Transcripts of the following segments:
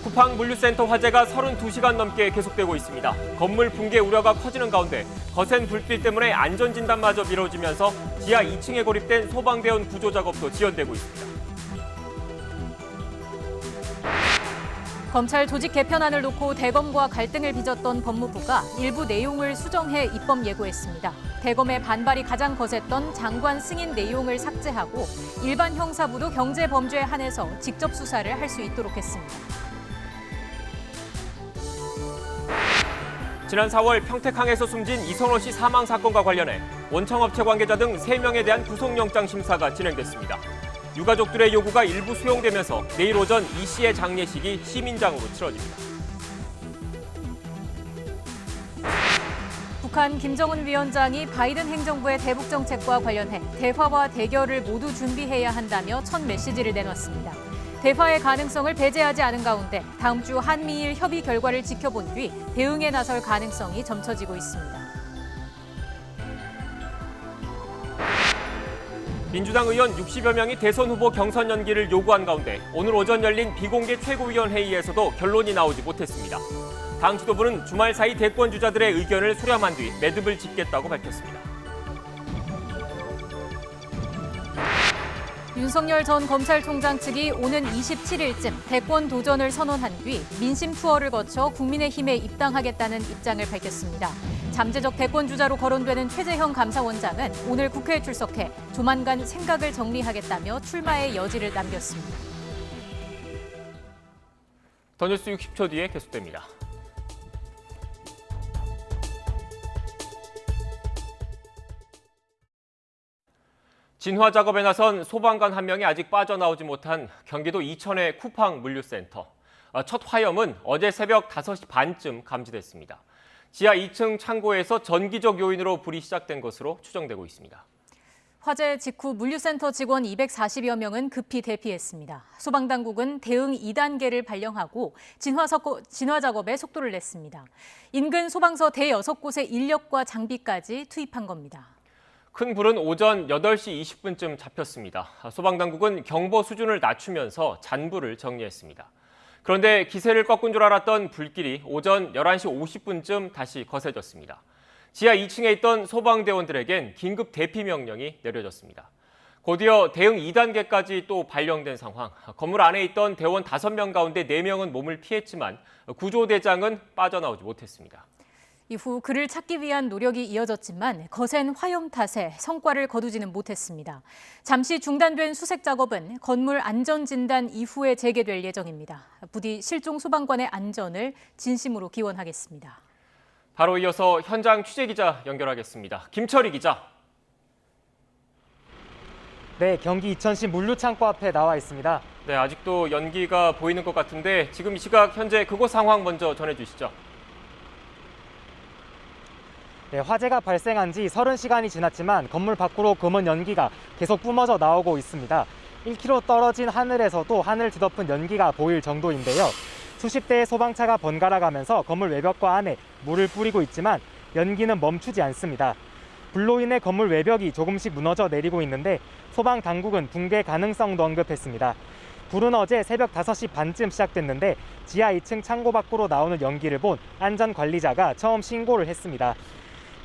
쿠팡 물류센터 화재가 32시간 넘게 계속되고 있습니다. 건물 붕괴 우려가 커지는 가운데 거센 불길 때문에 안전진단마저 미뤄지면서 지하 2층에 고립된 소방대원 구조 작업도 지연되고 있습니다. 검찰 조직 개편안을 놓고 대검과 갈등을 빚었던 법무부가 일부 내용을 수정해 입법 예고했습니다. 대검의 반발이 가장 거셌던 장관 승인 내용을 삭제하고 일반 형사부도 경제범죄에 한해서 직접 수사를 할 수 있도록 했습니다. 지난 4월 평택항에서 숨진 이선호 씨 사망 사건과 관련해 원청업체 관계자 등 3명에 대한 구속영장 심사가 진행됐습니다. 유가족들의 요구가 일부 수용되면서 내일 오전 이 씨의 장례식이 시민장으로 치러집니다. 북한 김정은 위원장이 바이든 행정부의 대북 정책과 관련해 대화와 대결을 모두 준비해야 한다며 첫 메시지를 내놨습니다. 대화의 가능성을 배제하지 않은 가운데 다음 주 한미일 협의 결과를 지켜본 뒤 대응에 나설 가능성이 점쳐지고 있습니다. 민주당 의원 60여 명이 대선 후보 경선 연기를 요구한 가운데 오늘 오전 열린 비공개 최고위원회의에서도 결론이 나오지 못했습니다. 당 지도부는 주말 사이 대권 주자들의 의견을 수렴한 뒤 매듭을 짓겠다고 밝혔습니다. 윤석열 전 검찰총장 측이 오는 27일쯤 대권 도전을 선언한 뒤 민심 투어를 거쳐 국민의힘에 입당하겠다는 입장을 밝혔습니다. 잠재적 대권 주자로 거론되는 최재형 감사원장은 오늘 국회에 출석해 조만간 생각을 정리하겠다며 출마의 여지를 남겼습니다. 더 뉴스 60초 뒤에 계속됩니다. 진화 작업에 나선 소방관 한 명이 아직 빠져나오지 못한 경기도 이천의 쿠팡 물류센터. 첫 화염은 어제 새벽 5시 반쯤 감지됐습니다. 지하 2층 창고에서 전기적 요인으로 불이 시작된 것으로 추정되고 있습니다. 화재 직후 물류센터 직원 240여 명은 급히 대피했습니다. 소방당국은 대응 2단계를 발령하고 진화 작업에 속도를 냈습니다. 인근 소방서 대여섯 곳의 인력과 장비까지 투입한 겁니다. 큰 불은 오전 8시 20분쯤 잡혔습니다. 소방당국은 경보 수준을 낮추면서 잔불을 정리했습니다. 그런데 기세를 꺾은 줄 알았던 불길이 오전 11시 50분쯤 다시 거세졌습니다. 지하 2층에 있던 소방대원들에겐 긴급 대피 명령이 내려졌습니다. 곧이어 대응 2단계까지 또 발령된 상황. 건물 안에 있던 대원 5명 가운데 4명은 몸을 피했지만 구조대장은 빠져나오지 못했습니다. 이후 그를 찾기 위한 노력이 이어졌지만 거센 화염 탓에 성과를 거두지는 못했습니다. 잠시 중단된 수색 작업은 건물 안전진단 이후에 재개될 예정입니다. 부디 실종 소방관의 안전을 진심으로 기원하겠습니다. 바로 이어서 현장 취재기자 연결하겠습니다. 김철희 기자. 네, 경기 이천시 물류창고 앞에 나와 있습니다. 네, 아직도 연기가 보이는 것 같은데 지금 이 시각 현재 그곳 상황 먼저 전해주시죠. 네, 화재가 발생한 지 30시간이 지났지만 건물 밖으로 검은 연기가 계속 뿜어져 나오고 있습니다. 1km 떨어진 하늘에서도 하늘 뒤덮은 연기가 보일 정도인데요. 수십 대의 소방차가 번갈아 가면서 건물 외벽과 안에 물을 뿌리고 있지만 연기는 멈추지 않습니다. 불로 인해 건물 외벽이 조금씩 무너져 내리고 있는데 소방 당국은 붕괴 가능성도 언급했습니다. 불은 어제 새벽 5시 반쯤 시작됐는데 지하 2층 창고 밖으로 나오는 연기를 본 안전관리자가 처음 신고를 했습니다.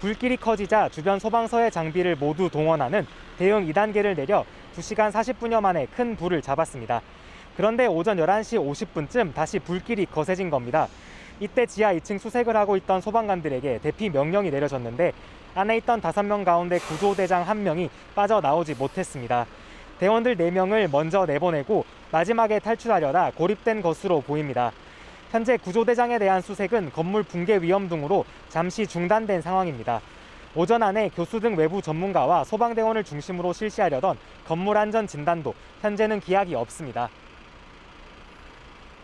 불길이 커지자 주변 소방서의 장비를 모두 동원하는 대응 2단계를 내려 2시간 40분여 만에 큰 불을 잡았습니다. 그런데 오전 11시 50분쯤 다시 불길이 거세진 겁니다. 이때 지하 2층 수색을 하고 있던 소방관들에게 대피 명령이 내려졌는데 안에 있던 5명 가운데 구조대장 1명이 빠져나오지 못했습니다. 대원들 4명을 먼저 내보내고 마지막에 탈출하려다 고립된 것으로 보입니다. 현재 구조대장에 대한 수색은 건물 붕괴 위험 등으로 잠시 중단된 상황입니다. 오전 안에 교수 등 외부 전문가와 소방대원을 중심으로 실시하려던 건물 안전 진단도 현재는 기약이 없습니다.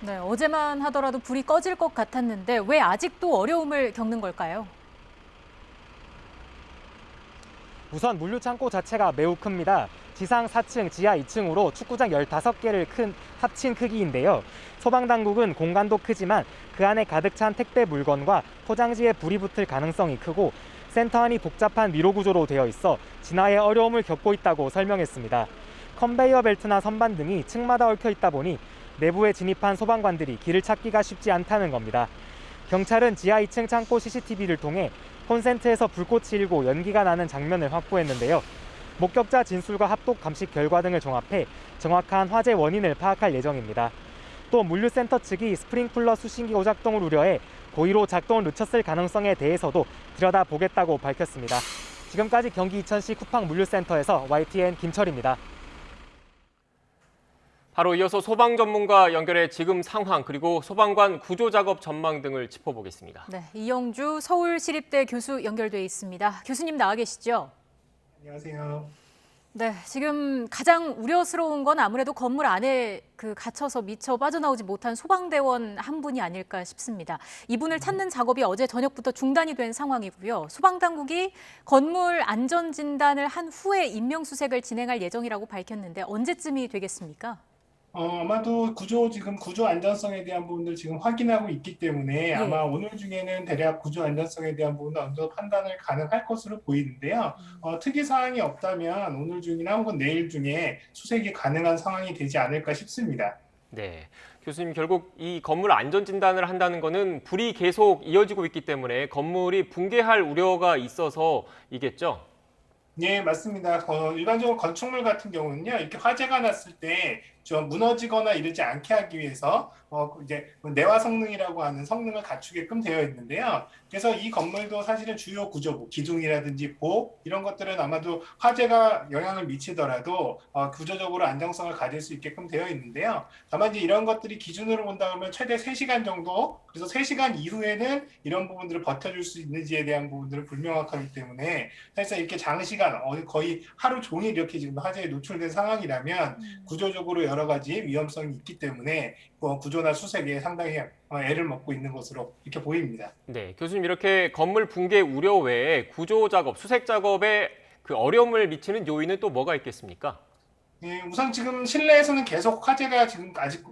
네, 어제만 하더라도 불이 꺼질 것 같았는데 왜 아직도 어려움을 겪는 걸까요? 우선 물류창고 자체가 매우 큽니다. 지상 4층, 지하 2층으로 축구장 15개를 합친 크기인데요. 소방당국은 공간도 크지만 그 안에 가득 찬 택배 물건과 포장지에 불이 붙을 가능성이 크고 센터 안이 복잡한 미로 구조로 되어 있어 진화에 어려움을 겪고 있다고 설명했습니다. 컨베이어 벨트나 선반 등이 층마다 얽혀 있다 보니 내부에 진입한 소방관들이 길을 찾기가 쉽지 않다는 겁니다. 경찰은 지하 2층 창고 CCTV를 통해 콘센트에서 불꽃이 일고 연기가 나는 장면을 확보했는데요. 목격자 진술과 합동 감식 결과 등을 종합해 정확한 화재 원인을 파악할 예정입니다. 또 물류센터 측이 스프링클러 수신기 오작동을 우려해 고의로 작동을 늦췄을 가능성에 대해서도 들여다보겠다고 밝혔습니다. 지금까지 경기 이천시 쿠팡 물류센터에서 YTN 김철입니다. 바로 이어서 소방 전문가 연결해 지금 상황 그리고 소방관 구조 작업 전망 등을 짚어보겠습니다. 네, 이영주 서울시립대 교수 연결돼 있습니다. 교수님 나와 계시죠? 안녕하세요. 네, 지금 가장 우려스러운 건 아무래도 건물 안에 갇혀서 미처 빠져나오지 못한 소방대원 한 분이 아닐까 싶습니다. 이분을 찾는 작업이 어제 저녁부터 중단이 된 상황이고요. 소방당국이 건물 안전 진단을 한 후에 인명수색을 진행할 예정이라고 밝혔는데 언제쯤이 되겠습니까? 아마도 지금 구조 안전성에 대한 부분들 지금 확인하고 있기 때문에 아마 오늘 중에는 대략 구조 안전성에 대한 부분은 어느 정도 판단을 가능할 것으로 보이는데요. 특이 사항이 없다면 오늘 중이나 혹은 내일 중에 수색이 가능한 상황이 되지 않을까 싶습니다. 네, 교수님 결국 이 건물 안전 진단을 한다는 거는 불이 계속 이어지고 있기 때문에 건물이 붕괴할 우려가 있어서 이겠죠? 네, 맞습니다. 일반적으로 건축물 같은 경우는요, 이렇게 화재가 났을 때 좀 무너지거나 이러지 않게 하기 위해서 이제 내화 성능이라고 하는 성능을 갖추게끔 되어 있는데요. 그래서 이 건물도 사실은 주요 구조부, 기둥이라든지 보 이런 것들은 아마도 화재가 영향을 미치더라도 구조적으로 안정성을 가질 수 있게끔 되어 있는데요. 다만 이제 이런 것들이 기준으로 본다 그러면 최대 3시간 정도, 그래서 3시간 이후에는 이런 부분들을 버텨줄 수 있는지에 대한 부분들은 불명확하기 때문에 사실상 이렇게 장시간 거의 하루 종일 이렇게 지금 화재에 노출된 상황이라면 구조적으로 여러 가지 위험성이 있기 때문에 구조나 수색에 상당히 애를 먹고 있는 것으로 이렇게 보입니다. 네, 교수님 이렇게 건물 붕괴 우려 외에 구조 작업, 수색 작업에 어려움을 미치는 요인은 또 뭐가 있겠습니까? 네, 우선 지금 실내에서는 계속 화재가 지금 아직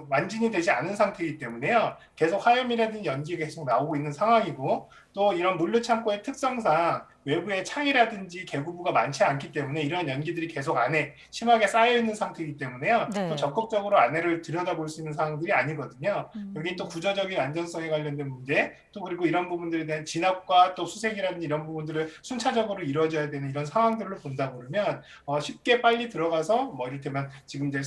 완진이 되지 않은 상태이기 때문에요. 계속 화염이라든지 연기가 계속 나오고 있는 상황이고 또 이런 물류창고의 특성상 외부에 창이라든지 개구부가 많지 않기 때문에 이런 연기들이 계속 안에 심하게 쌓여 있는 상태이기 때문에요. 네. 또 적극적으로 안에를 들여다볼 수 있는 상황들이 아니거든요. 여기 또 구조적인 안전성에 관련된 문제, 또 그리고 이런 부분들에 대한 진압과 또 수색이라든지 이런 부분들을 순차적으로 이루어져야 되는 이런 상황들을 본다 그러면 쉽게 빨리 들어가서 이를테면 지금 이제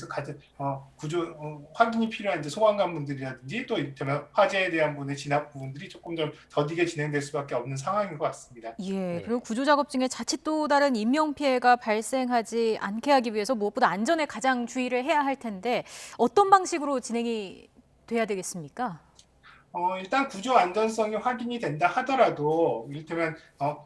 구조 확인이 필요한 이제 소방관분들이라든지 또 이를테면 화재에 대한 부분의 진압 부분들이 조금 좀 더디게 진행될 수밖에 없는 상황인 것 같습니다. 예, 그리고 구조 작업 중에 자칫 또 다른 인명 피해가 발생하지 않게 하기 위해서 무엇보다 안전에 가장 주의를 해야 할 텐데 어떤 방식으로 진행이 돼야 되겠습니까? 일단 구조 안전성이 확인이 된다 하더라도 이를테면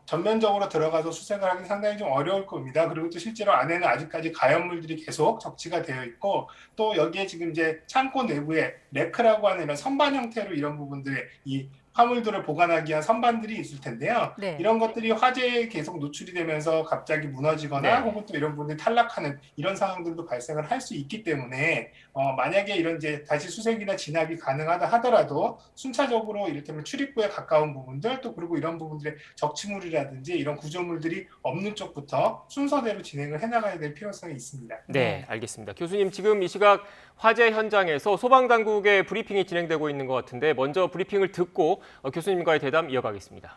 전면적으로 들어가서 수색을 하기 상당히 좀 어려울 겁니다. 그리고 또 실제로 안에는 아직까지 가연물들이 계속 적치가 되어 있고 또 여기에 지금 이제 창고 내부에 레크라고 하는 이런 선반 형태로 이런 부분들의 이 화물들을 보관하기 위한 선반들이 있을 텐데요. 네. 이런 것들이 화재에 계속 노출이 되면서 갑자기 무너지거나 혹은 또 이런 부분들이 탈락하는 이런 상황들도 발생을 할 수 있기 때문에 만약에 이런 이제 다시 수색이나 진압이 가능하다 하더라도 순차적으로 이를테면 출입구에 가까운 부분들 또 그리고 이런 부분들의 적치물이라든지 이런 구조물들이 없는 쪽부터 순서대로 진행을 해나가야 될 필요성이 있습니다. 네, 알겠습니다. 교수님 지금 이 시각 화재 현장에서 소방당국의 브리핑이 진행되고 있는 것 같은데 먼저 브리핑을 듣고 교수님과의 대담 이어가겠습니다.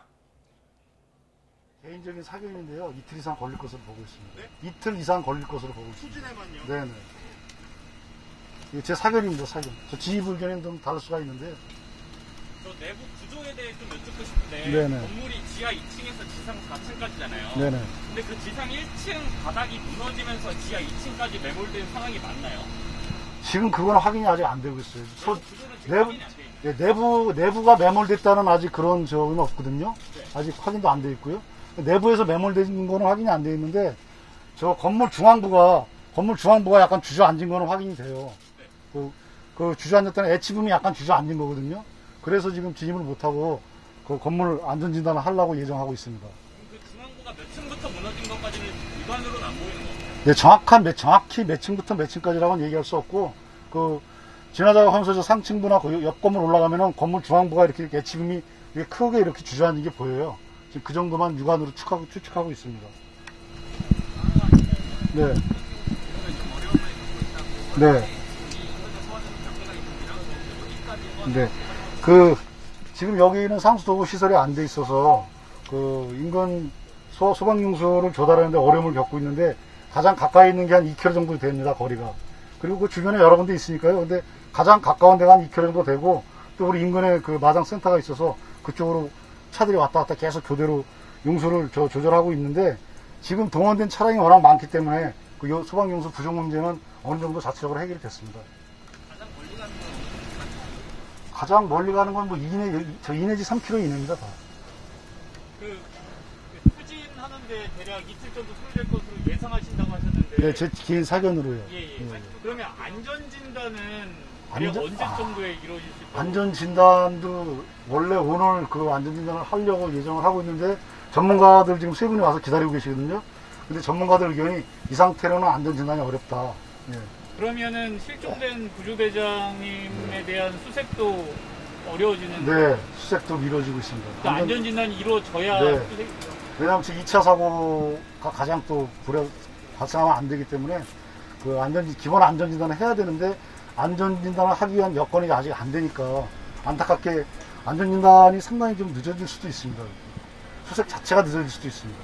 개인적인 사견인데요. 이틀 이상 걸릴 것으로 보고 있습니다. 네? 이틀 이상 걸릴 것으로 보고 있습니다. 수준에만요? 네네. 이게 제 사견입니다. 사견. 저 지휘부 의견은 좀 다를 수가 있는데. 저 내부 구조에 대해 좀 여쭙고 싶은데 네네. 건물이 지하 2층에서 지상 4층까지잖아요. 네네. 근데 그 지상 1층 바닥이 무너지면서 지하 2층까지 매몰된 상황이 맞나요? 지금 그건 확인이 아직 안 되고 있어요. 구조는 지금 내부, 확인이 안 돼 있나요? 네, 내부가 매몰됐다는 아직 그런 적은 없거든요. 아직 확인도 안 돼 있고요. 내부에서 매몰된 거는 확인이 안 돼 있는데, 저 건물 중앙부가 약간 주저앉은 거는 확인이 돼요. 그 주저앉았다는 애치붐이 약간 주저앉은 거거든요. 그래서 지금 진입을 못하고 그 건물 안전진단을 하려고 예정하고 있습니다. 그 중앙부가 몇 층부터 무너진 것까지는 육안으로는 안 보이는 거예요? 네, 정확히 몇 층부터 몇 층까지라고는 얘기할 수 없고, 지나다가 하면서 저 상층부나 그 옆 건물 올라가면은 건물 중앙부가 이렇게 애치붐이 이렇게 크게 이렇게 주저앉은 게 보여요. 지금 그 정도만 육안으로 추측하고 있습니다. 네. 네. 근데 그 지금 여기는 상수도구 시설이 안 돼 있어서 그 인근 소방용수를 조달하는데 어려움을 겪고 있는데 가장 가까이 있는 게 한 2km 정도 됩니다, 거리가. 그리고 그 주변에 여러 군데 있으니까요. 근데 가장 가까운 데가 한 2km 정도 되고 또 우리 인근에 그 마당 센터가 있어서 그쪽으로 차들이 왔다 갔다 계속 교대로 용수를 조절하고 있는데 지금 동원된 차량이 워낙 많기 때문에 그 소방용수 부족 문제는 어느 정도 자체적으로 해결이 됐습니다. 가장 멀리 가는 건 뭐 2 내지 3km 이내입니다. 다. 그 추진하는데 대략 이틀 정도 소요될 것으로 예상하신다고 하셨는데. 네, 제 개인 사견으로요. 예. 그러면 안전진단은 안전- 언제 정도에 이루어질 수 있을까요? 안전진단도 원래 오늘 그 안전진단을 하려고 예정을 하고 있는데 전문가들 지금 세 분이 와서 기다리고 계시거든요. 근데 전문가들 의견이 이 상태로는 안전진단이 어렵다. 예. 그러면은 실종된 구조대장님에 대한 수색도 어려워지는. 네, 수색도 미뤄지고 있습니다. 그러니까 안전진단이 이루어져야 네. 수색. 왜냐하면 2차 사고가 가장 또 발생하면 안 되기 때문에 그 기본 안전진단을 해야 되는데 안전진단을 하기 위한 여건이 아직 안 되니까 안타깝게 안전진단이 상당히 좀 늦어질 수도 있습니다. 수색 자체가 늦어질 수도 있습니다.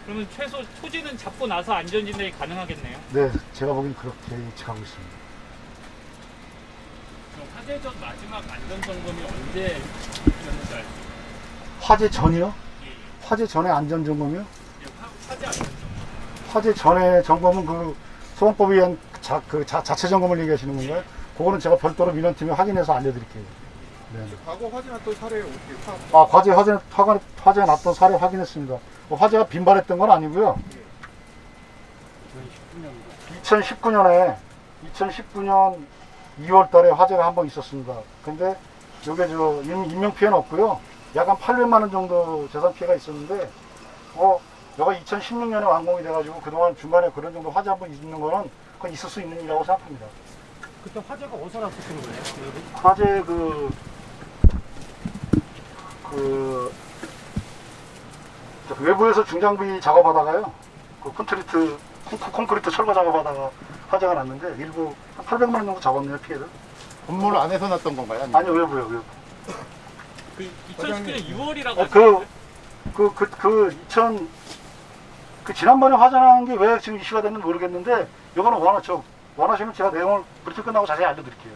그러면 최소 토지는 잡고 나서 안전진단이 가능하겠네요. 네, 제가 보기엔 그렇게 예측하고 있습니다. 그럼 화재 전 마지막 안전점검이 언제 있었는지 알죠? 화재 전이요? 화재 전에 안전점검이요? 화재 안전점검. 화재 전에 점검은 그 소방법에 의한 자체 점검을 얘기하시는 건가요? 그거는 제가 별도로 민원팀에 확인해서 알려드릴게요. 네. 과거 화재 났던 사례 어떻게 화재 났던 사례 확인했습니다. 화재가 빈발했던 건 아니고요. 2019년 2월 달에 화재가 한 번 있었습니다. 근데 요게 인명 피해는 없고요. 약 한 800만 원 정도 재산 피해가 있었는데, 여가 2016년에 완공이 돼가지고 그동안 중간에 그런 정도 화재 한 번 있는 거는 그건 있을 수 있는 일이라고 생각합니다. 그때 화재가 어디서 났었던 거예요? 화재 외부에서 중장비 작업하다가요. 그 콘크리트 철거 작업하다가 화재가 났는데 일부 한 800만 원 정도 잡았네요, 피해를. 건물 안에서 났던 건가요? 아니요, 외부요, 외부. 그 2019년 6월이라고 지난번에 화재 난 게 왜 지금 이슈가 됐는지 모르겠는데, 이거는 원하시면 제가 내용을 브리핑 끝나고 자세히 알려드릴게요.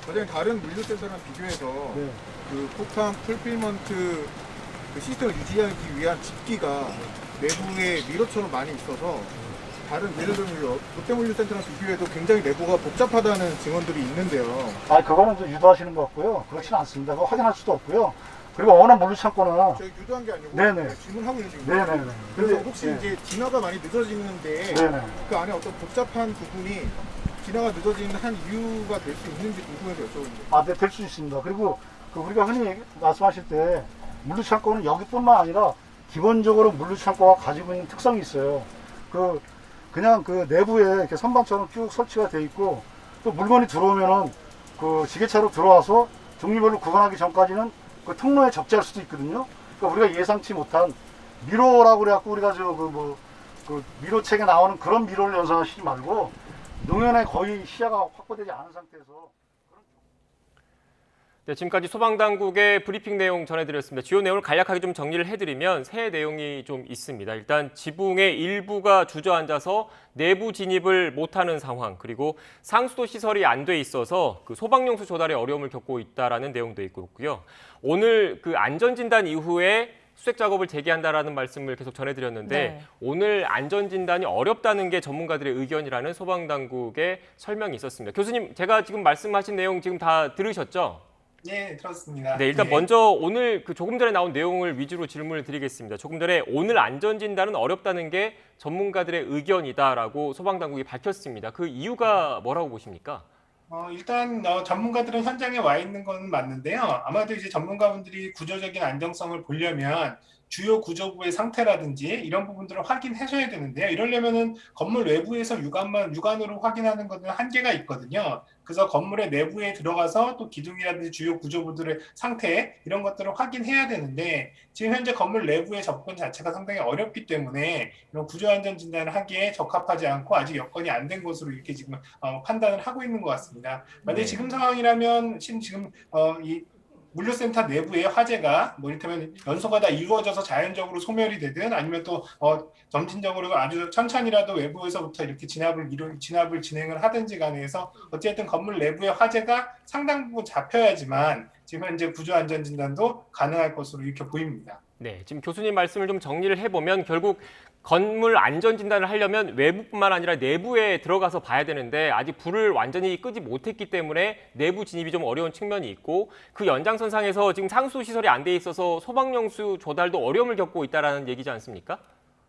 과장님 다른 물류센터랑 비교해서 네. 그 폭탄 풀필먼트 그 시스템을 유지하기 위한 집기가 내부에 미로처럼 많이 있어서 다른 예를 들면 롯데물류센터랑 비교해도 굉장히 내부가 복잡하다는 증언들이 있는데요. 그거는 좀 유도하시는 것 같고요. 그렇지는 않습니다. 그거 확인할 수도 없고요. 그리고 어느 물류창고나 저희 유도한 게 아니고 네네. 그냥 질문하고 있는 지금. 네네네. 그래서 근데, 혹시 예. 이제 진화가 많이 늦어지는데 네네. 그 안에 어떤 복잡한 부분이 진화가 늦어지는 한 이유가 될 수 있는지 궁금해서 여쭤보는데. 네, 될 수 있습니다. 그리고 우리가 흔히 말씀하실 때 물류창고는 여기뿐만 아니라 기본적으로 물류창고가 가지고 있는 특성이 있어요. 그냥 내부에 이렇게 선반처럼 쭉 설치가 돼 있고 또 물건이 들어오면은 그 지게차로 들어와서 종류별로 구분하기 전까지는 그 통로에 적재할 수도 있거든요. 그러니까 우리가 예상치 못한 미로라고 그래갖고 우리가 미로책에 나오는 그런 미로를 연상하시지 말고 노면에 거의 시야가 확보되지 않은 상태에서. 네, 지금까지 소방당국의 브리핑 내용 전해드렸습니다. 주요 내용을 간략하게 좀 정리를 해드리면 세 내용이 좀 있습니다. 일단 지붕의 일부가 주저앉아서 내부 진입을 못하는 상황, 그리고 상수도 시설이 안 돼 있어서 그 소방용수 조달에 어려움을 겪고 있다라는 내용도 있고요. 오늘 그 안전진단 이후에 수색 작업을 재개한다라는 말씀을 계속 전해드렸는데 네. 오늘 안전진단이 어렵다는 게 전문가들의 의견이라는 소방당국의 설명이 있었습니다. 교수님, 제가 지금 말씀하신 내용 지금 다 들으셨죠? 네, 들었습니다. 네, 일단 먼저 오늘 조금 전에 나온 내용을 위주로 질문을 드리겠습니다. 조금 전에 오늘 안전진단은 어렵다는 게 전문가들의 의견이다라고 소방당국이 밝혔습니다. 그 이유가 뭐라고 보십니까? 일단 전문가들은 현장에 와 있는 건 맞는데요. 아마도 이제 전문가분들이 구조적인 안정성을 보려면 주요 구조부의 상태라든지 이런 부분들을 확인하셔야 되는데요. 이러려면은 건물 외부에서 육안으로 확인하는 것은 한계가 있거든요. 그래서 건물의 내부에 들어가서 또 기둥이라든지 주요 구조부들의 상태 이런 것들을 확인해야 되는데 지금 현재 건물 내부의 접근 자체가 상당히 어렵기 때문에 이런 구조안전 진단을 하기에 적합하지 않고 아직 여건이 안 된 것으로 이렇게 지금 판단을 하고 있는 것 같습니다. 만약에 지금 상황이라면 지금 이 물류센터 내부의 화재가 뭐 이를테면 연소가 다 이루어져서 자연적으로 소멸이 되든 아니면 또 점진적으로 아주 천천히라도 외부에서부터 이렇게 진압을 진행을 하든지 간에 해서 어쨌든 건물 내부의 화재가 상당 부분 잡혀야지만 지금 현재 구조안전진단도 가능할 것으로 이렇게 보입니다. 네, 지금 교수님 말씀을 좀 정리를 해보면 결국 건물 안전 진단을 하려면 외부뿐만 아니라 내부에 들어가서 봐야 되는데 아직 불을 완전히 끄지 못했기 때문에 내부 진입이 좀 어려운 측면이 있고 그 연장선상에서 지금 상수 시설이 안 돼 있어서 소방용수 조달도 어려움을 겪고 있다는 얘기지 않습니까?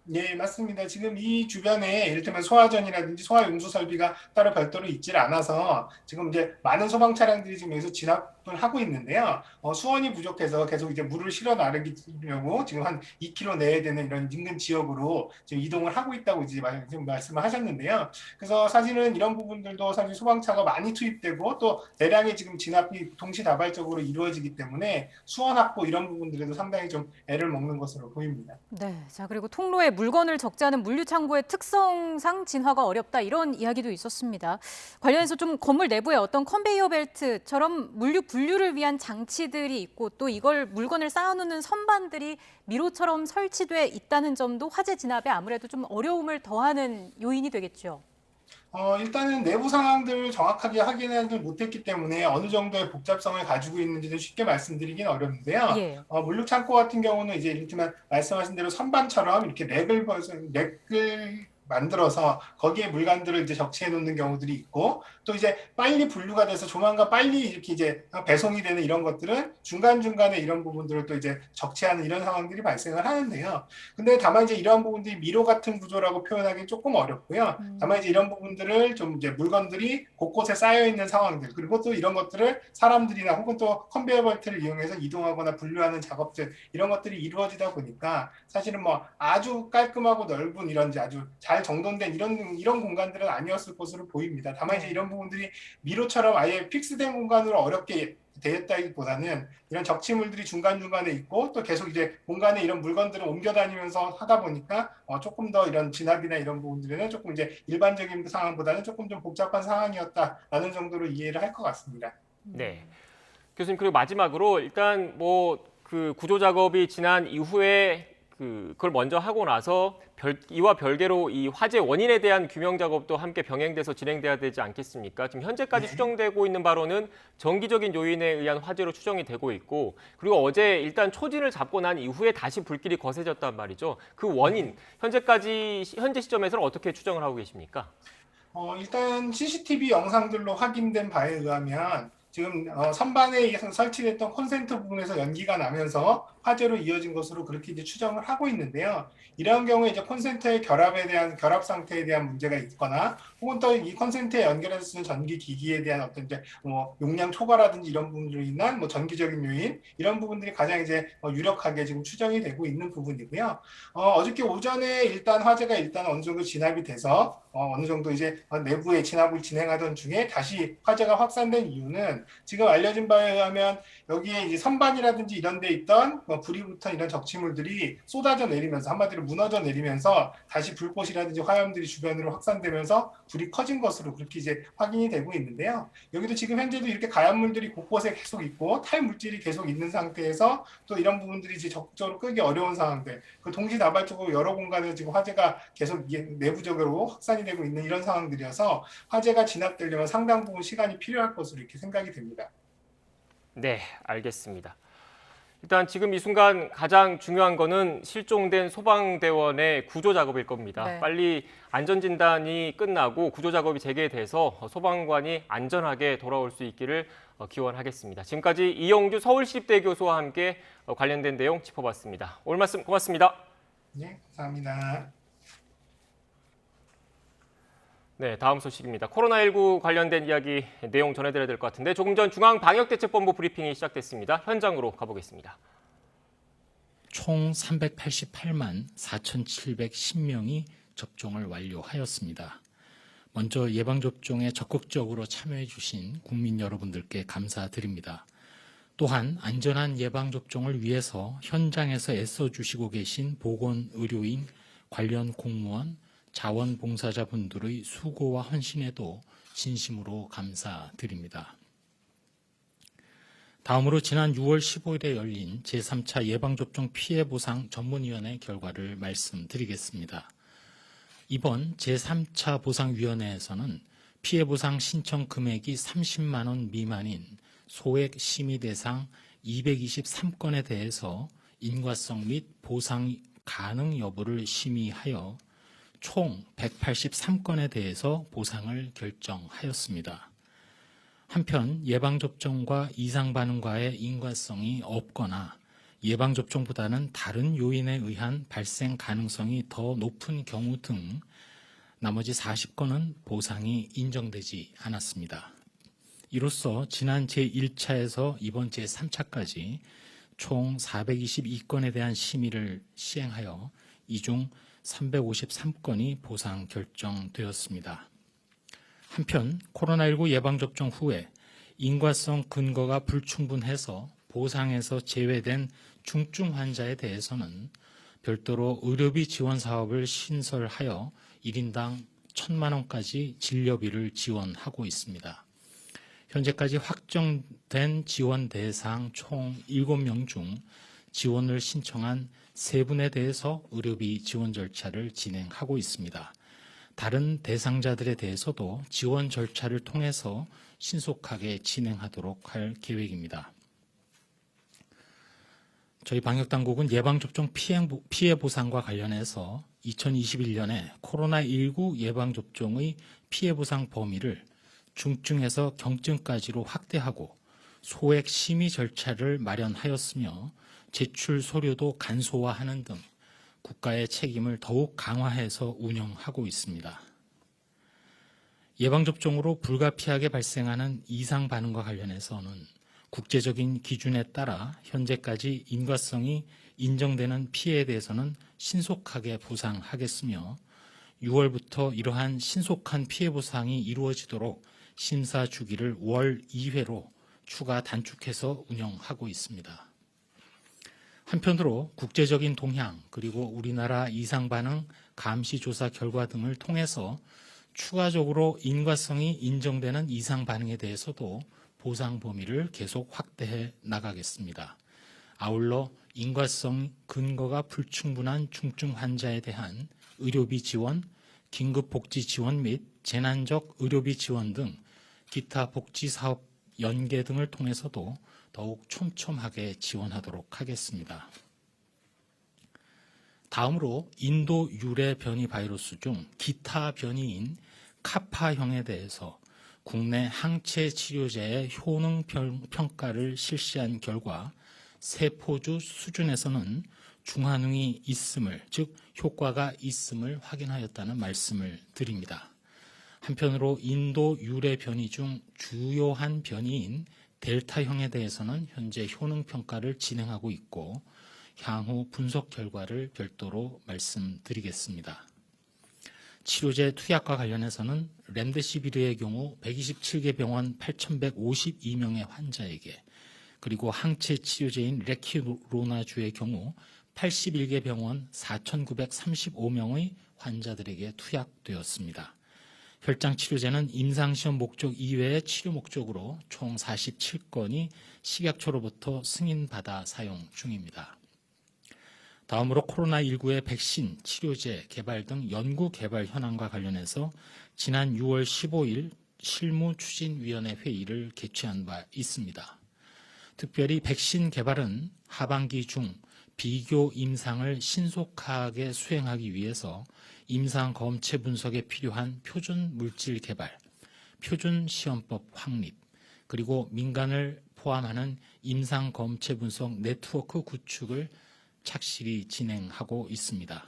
네, 맞습니다. 지금 이 주변에 이를테면 소화전이라든지 소화용수 설비가 따로 별도로 있질 않아서 지금 이제 많은 소방 차량들이 지금 여기서 진압을 하고 있는데요. 수원이 부족해서 계속 이제 물을 실어 나르려고 지금 한 2km 내에 되는 이런 인근 지역으로 지금 이동을 하고 있다고 이제 지금 말씀을 하셨는데요. 그래서 사실은 이런 부분들도 사실 소방차가 많이 투입되고 또 대량의 지금 진압이 동시다발적으로 이루어지기 때문에 수원 확보 이런 부분들에도 상당히 좀 애를 먹는 것으로 보입니다. 네, 자 그리고 통로에 물건을 적지 않은 물류창고의 특성상 진화가 어렵다 이런 이야기도 있었습니다. 관련해서 좀 건물 내부에 어떤 컨베이어 벨트처럼 물류 분류를 위한 장치들이 있고 또 이걸 물건을 쌓아놓는 선반들이 미로처럼 설치돼 있다는 점도 화재 진압에 아무래도 좀 어려움을 더하는 요인이 되겠죠. 일단은 내부 상황들을 정확하게 확인하지 못했기 때문에 어느 정도의 복잡성을 가지고 있는지는 쉽게 말씀드리긴 어렵는데요. 예. 물류 창고 같은 경우는 이제 이를테면 말씀하신 대로 선반처럼 이렇게 렉을 만들어서 거기에 물건들을 이제 적치해 놓는 경우들이 있고 또 이제 빨리 분류가 돼서 조만간 빨리 이렇게 이제 배송이 되는 이런 것들은 중간중간에 이런 부분들을 또 이제 적치하는 이런 상황들이 발생을 하는데요. 근데 다만 이제 이러한 부분들이 미로 같은 구조라고 표현하기는 조금 어렵고요. 다만 이제 이런 부분들을 좀 이제 물건들이 곳곳에 쌓여 있는 상황들 그리고 또 이런 것들을 사람들이나 혹은 또 컨베이어 벨트를 이용해서 이동하거나 분류하는 작업들 이런 것들이 이루어지다 보니까 사실은 뭐 아주 깔끔하고 넓은 이런 아주 잘 정돈된 이런 공간들은 아니었을 것으로 보입니다. 다만 이제 이런 부분들이 미로처럼 아예 픽스된 공간으로 어렵게 되었다기보다는 이런 적치물들이 중간중간에 있고 또 계속 이제 공간에 이런 물건들을 옮겨 다니면서 하다 보니까 조금 더 이런 진압이나 이런 부분들에는 조금 이제 일반적인 상황보다는 조금 좀 복잡한 상황이었다라는 정도로 이해를 할 것 같습니다. 네. 교수님 그리고 마지막으로 일단 뭐 그 구조 작업이 지난 이후에 그걸 먼저 하고 나서 이와 별개로 이 화재 원인에 대한 규명 작업도 함께 병행돼서 진행돼야 되지 않겠습니까? 지금 현재까지 추정되고 있는 바로는 정기적인 요인에 의한 화재로 추정이 되고 있고 그리고 어제 일단 초진을 잡고 난 이후에 다시 불길이 거세졌단 말이죠. 그 원인 현재 시점에서는 어떻게 추정을 하고 계십니까? 일단 CCTV 영상들로 확인된 바에 의하면 지금 선반에 설치됐던 콘센트 부분에서 연기가 나면서 화재로 이어진 것으로 그렇게 이제 추정을 하고 있는데요. 이러한 경우에 이제 콘센트의 결합 상태에 대한 문제가 있거나 혹은 또 이 콘센트에 연결해서 쓰는 전기 기기에 대한 어떤 이제 용량 초과라든지 이런 부분으로 인한 전기적인 요인 이런 부분들이 가장 이제 유력하게 지금 추정이 되고 있는 부분이고요. 어저께 오전에 일단 화재가 어느 정도 진압이 돼서 어느 정도 이제 내부에 진압을 진행하던 중에 다시 화재가 확산된 이유는 지금 알려진 바에 의하면 여기에 이제 선반이라든지 이런 데 있던 불이 붙은 이런 적치물들이 쏟아져 내리면서 한마디로 무너져 내리면서 다시 불꽃이라든지 화염들이 주변으로 확산되면서 불이 커진 것으로 그렇게 이제 확인이 되고 있는데요. 여기도 지금 현재도 이렇게 가연물들이 곳곳에 계속 있고 탈물질이 계속 있는 상태에서 또 이런 부분들이 이제 적극적으로 끄기 어려운 상황들, 그 동시다발적으로 여러 공간에서 지금 화재가 계속 내부적으로 확산이 되고 있는 이런 상황들이어서 화재가 진압되려면 상당 부분 시간이 필요할 것으로 이렇게 생각이 됩니다. 네, 알겠습니다. 일단 지금 이 순간 가장 중요한 거는 실종된 소방대원의 구조 작업일 겁니다. 네. 빨리 안전진단이 끝나고 구조 작업이 재개돼서 소방관이 안전하게 돌아올 수 있기를 기원하겠습니다. 지금까지 이영주 서울시립대 교수와 함께 관련된 내용 짚어봤습니다. 오늘 말씀 고맙습니다. 네, 감사합니다. 네, 다음 소식입니다. 코로나19 관련된 이야기 내용 전해드려야 될 것 같은데 조금 전 중앙방역대책본부 브리핑이 시작됐습니다. 현장으로 가보겠습니다. 총 388만 4,710명이 접종을 완료하였습니다. 먼저 예방접종에 적극적으로 참여해 주신 국민 여러분들께 감사드립니다. 또한 안전한 예방접종을 위해서 현장에서 애써주시고 계신 보건의료인, 관련 공무원, 자원봉사자분들의 수고와 헌신에도 진심으로 감사드립니다. 다음으로 지난 6월 15일에 열린 제3차 예방접종 피해보상 전문위원회 결과를 말씀드리겠습니다. 이번 제3차 보상위원회에서는 피해보상 신청 금액이 30만 원 미만인 소액 심의 대상 223건에 대해서 인과성 및 보상 가능 여부를 심의하여 총 183건에 대해서 보상을 결정하였습니다. 한편 예방접종과 이상반응과의 인과성이 없거나 예방접종보다는 다른 요인에 의한 발생 가능성이 더 높은 경우 등 나머지 40건은 보상이 인정되지 않았습니다. 이로써 지난 제1차에서 이번 제3차까지 총 422건에 대한 심의를 시행하여 이 중 353건이 보상 결정되었습니다. 한편 코로나19 예방접종 후에 인과성 근거가 불충분해서 보상에서 제외된 중증 환자에 대해서는 별도로 의료비 지원 사업을 신설하여 1인당 1,000만 원까지 진료비를 지원하고 있습니다. 현재까지 확정된 지원 대상 총 7명 중 지원을 신청한 3분에 대해서 의료비 지원 절차를 진행하고 있습니다. 다른 대상자들에 대해서도 지원 절차를 통해서 신속하게 진행하도록 할 계획입니다. 저희 방역당국은 예방접종 피해 보상과 관련해서 2021년에 코로나19 예방접종의 피해 보상 범위를 중증에서 경증까지로 확대하고 소액 심의 절차를 마련하였으며 제출 서류도 간소화하는 등 국가의 책임을 더욱 강화해서 운영하고 있습니다. 예방접종으로 불가피하게 발생하는 이상 반응과 관련해서는 국제적인 기준에 따라 현재까지 인과성이 인정되는 피해에 대해서는 신속하게 보상하겠으며 6월부터 이러한 신속한 피해 보상이 이루어지도록 심사 주기를 월 2회로 추가 단축해서 운영하고 있습니다. 한편으로 국제적인 동향 그리고 우리나라 이상 반응 감시 조사 결과 등을 통해서 추가적으로 인과성이 인정되는 이상 반응에 대해서도 보상 범위를 계속 확대해 나가겠습니다. 아울러 인과성 근거가 불충분한 중증 환자에 대한 의료비 지원, 긴급복지 지원 및 재난적 의료비 지원 등 기타 복지사업 연계 등을 통해서도 더욱 촘촘하게 지원하도록 하겠습니다. 다음으로 인도 유래 변이 바이러스 중 기타 변이인 카파형에 대해서 국내 항체 치료제의 효능 평가를 실시한 결과 세포주 수준에서는 중환응이 있음을, 즉 효과가 있음을 확인하였다는 말씀을 드립니다. 한편으로 인도 유래 변이 중 주요한 변이인 델타형에 대해서는 현재 효능 평가를 진행하고 있고 향후 분석 결과를 별도로 말씀드리겠습니다. 치료제 투약과 관련해서는 렘데시비르의 경우 127개 병원 8,152명의 환자에게, 그리고 항체 치료제인 레키로나주의 경우 81개 병원 4,935명의 환자들에게 투약되었습니다. 혈장 치료제는 임상시험 목적 이외의 치료 목적으로 총 47건이 식약처로부터 승인받아 사용 중입니다. 다음으로 코로나19의 백신, 치료제 개발 등 연구 개발 현황과 관련해서 지난 6월 15일 실무추진위원회 회의를 개최한 바 있습니다. 특별히 백신 개발은 하반기 중 비교 임상을 신속하게 수행하기 위해서 임상 검체 분석에 필요한 표준 물질 개발, 표준 시험법 확립, 그리고 민간을 포함하는 임상 검체 분석 네트워크 구축을 착실히 진행하고 있습니다.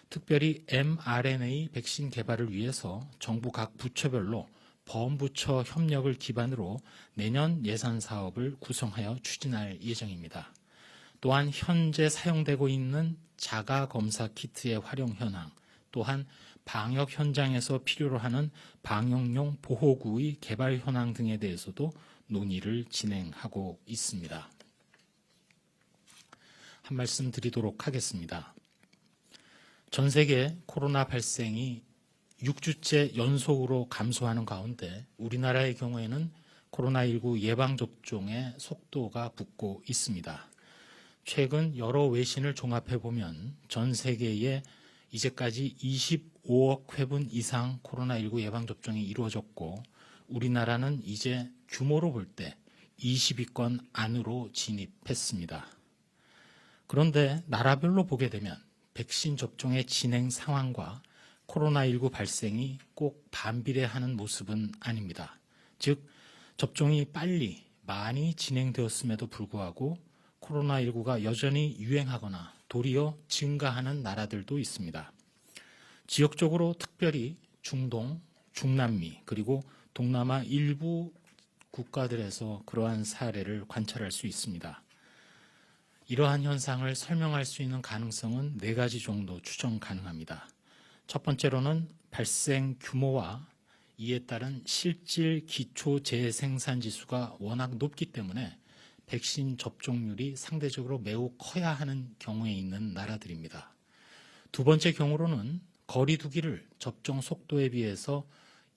특별히 mRNA 백신 개발을 위해서 정부 각 부처별로 범부처 협력을 기반으로 내년 예산 사업을 구성하여 추진할 예정입니다. 또한 현재 사용되고 있는 자가검사 키트의 활용 현황, 또한 방역 현장에서 필요로 하는 방역용 보호구의 개발 현황 등에 대해서도 논의를 진행하고 있습니다. 한 말씀 드리도록 하겠습니다. 전 세계 코로나 발생이 6주째 연속으로 감소하는 가운데 우리나라의 경우에는 코로나19 예방접종의 속도가 붙고 있습니다. 최근 여러 외신을 종합해보면 전 세계에 이제까지 25억 회분 이상 코로나19 예방접종이 이루어졌고 우리나라는 이제 규모로 볼 때 20위권 안으로 진입했습니다. 그런데 나라별로 보게 되면 백신 접종의 진행 상황과 코로나19 발생이 꼭 반비례하는 모습은 아닙니다. 즉, 접종이 빨리 많이 진행되었음에도 불구하고 코로나19가 여전히 유행하거나 도리어 증가하는 나라들도 있습니다. 지역적으로 특별히 중동, 중남미, 그리고 동남아 일부 국가들에서 그러한 사례를 관찰할 수 있습니다. 이러한 현상을 설명할 수 있는 가능성은 4가지 정도 추정 가능합니다. 첫 번째로는 발생 규모와 이에 따른 실질 기초 재생산 지수가 워낙 높기 때문에 백신 접종률이 상대적으로 매우 커야 하는 경우에 있는 나라들입니다. 두 번째 경우로는 거리 두기를 접종 속도에 비해서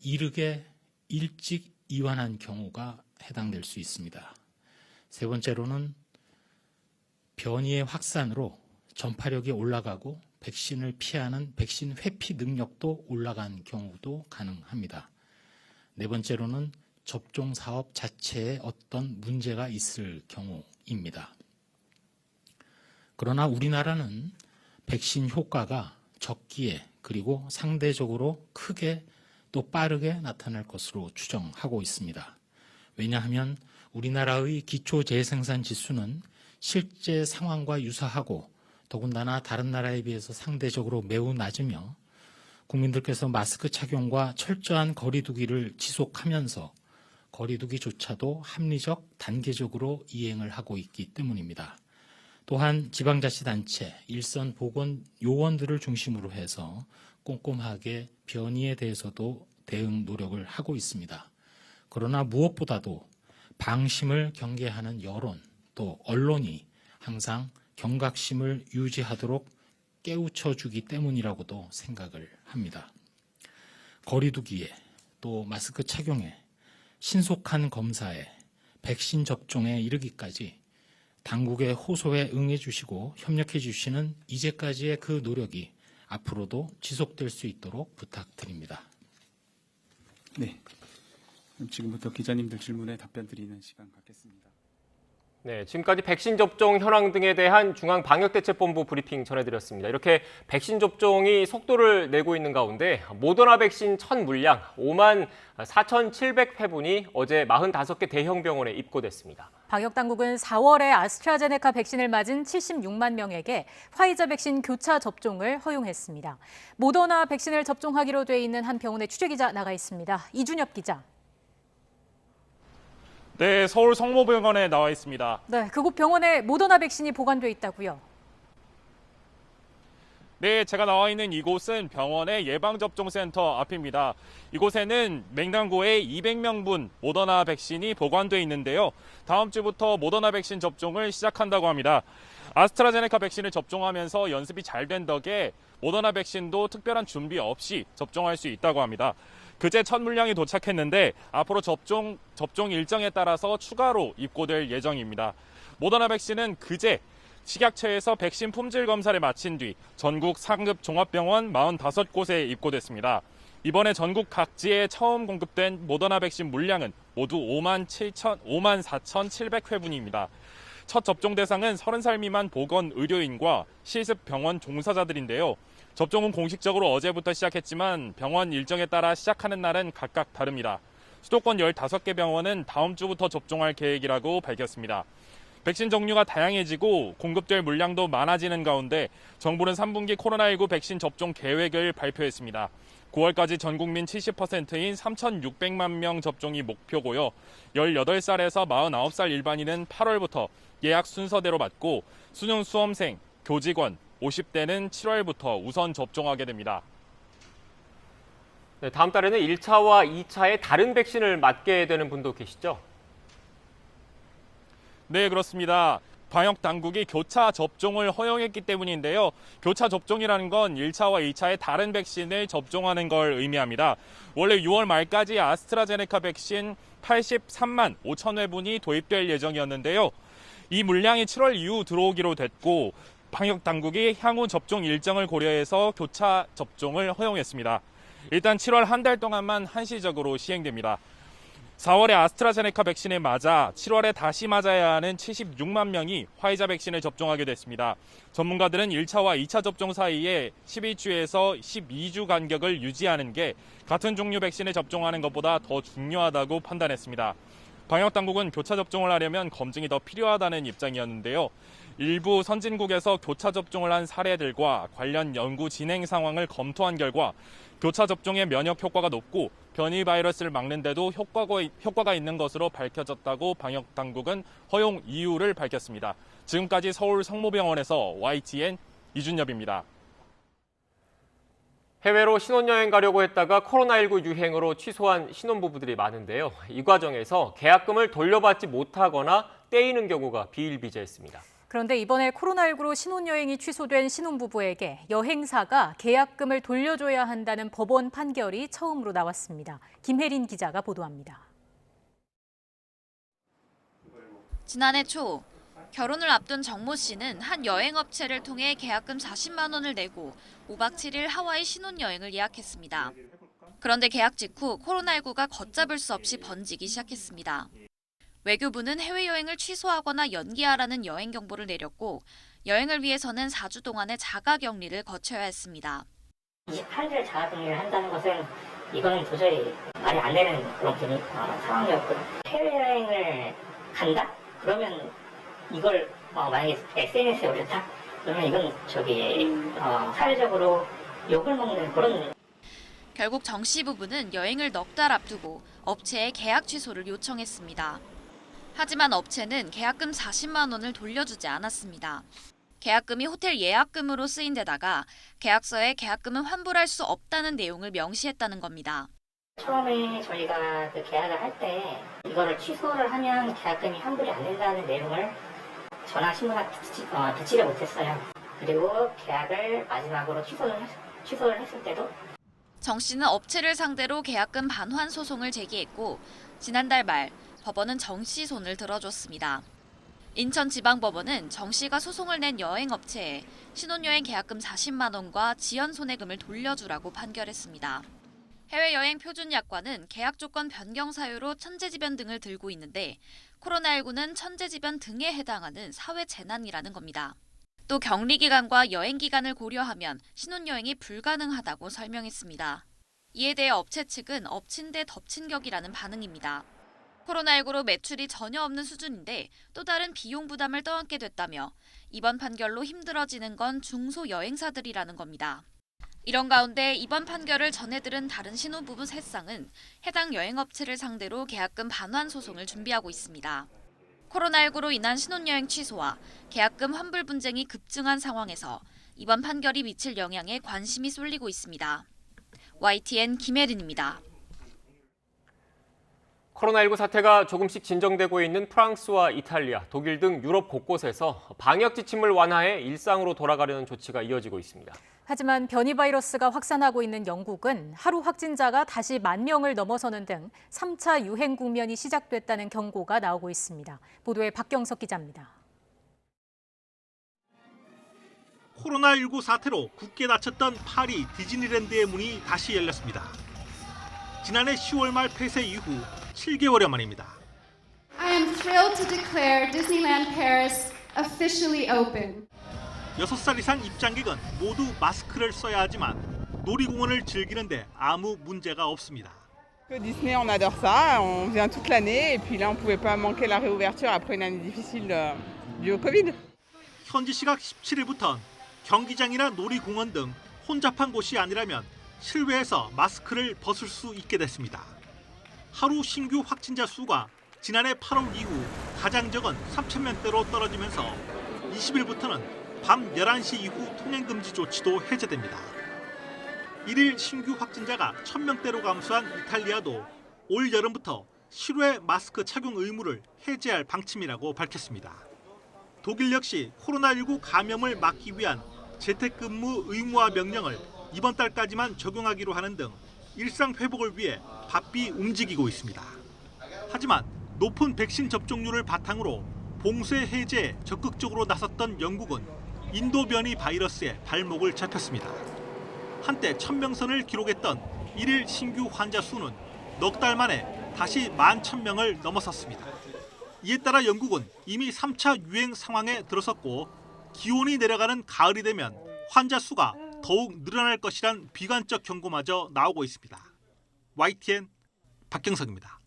이르게 일찍 이완한 경우가 해당될 수 있습니다. 세 번째로는 변이의 확산으로 전파력이 올라가고 백신을 피하는 백신 회피 능력도 올라간 경우도 가능합니다. 네 번째로는 접종 사업 자체에 어떤 문제가 있을 경우입니다. 그러나 우리나라는 백신 효과가 적기에 그리고 상대적으로 크게 또 빠르게 나타날 것으로 추정하고 있습니다. 왜냐하면 우리나라의 기초 재생산 지수는 실제 상황과 유사하고 더군다나 다른 나라에 비해서 상대적으로 매우 낮으며 국민들께서 마스크 착용과 철저한 거리 두기를 지속하면서 거리 두기조차도 합리적, 단계적으로 이행을 하고 있기 때문입니다. 또한 지방자치단체, 일선 보건 요원들을 중심으로 해서 꼼꼼하게 변이에 대해서도 대응 노력을 하고 있습니다. 그러나 무엇보다도 방심을 경계하는 여론, 또 언론이 항상 경각심을 유지하도록 깨우쳐주기 때문이라고도 생각을 합니다. 거리 두기에 또 마스크 착용에 신속한 검사에 백신 접종에 이르기까지 당국의 호소에 응해 주시고 협력해 주시는 이제까지의 그 노력이 앞으로도 지속될 수 있도록 부탁드립니다. 네, 그럼 지금부터 기자님들 질문에 답변 드리는 시간 갖겠습니다. 네, 지금까지 백신 접종 현황 등에 대한 중앙방역대책본부 브리핑 전해드렸습니다. 이렇게 백신 접종이 속도를 내고 있는 가운데 모더나 백신 첫 물량 5만 4,700회분이 어제 45개 대형 병원에 입고됐습니다. 방역당국은 4월에 아스트라제네카 백신을 맞은 76만 명에게 화이자 백신 교차 접종을 허용했습니다. 모더나 백신을 접종하기로 돼 있는 한 병원의 취재기자 나가 있습니다. 이준엽 기자. 네, 서울 성모병원에 나와 있습니다. 네, 그곳 병원에 모더나 백신이 보관돼 있다고요? 네, 제가 나와 있는 이곳은 병원의 예방접종센터 앞입니다. 이곳에는 냉장고에 200명분 모더나 백신이 보관돼 있는데요. 다음 주부터 모더나 백신 접종을 시작한다고 합니다. 아스트라제네카 백신을 접종하면서 연습이 잘 된 덕에 모더나 백신도 특별한 준비 없이 접종할 수 있다고 합니다. 그제 첫 물량이 도착했는데 앞으로 접종 일정에 따라서 추가로 입고될 예정입니다. 모더나 백신은 그제 식약처에서 백신 품질 검사를 마친 뒤 전국 상급 종합병원 45곳에 입고됐습니다. 이번에 전국 각지에 처음 공급된 모더나 백신 물량은 모두 5만 4,700회분입니다. 첫 접종 대상은 30살 미만 보건 의료인과 실습 병원 종사자들인데요. 접종은 공식적으로 어제부터 시작했지만 병원 일정에 따라 시작하는 날은 각각 다릅니다. 수도권 15개 병원은 다음 주부터 접종할 계획이라고 밝혔습니다. 백신 종류가 다양해지고 공급될 물량도 많아지는 가운데 정부는 3분기 코로나19 백신 접종 계획을 발표했습니다. 9월까지 전 국민 70%인 3,600만 명 접종이 목표고요. 18살에서 49살 일반인은 8월부터 예약 순서대로 받고 수능 수험생, 교직원, 50대는 7월부터 우선 접종하게 됩니다. 네, 다음 달에는 1차와 2차의 다른 백신을 맞게 되는 분도 계시죠? 네, 그렇습니다. 방역 당국이 교차 접종을 허용했기 때문인데요. 교차 접종이라는 건 1차와 2차의 다른 백신을 접종하는 걸 의미합니다. 원래 6월 말까지 아스트라제네카 백신 83만 5천 회분이 도입될 예정이었는데요. 이 물량이 7월 이후 들어오기로 됐고 방역 당국이 향후 접종 일정을 고려해서 교차 접종을 허용했습니다. 일단 7월 한 달 동안만 한시적으로 시행됩니다. 4월에 아스트라제네카 백신에 맞아 7월에 다시 맞아야 하는 76만 명이 화이자 백신을 접종하게 됐습니다. 전문가들은 1차와 2차 접종 사이에 11주에서 12주 간격을 유지하는 게 같은 종류 백신을 접종하는 것보다 더 중요하다고 판단했습니다. 방역당국은 교차 접종을 하려면 검증이 더 필요하다는 입장이었는데요. 일부 선진국에서 교차 접종을 한 사례들과 관련 연구 진행 상황을 검토한 결과 교차 접종의 면역 효과가 높고 변이 바이러스를 막는 데도 효과가 있는 것으로 밝혀졌다고 방역당국은 허용 이유를 밝혔습니다. 지금까지 서울 성모병원에서 YTN 이준엽입니다. 해외로 신혼여행 가려고 했다가 코로나19 유행으로 취소한 신혼부부들이 많은데요. 이 과정에서 계약금을 돌려받지 못하거나 떼이는 경우가 비일비재했습니다. 그런데 이번에 코로나19로 신혼여행이 취소된 신혼부부에게 여행사가 계약금을 돌려줘야 한다는 법원 판결이 처음으로 나왔습니다. 김혜린 기자가 보도합니다. 지난해 초 결혼을 앞둔 정모 씨는 한 여행업체를 통해 계약금 40만 원을 내고 5박 7일 하와이 신혼여행을 예약했습니다. 그런데 계약 직후 코로나19가 걷잡을 수 없이 번지기 시작했습니다. 외교부는 해외여행을 취소하거나 연기하라는 여행 경보를 내렸고 여행을 위해서는 4주 동안의 자가격리를 거쳐야 했습니다. 28일 자가격리를 한다는 것은 이거는 도저히 말이 안 되는 그런 상황이었거든요. 해외여행을 간다? 그러면 이걸 만약에 SNS에 올렸다? 그러면 이건 사회적으로 욕을 먹는 그런. 결국 정 씨 부부는 여행을 넉 달 앞두고 업체에 계약 취소를 요청했습니다. 하지만 업체는 계약금 40만 원을 돌려주지 않았습니다. 계약금이 호텔 예약금으로 쓰인 데다가 계약서에 계약금은 환불할 수 없다는 내용을 명시했다는 겁니다. 처음에 저희가 그 계약을 할 때 이거를 취소를 하면 계약금이 환불이 안 된다는 내용을 전화 신문에 듣지를 못했어요. 그리고 계약을 마지막으로 취소를 했을 때도 정 씨는 업체를 상대로 계약금 반환 소송을 제기했고 지난달 말 법원은 정 씨 손을 들어줬습니다. 인천지방법원은 정 씨가 소송을 낸 여행업체에 신혼여행 계약금 40만 원과 지연 손해금을 돌려주라고 판결했습니다. 해외여행 표준약관은 계약 조건 변경 사유로 천재지변 등을 들고 있는데 코로나19는 천재지변 등에 해당하는 사회재난이라는 겁니다. 또 격리기간과 여행기간을 고려하면 신혼여행이 불가능하다고 설명했습니다. 이에 대해 업체 측은 엎친 데 덮친 격이라는 반응입니다. 코로나19로 매출이 전혀 없는 수준인데 또 다른 비용 부담을 떠안게 됐다며 이번 판결로 힘들어지는 건 중소여행사들이라는 겁니다. 이런 가운데 이번 판결을 전해들은 다른 신혼부부 3쌍은 해당 여행업체를 상대로 계약금 반환 소송을 준비하고 있습니다. 코로나19로 인한 신혼여행 취소와 계약금 환불 분쟁이 급증한 상황에서 이번 판결이 미칠 영향에 관심이 쏠리고 있습니다. YTN 김혜린입니다. 코로나19 사태가 조금씩 진정되고 있는 프랑스와 이탈리아, 독일 등 유럽 곳곳에서 방역 지침을 완화해 일상으로 돌아가려는 조치가 이어지고 있습니다. 하지만 변이 바이러스가 확산하고 있는 영국은 하루 확진자가 다시 10,000명을 넘어서는 등 3차 유행 국면이 시작됐다는 경고가 나오고 있습니다. 보도에 박경석 기자입니다. 코로나19 사태로 굳게 닫혔던 파리 디즈니랜드의 문이 다시 열렸습니다. 지난해 10월 말 폐쇄 이후 7개월여 만입니다. I am thrilled to declare Disneyland Paris officially open. 6살 이상 입장객은 모두 마스크를 써야 하지만 놀이공원을 즐기는데 아무 문제가 없습니다. Disney, on adore ça. On vient toute l'année et puis là, on pouvait pas manquer la réouverture après une année difficile due au Covid. 현지 시각 17일부터는 경기장이나 놀이공원 등 혼잡한 곳이 아니라면 실외에서 마스크를 벗을 수 있게 됐습니다. 하루 신규 확진자 수가 지난해 8월 이후 가장 적은 3,000명대로 떨어지면서 20일부터는 밤 11시 이후 통행금지 조치도 해제됩니다. 1일 신규 확진자가 1,000명대로 감소한 이탈리아도 올 여름부터 실외 마스크 착용 의무를 해제할 방침이라고 밝혔습니다. 독일 역시 코로나19 감염을 막기 위한 재택근무 의무화 명령을 이번 달까지만 적용하기로 하는 등 일상 회복을 위해 바삐 움직이고 있습니다. 하지만 높은 백신 접종률을 바탕으로 봉쇄 해제에 적극적으로 나섰던 영국은 인도 변이 바이러스에 발목을 잡혔습니다. 한때 1,000명 선을 기록했던 1일 신규 환자 수는 넉 달 만에 다시 11,000명을 넘어섰습니다. 이에 따라 영국은 이미 3차 유행 상황에 들어섰고 기온이 내려가는 가을이 되면 환자 수가 더욱 늘어날 것이란 비관적 경고마저 나오고 있습니다. YTN 박경석입니다.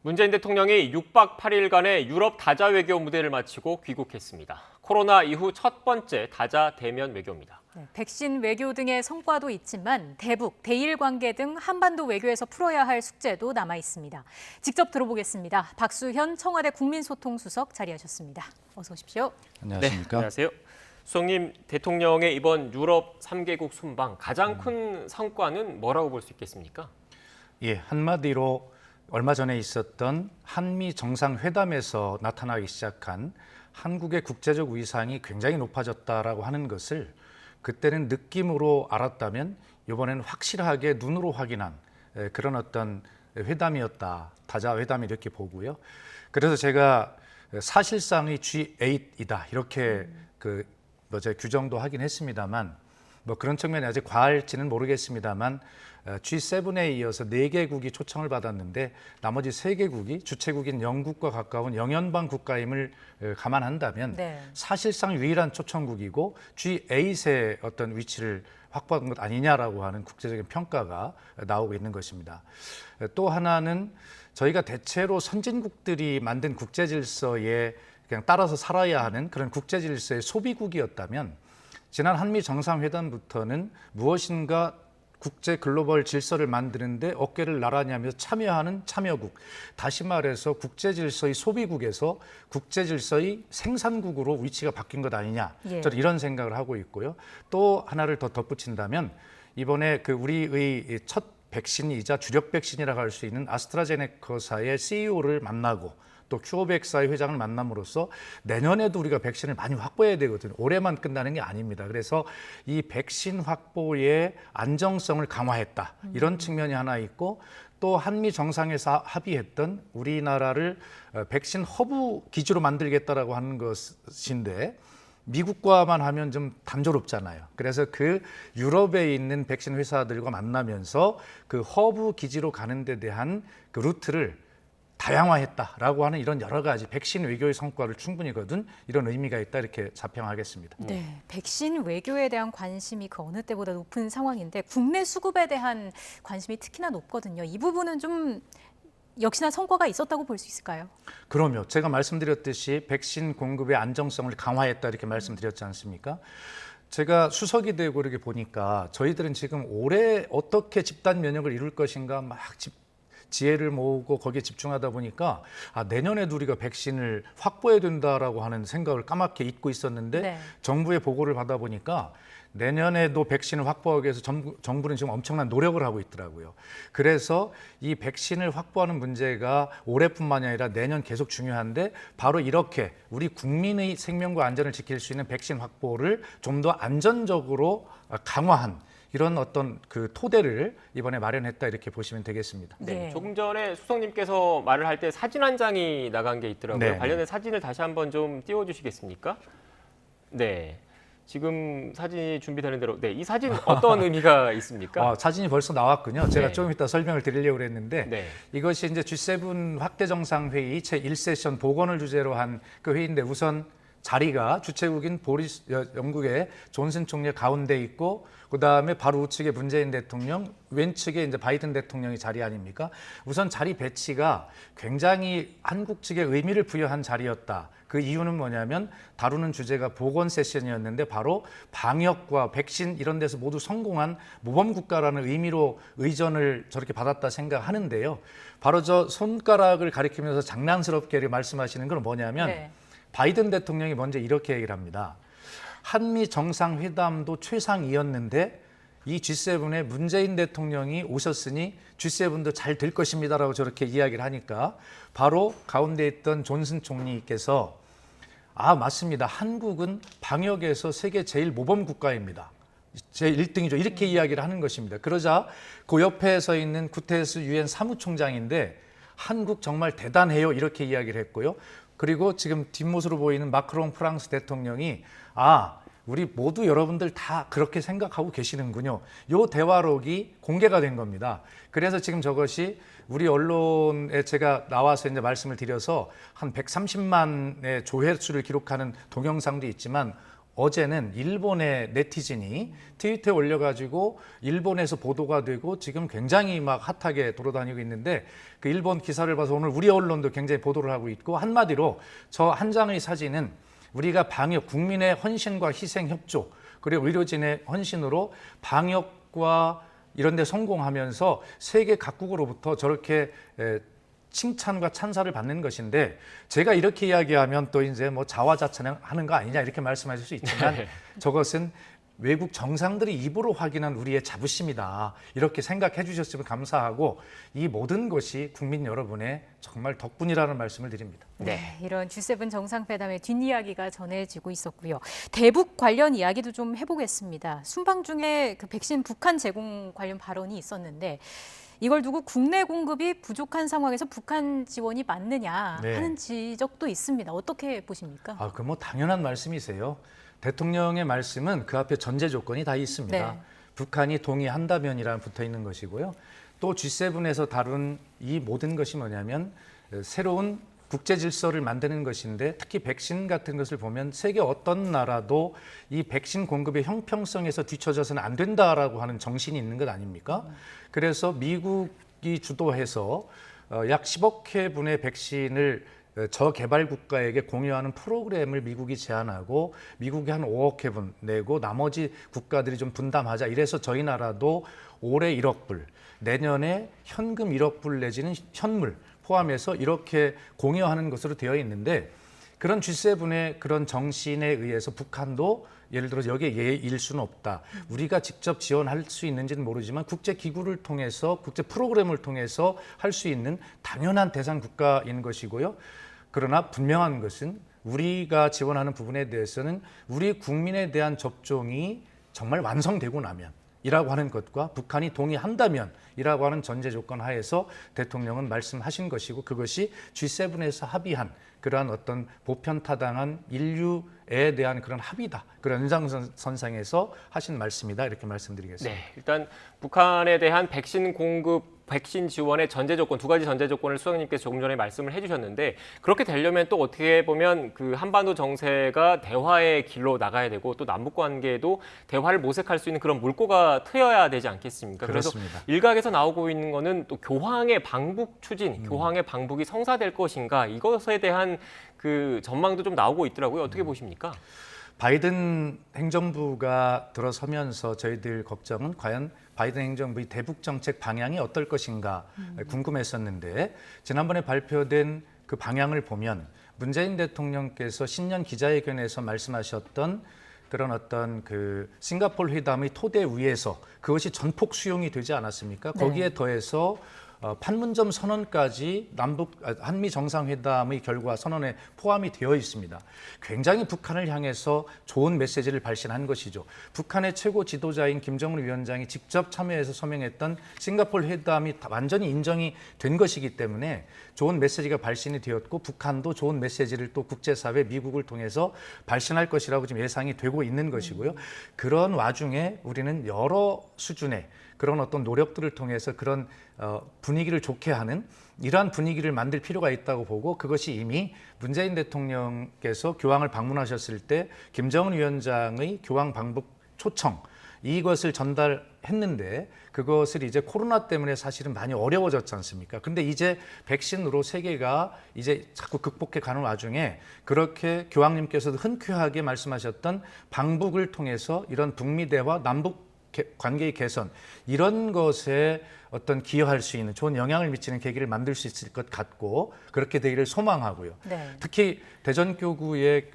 문재인 대통령이 6박 8일간의 유럽 다자 외교 무대를 마치고 귀국했습니다. 코로나 이후 첫 번째 다자 대면 외교입니다. 네, 백신 외교 등의 성과도 있지만 대북, 대일 관계 등 한반도 외교에서 풀어야 할 숙제도 남아 있습니다. 직접 들어보겠습니다. 박수현 청와대 국민소통수석 자리하셨습니다. 어서 오십시오. 안녕하십니까? 네, 안녕하세요. 수석님, 대통령의 이번 유럽 3개국 순방 가장 큰 성과는 뭐라고 볼 수 있겠습니까? 예, 한마디로 얼마 전에 있었던 한미 정상회담에서 나타나기 시작한 한국의 국제적 위상이 굉장히 높아졌다라고 하는 것을 그때는 느낌으로 알았다면 이번에는 확실하게 눈으로 확인한 그런 어떤 회담이었다. 다자 회담이 이렇게 보고요. 그래서 제가 사실상의 G8이다 이렇게 규정도 하긴 했습니다만 뭐 그런 측면이 아직 과할지는 모르겠습니다만 G7에 이어서 4개국이 초청을 받았는데 나머지 3개국이 주최국인 영국과 가까운 영연방 국가임을 감안한다면 네. 사실상 유일한 초청국이고 G8의 어떤 위치를 확보한 것 아니냐라고 하는 국제적인 평가가 나오고 있는 것입니다. 또 하나는 저희가 대체로 선진국들이 만든 국제 질서에 그냥 따라서 살아야 하는 그런 국제 질서의 소비국이었다면 지난 한미 정상회담부터는 무엇인가 국제 글로벌 질서를 만드는데 어깨를 나란히 하며 참여하는 참여국, 다시 말해서 국제 질서의 소비국에서 국제 질서의 생산국으로 위치가 바뀐 것 아니냐, 저는 이런 생각을 하고 있고요. 또 하나를 더 덧붙인다면 이번에 우리의 첫 백신이자 주력 백신이라고 할 수 있는 아스트라제네카사의 CEO를 만나고 또 큐어백사의 회장을 만남으로써 내년에도 우리가 백신을 많이 확보해야 되거든요. 올해만 끝나는 게 아닙니다. 그래서 이 백신 확보의 안정성을 강화했다. 이런 측면이 하나 있고 또 한미 정상에서 합의했던 우리나라를 백신 허브 기지로 만들겠다라고 하는 것인데 미국과만 하면 좀 단조롭잖아요. 그래서 유럽에 있는 백신 회사들과 만나면서 허브 기지로 가는 데 대한 루트를 다양화했다라고 하는 이런 여러 가지 백신 외교의 성과를 충분히 거둔 이런 의미가 있다 이렇게 자평하겠습니다. 네, 백신 외교에 대한 관심이 그 어느 때보다 높은 상황인데 국내 수급에 대한 관심이 특히나 높거든요. 이 부분은 좀 역시나 성과가 있었다고 볼 수 있을까요? 그럼요. 제가 말씀드렸듯이 백신 공급의 안정성을 강화했다 이렇게 말씀드렸지 않습니까? 제가 수석이 되고 이렇게 보니까 저희들은 지금 올해 어떻게 집단 면역을 이룰 것인가 막 지혜를 모으고 거기에 집중하다 보니까 내년에도 우리가 백신을 확보해야 된다라고 하는 생각을 까맣게 잊고 있었는데 정부의 보고를 받아 보니까 내년에도 백신을 확보하기 위해서 정부는 지금 엄청난 노력을 하고 있더라고요. 그래서 이 백신을 확보하는 문제가 올해뿐만이 아니라 내년 계속 중요한데 바로 이렇게 우리 국민의 생명과 안전을 지킬 수 있는 백신 확보를 좀 더 안전적으로 강화한 이런 어떤 토대를 이번에 마련했다 이렇게 보시면 되겠습니다. 네. 조금 전에 수석님께서 말을 할 때 사진 한 장이 나간 게 있더라고요. 네. 관련된 사진을 다시 한번 좀 띄워주시겠습니까? 네. 지금 사진이 준비되는 대로 이 사진 어떤 의미가 있습니까? 사진이 벌써 나왔군요. 제가 조금 이따 설명을 드리려고 했는데 이것이 이제 G7 확대 정상회의 제1세션 복원을 주제로 한 그 회의인데 우선 자리가 주최국인 보리스 영국의 존슨 총리 가운데 있고 그다음에 바로 우측에 문재인 대통령, 왼측에 이제 바이든 대통령이 자리 아닙니까? 우선 자리 배치가 굉장히 한국 측에 의미를 부여한 자리였다. 그 이유는 뭐냐면 다루는 주제가 보건 세션이었는데 바로 방역과 백신 이런 데서 모두 성공한 모범 국가라는 의미로 의전을 저렇게 받았다 생각하는데요. 바로 저 손가락을 가리키면서 장난스럽게 말씀하시는 건 뭐냐면 네. 바이든 대통령이 먼저 이렇게 얘기를 합니다. 한미 정상회담도 최상이었는데 이 G7에 문재인 대통령이 오셨으니 G7도 잘 될 것입니다라고 저렇게 이야기를 하니까 바로 가운데 있던 존슨 총리께서 맞습니다. 한국은 방역에서 세계 제일 모범 국가입니다. 제 1등이죠. 이렇게 이야기를 하는 것입니다. 그러자 그 옆에 서 있는 구테레스 유엔 사무총장인데 한국 정말 대단해요. 이렇게 이야기를 했고요. 그리고 지금 뒷모습으로 보이는 마크롱 프랑스 대통령이 우리 모두 여러분들 다 그렇게 생각하고 계시는군요. 이 대화록이 공개가 된 겁니다. 그래서 지금 저것이 우리 언론에 제가 나와서 이제 말씀을 드려서 한 130만의 조회수를 기록하는 동영상도 있지만 어제는 일본의 네티즌이 트위터에 올려가지고 일본에서 보도가 되고 지금 굉장히 막 핫하게 돌아다니고 있는데 그 일본 기사를 봐서 오늘 우리 언론도 굉장히 보도를 하고 있고 한마디로 저 한 장의 사진은 우리가 방역, 국민의 헌신과 희생 협조 그리고 의료진의 헌신으로 방역과 이런 데 성공하면서 세계 각국으로부터 저렇게 칭찬과 찬사를 받는 것인데 제가 이렇게 이야기하면 또 이제 뭐 자화자찬하는 거 아니냐 이렇게 말씀하실 수 있지만 저것은 외국 정상들이 입으로 확인한 우리의 자부심이다. 이렇게 생각해 주셨으면 감사하고 이 모든 것이 국민 여러분의 정말 덕분이라는 말씀을 드립니다. 네, 이런 G7 정상회담의 뒷이야기가 전해지고 있었고요. 대북 관련 이야기도 좀 해보겠습니다. 순방 중에 그 백신 북한 제공 관련 발언이 있었는데 이걸 두고 국내 공급이 부족한 상황에서 북한 지원이 맞느냐 하는 지적도 있습니다. 어떻게 보십니까? 그 뭐 당연한 말씀이세요. 대통령의 말씀은 그 앞에 전제 조건이 다 있습니다. 네. 북한이 동의한다면이란 붙어 있는 것이고요. 또 G7에서 다룬 이 모든 것이 뭐냐면 새로운 국제 질서를 만드는 것인데 특히 백신 같은 것을 보면 세계 어떤 나라도 이 백신 공급의 형평성에서 뒤처져서는 안 된다라고 하는 정신이 있는 것 아닙니까? 그래서 미국이 주도해서 약 10억 회분의 백신을 저개발 국가에게 공유하는 프로그램을 미국이 제안하고 미국이 한 5억 회분 내고 나머지 국가들이 좀 분담하자. 이래서 저희 나라도 올해 1억 불, 내년에 현금 1억 불 내지는 현물 포함해서 이렇게 공유하는 것으로 되어 있는데 그런 G7의 그런 정신에 의해서 북한도 예를 들어 여기에 예일 수는 없다. 우리가 직접 지원할 수 있는지는 모르지만 국제기구를 통해서 국제 프로그램을 통해서 할 수 있는 당연한 대상 국가인 것이고요. 그러나 분명한 것은 우리가 지원하는 부분에 대해서는 우리 국민에 대한 접종이 정말 완성되고 나면 이라고 하는 것과 북한이 동의한다면 이라고 하는 전제 조건 하에서 대통령은 말씀하신 것이고 그것이 G7에서 합의한 그러한 어떤 보편타당한 인류에 대한 그런 합의다. 그런 연장선상에서 하신 말씀이다. 이렇게 말씀드리겠습니다. 네, 일단 북한에 대한 백신 공급, 백신 지원의 전제 조건, 두 가지 전제 조건을 수석님께서 조금 전에 말씀을 해주셨는데 그렇게 되려면 또 어떻게 보면 그 한반도 정세가 대화의 길로 나가야 되고 또 남북 관계도 대화를 모색할 수 있는 그런 물꼬가 트여야 되지 않겠습니까? 그렇습니다. 그래서 일각에서 나오고 있는 거는 또 교황의 방북 추진, 교황의 방북이 성사될 것인가 이것에 대한 그 전망도 좀 나오고 있더라고요. 어떻게 보십니까? 바이든 행정부가 들어서면서 저희들 걱정은 과연 바이든 행정부의 대북 정책 방향이 어떨 것인가 궁금했었는데 지난번에 발표된 그 방향을 보면 문재인 대통령께서 신년 기자회견에서 말씀하셨던 그런 어떤 그 싱가포르 회담의 토대 위에서 그것이 전폭 수용이 되지 않았습니까? 거기에 더해서 판문점 선언까지 한미 정상회담의 결과 선언에 포함이 되어 있습니다. 굉장히 북한을 향해서 좋은 메시지를 발신한 것이죠. 북한의 최고 지도자인 김정은 위원장이 직접 참여해서 서명했던 싱가포르 회담이 완전히 인정이 된 것이기 때문에 좋은 메시지가 발신이 되었고 북한도 좋은 메시지를 또 국제사회 미국을 통해서 발신할 것이라고 지금 예상이 되고 있는 것이고요. 그런 와중에 우리는 여러 수준의 그런 어떤 노력들을 통해서 그런 분위기를 좋게 하는 이러한 분위기를 만들 필요가 있다고 보고 그것이 이미 문재인 대통령께서 교황을 방문하셨을 때 김정은 위원장의 교황 방북 초청 이것을 전달했는데 그것을 이제 코로나 때문에 사실은 많이 어려워졌지 않습니까? 근데 이제 백신으로 세계가 이제 자꾸 극복해 가는 와중에 그렇게 교황님께서도 흔쾌하게 말씀하셨던 방북을 통해서 이런 북미 대화 남북 관계의 개선 이런 것에 어떤 기여할 수 있는 좋은 영향을 미치는 계기를 만들 수 있을 것 같고 그렇게 되기를 소망하고요. 네. 특히 대전교구의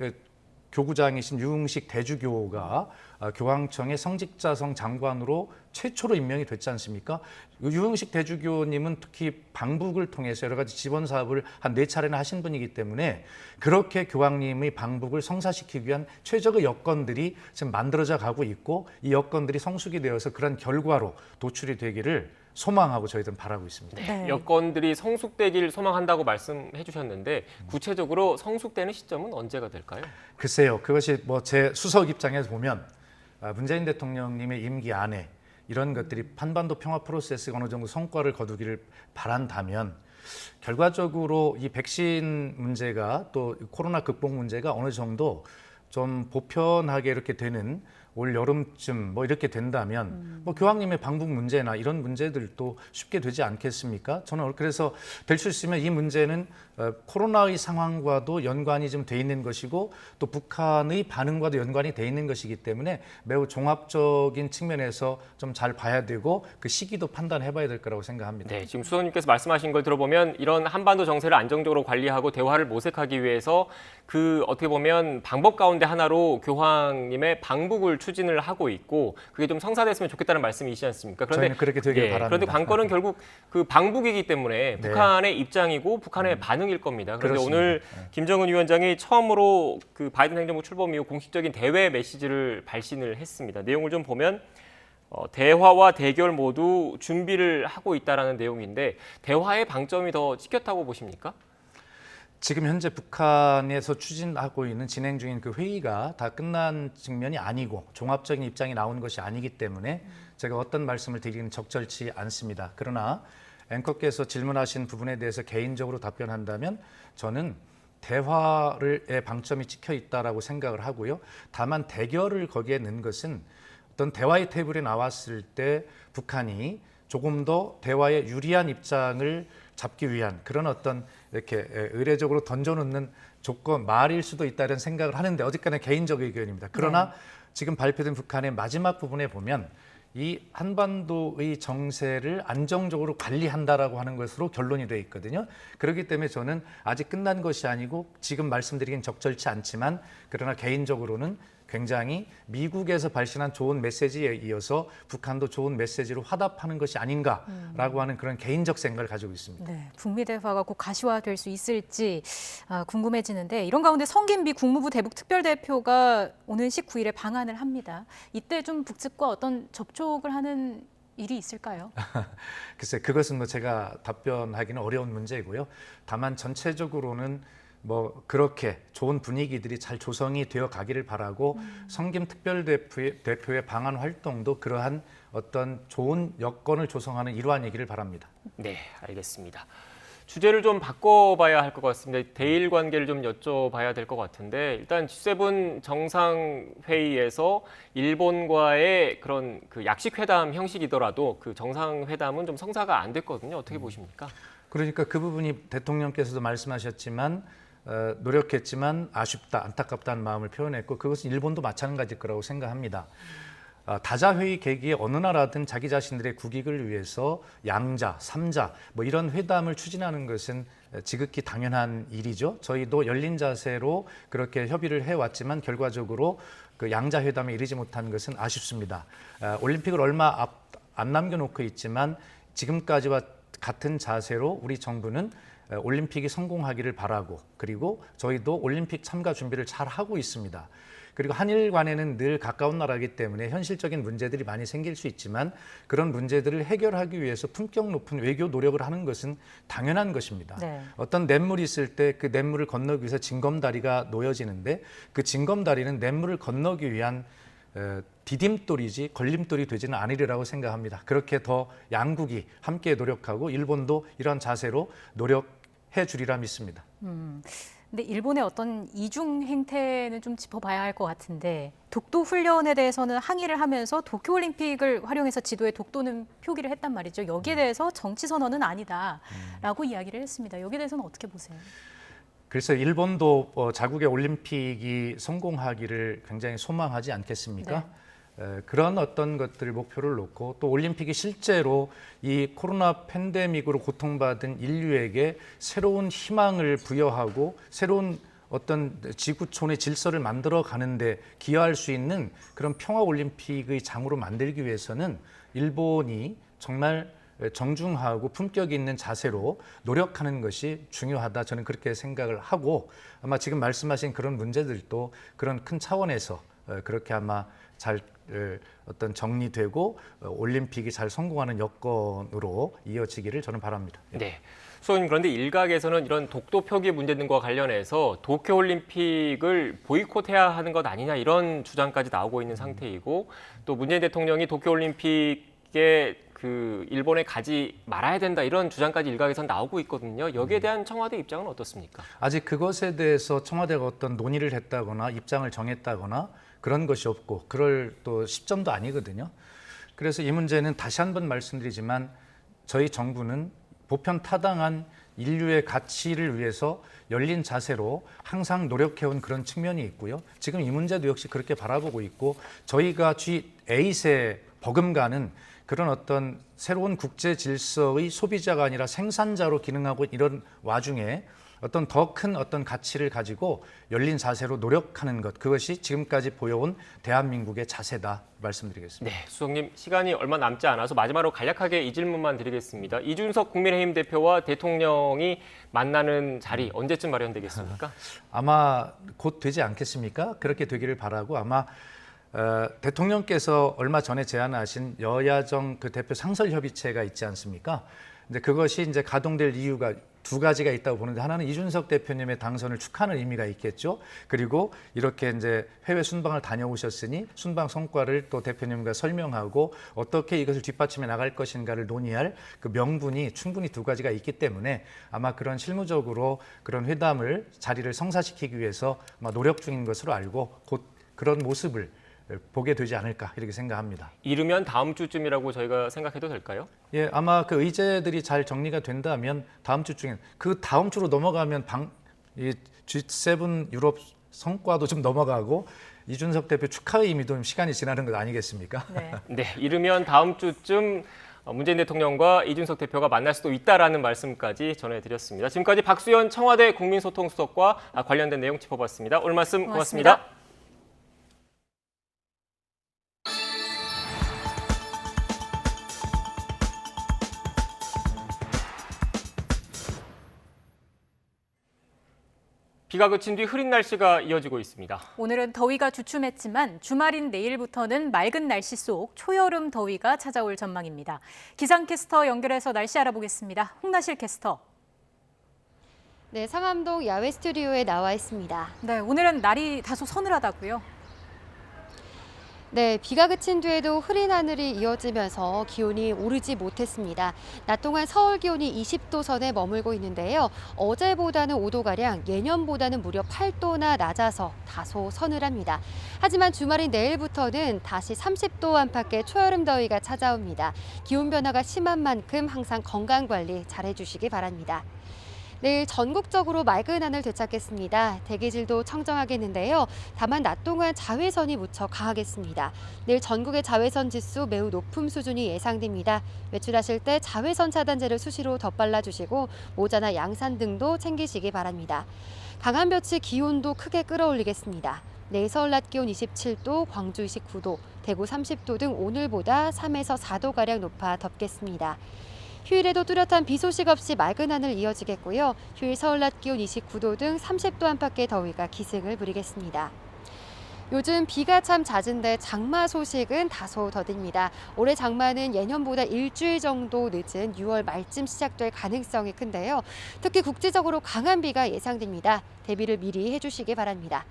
교구장이신 유흥식 대주교가 교황청의 성직자성 장관으로 최초로 임명이 됐지 않습니까? 유흥식 대주교님은 특히 방북을 통해서 여러 가지 지원 사업을 한 4차례나 하신 분이기 때문에 그렇게 교황님의 방북을 성사시키기 위한 최적의 여건들이 지금 만들어져 가고 있고 이 여건들이 성숙이 되어서 그런 결과로 도출이 되기를 소망하고 저희들은 바라고 있습니다. 네. 여건들이 성숙되길 소망한다고 말씀해 주셨는데 구체적으로 성숙되는 시점은 언제가 될까요? 글쎄요. 그것이 뭐 제 수석 입장에서 보면 문재인 대통령님의 임기 안에 이런 것들이 한반도 평화 프로세스가 어느 정도 성과를 거두기를 바란다면 결과적으로 이 백신 문제가 또 코로나 극복 문제가 어느 정도 좀 보편하게 이렇게 되는 올 여름쯤 뭐 이렇게 된다면 뭐 교황님의 방북 문제나 이런 문제들도 쉽게 되지 않겠습니까? 저는 그래서 될 수 있으면 이 문제는 코로나의 상황과도 연관이 좀 돼 있는 것이고 또 북한의 반응과도 연관이 돼 있는 것이기 때문에 매우 종합적인 측면에서 좀 잘 봐야 되고 그 시기도 판단해 봐야 될 거라고 생각합니다. 네, 지금 수석님께서 말씀하신 걸 들어보면 이런 한반도 정세를 안정적으로 관리하고 대화를 모색하기 위해서 그 어떻게 보면 방법 가운데 하나로 교황님의 방북을 추진을 하고 있고 그게 좀 성사됐으면 좋겠다는 말씀이시지 않습니까? 그런데 저희는 그렇게 되길 바랍니다. 그런데 관건은 결국 그 방북이기 때문에 네. 북한의 입장이고 북한의 반응일 겁니다. 그런데 그렇습니다. 오늘 김정은 위원장이 처음으로 그 바이든 행정부 출범 이후 공식적인 대외 메시지를 발신을 했습니다. 내용을 좀 보면 대화와 대결 모두 준비를 하고 있다라는 내용인데 대화의 방점이 더 찍혔다고 보십니까? 지금 현재 북한에서 추진하고 있는 진행 중인 그 회의가 다 끝난 측면이 아니고 종합적인 입장이 나오는 것이 아니기 때문에 제가 어떤 말씀을 드리기는 적절치 않습니다. 그러나 앵커께서 질문하신 부분에 대해서 개인적으로 답변한다면 저는 대화의 방점이 찍혀 있다라고 생각을 하고요. 다만 대결을 거기에 넣은 것은 어떤 대화의 테이블에 나왔을 때 북한이 조금 더 대화에 유리한 입장을 잡기 위한 그런 어떤 이렇게 의례적으로 던져놓는 조건 말일 수도 있다는 생각을 하는데 어쨌거나 개인적 의견입니다. 그러나 지금 발표된 북한의 마지막 부분에 보면 이 한반도의 정세를 안정적으로 관리한다라고 하는 것으로 결론이 되어 있거든요. 그렇기 때문에 저는 아직 끝난 것이 아니고 지금 말씀드리긴 적절치 않지만 그러나 개인적으로는 굉장히 미국에서 발신한 좋은 메시지에 이어서 북한도 좋은 메시지로 화답하는 것이 아닌가라고 하는 그런 개인적 생각을 가지고 있습니다. 네, 북미 대화가 꼭 가시화될 수 있을지 궁금해지는데 이런 가운데 성김비 국무부 대북 특별대표가 오는 19일에 방한을 합니다. 이때 좀 북측과 어떤 접촉을 하는 일이 있을까요? 글쎄 그것은 뭐 제가 답변하기는 어려운 문제이고요. 다만 전체적으로는 뭐 그렇게 좋은 분위기들이 잘 조성이 되어 가기를 바라고 성김 특별대표의 방한 활동도 그러한 어떤 좋은 여건을 조성하는 이러한이기를 바랍니다. 네, 알겠습니다. 주제를 좀 바꿔봐야 할 것 같습니다. 대일 관계를 좀 여쭤봐야 될 것 같은데 일단 G7 정상회의에서 일본과의 그런 그 약식회담 형식이더라도 그 정상회담은 좀 성사가 안 됐거든요. 어떻게 보십니까? 그러니까 그 부분이 대통령께서도 말씀하셨지만 노력했지만 아쉽다, 안타깝다는 마음을 표현했고 그것은 일본도 마찬가지일 거라고 생각합니다. 다자회의 계기에 어느 나라든 자기 자신들의 국익을 위해서 양자, 삼자 뭐 이런 회담을 추진하는 것은 지극히 당연한 일이죠. 저희도 열린 자세로 그렇게 협의를 해왔지만 결과적으로 그 양자 회담에 이르지 못한 것은 아쉽습니다. 올림픽을 얼마 안 남겨놓고 있지만 지금까지와 같은 자세로 우리 정부는 올림픽이 성공하기를 바라고 그리고 저희도 올림픽 참가 준비를 잘 하고 있습니다. 그리고 한일 간에는 늘 가까운 나라이기 때문에 현실적인 문제들이 많이 생길 수 있지만 그런 문제들을 해결하기 위해서 품격 높은 외교 노력을 하는 것은 당연한 것입니다. 네. 어떤 냇물이 있을 때 그 냇물을 건너기 위해서 징검다리가 놓여지는데 그 징검다리는 냇물을 건너기 위한 디딤돌이지 걸림돌이 되지는 않으리라고 생각합니다. 그렇게 더 양국이 함께 노력하고 일본도 이런 자세로 노력해 주리라 믿습니다. 근데 일본의 어떤 이중 행태는 좀 짚어봐야 할 것 같은데 독도 훈련에 대해서는 항의를 하면서 도쿄올림픽을 활용해서 지도에 독도는 표기를 했단 말이죠. 여기에 대해서 정치 선언은 아니다라고 이야기를 했습니다. 여기에 대해서는 어떻게 보세요? 그래서 일본도 자국의 올림픽이 성공하기를 굉장히 소망하지 않겠습니까? 그런 어떤 것들을 목표를 놓고 또 올림픽이 실제로 이 코로나 팬데믹으로 고통받은 인류에게 새로운 희망을 부여하고 새로운 어떤 지구촌의 질서를 만들어 가는데 기여할 수 있는 그런 평화 올림픽의 장으로 만들기 위해서는 일본이 정말 정중하고 품격 있는 자세로 노력하는 것이 중요하다. 저는 그렇게 생각을 하고 아마 지금 말씀하신 그런 문제들도 그런 큰 차원에서 그렇게 아마 잘 어떤 정리되고 올림픽이 잘 성공하는 여건으로 이어지기를 저는 바랍니다. 네. 수석님, 그런데 일각에서는 이런 독도 표기 문제 등과 관련해서 도쿄올림픽을 보이콧해야 하는 것 아니냐 이런 주장까지 나오고 있는 상태이고 또 문재인 대통령이 도쿄올림픽에 일본에 가지 말아야 된다 이런 주장까지 일각에서 나오고 있거든요. 여기에 대한 청와대 입장은 어떻습니까? 아직 그것에 대해서 청와대가 어떤 논의를 했다거나 입장을 정했다거나 그런 것이 없고 그럴 또 시점도 아니거든요. 그래서 이 문제는 다시 한번 말씀드리지만 저희 정부는 보편타당한 인류의 가치를 위해서 열린 자세로 항상 노력해온 그런 측면이 있고요. 지금 이 문제도 역시 그렇게 바라보고 있고 저희가 G8에 버금가는 그런 어떤 새로운 국제 질서의 소비자가 아니라 생산자로 기능하고 이런 와중에 어떤 더 큰 어떤 가치를 가지고 열린 자세로 노력하는 것, 그것이 지금까지 보여온 대한민국의 자세다 말씀드리겠습니다. 네, 수석님 시간이 얼마 남지 않아서 마지막으로 간략하게 이 질문만 드리겠습니다. 이준석 국민의힘 대표와 대통령이 만나는 자리 언제쯤 마련되겠습니까? 아마 곧 되지 않겠습니까? 그렇게 되기를 바라고 아마 대통령께서 얼마 전에 제안하신 여야정 그 대표 상설협의체가 있지 않습니까? 근데 그것이 이제 가동될 이유가 두 가지가 있다고 보는데 하나는 이준석 대표님의 당선을 축하하는 의미가 있겠죠. 그리고 이렇게 이제 해외 순방을 다녀오셨으니 순방 성과를 또 대표님과 설명하고 어떻게 이것을 뒷받침해 나갈 것인가를 논의할 그 명분이 충분히 두 가지가 있기 때문에 아마 그런 실무적으로 그런 회담을 자리를 성사시키기 위해서 아마 노력 중인 것으로 알고 곧 그런 모습을 보게 되지 않을까 이렇게 생각합니다. 이르면 다음 주쯤이라고 저희가 생각해도 될까요? 예, 아마 그 의제들이 잘 정리가 된다면 다음 주 중에 그 다음 주로 넘어가면 이 G7 유럽 성과도 좀 넘어가고 이준석 대표 축하의 의미도 좀 시간이 지나는 것 아니겠습니까? 네. 네, 이르면 다음 주쯤 문재인 대통령과 이준석 대표가 만날 수도 있다라는 말씀까지 전해드렸습니다. 지금까지 박수현 청와대 국민소통수석과 관련된 내용 짚어봤습니다. 오늘 말씀 고맙습니다. 비가 그친 뒤 흐린 날씨가 이어지고 있습니다. 오늘은 더위가 주춤했지만 주말인 내일부터는 맑은 날씨 속 초여름 더위가 찾아올 전망입니다. 기상캐스터 연결해서 날씨 알아보겠습니다. 홍나실 캐스터. 네, 상암동 야외 스튜디오에 나와 있습니다. 네, 오늘은 날이 다소 서늘하다고요? 네, 비가 그친 뒤에도 흐린 하늘이 이어지면서 기온이 오르지 못했습니다. 낮 동안 서울 기온이 20도 선에 머물고 있는데요. 어제보다는 5도가량, 예년보다는 무려 8도나 낮아서 다소 서늘합니다. 하지만 주말인 내일부터는 다시 30도 안팎의 초여름 더위가 찾아옵니다. 기온 변화가 심한 만큼 항상 건강관리 잘해주시기 바랍니다. 내일 전국적으로 맑은 하늘 되찾겠습니다. 대기질도 청정하겠는데요. 다만 낮 동안 자외선이 무척 강하겠습니다. 내일 전국의 자외선 지수 매우 높은 수준이 예상됩니다. 외출하실 때 자외선 차단제를 수시로 덧발라주시고 모자나 양산 등도 챙기시기 바랍니다. 강한 볕이 기온도 크게 끌어올리겠습니다. 내일 서울 낮 기온 27도, 광주 29도, 대구 30도 등 오늘보다 3에서 4도가량 높아 덥겠습니다. 휴일에도 뚜렷한 비 소식 없이 맑은 하늘 이어지겠고요. 휴일 서울 낮 기온 29도 등 30도 안팎의 더위가 기승을 부리겠습니다. 요즘 비가 참 잦은데 장마 소식은 다소 더딥니다. 올해 장마는 예년보다 일주일 정도 늦은 6월 말쯤 시작될 가능성이 큰데요. 특히 국지적으로 강한 비가 예상됩니다. 대비를 미리 해주시기 바랍니다.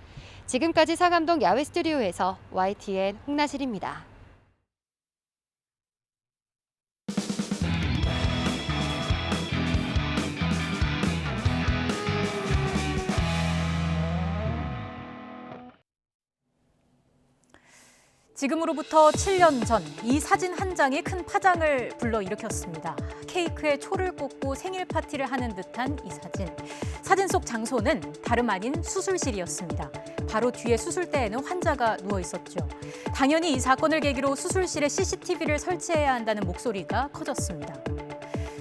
지금까지 상암동 야외 스튜디오에서 YTN 홍나실입니다. 지금으로부터 7년 전 이 사진 한 장이 큰 파장을 불러일으켰습니다. 케이크에 초를 꽂고 생일 파티를 하는 듯한 이 사진. 사진 속 장소는 다름 아닌 수술실이었습니다. 바로 뒤에 수술대에는 환자가 누워 있었죠. 당연히 이 사건을 계기로 수술실에 CCTV를 설치해야 한다는 목소리가 커졌습니다.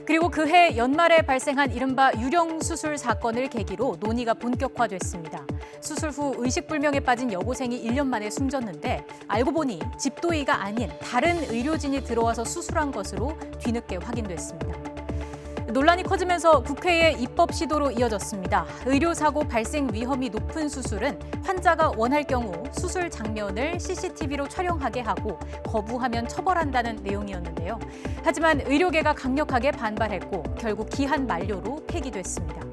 그리고 그해 연말에 발생한 이른바 유령 수술 사건을 계기로 논의가 본격화됐습니다. 수술 후 의식불명에 빠진 여고생이 1년 만에 숨졌는데 알고 보니 집도의가 아닌 다른 의료진이 들어와서 수술한 것으로 뒤늦게 확인됐습니다. 논란이 커지면서 국회의 입법 시도로 이어졌습니다. 의료사고 발생 위험이 높은 수술은 환자가 원할 경우 수술 장면을 CCTV로 촬영하게 하고 거부하면 처벌한다는 내용이었는데요. 하지만 의료계가 강력하게 반발했고 결국 기한 만료로 폐기됐습니다.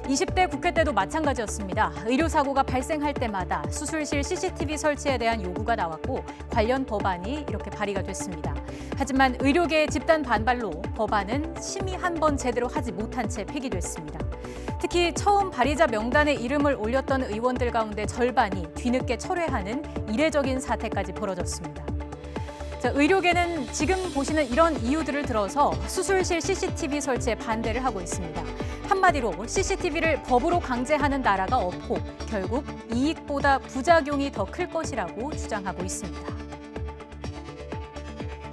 20대 국회 때도 마찬가지였습니다. 의료사고가 발생할 때마다 수술실 CCTV 설치에 대한 요구가 나왔고 관련 법안이 이렇게 발의가 됐습니다. 하지만 의료계의 집단 반발로 법안은 심의 한 번 제대로 하지 못한 채 폐기됐습니다. 특히 처음 발의자 명단에 이름을 올렸던 의원들 가운데 절반이 뒤늦게 철회하는 이례적인 사태까지 벌어졌습니다. 의료계는 지금 보시는 이런 이유들을 들어서 수술실 CCTV 설치에 반대를 하고 있습니다. 한마디로 CCTV를 법으로 강제하는 나라가 없고 결국 이익보다 부작용이 더 클 것이라고 주장하고 있습니다.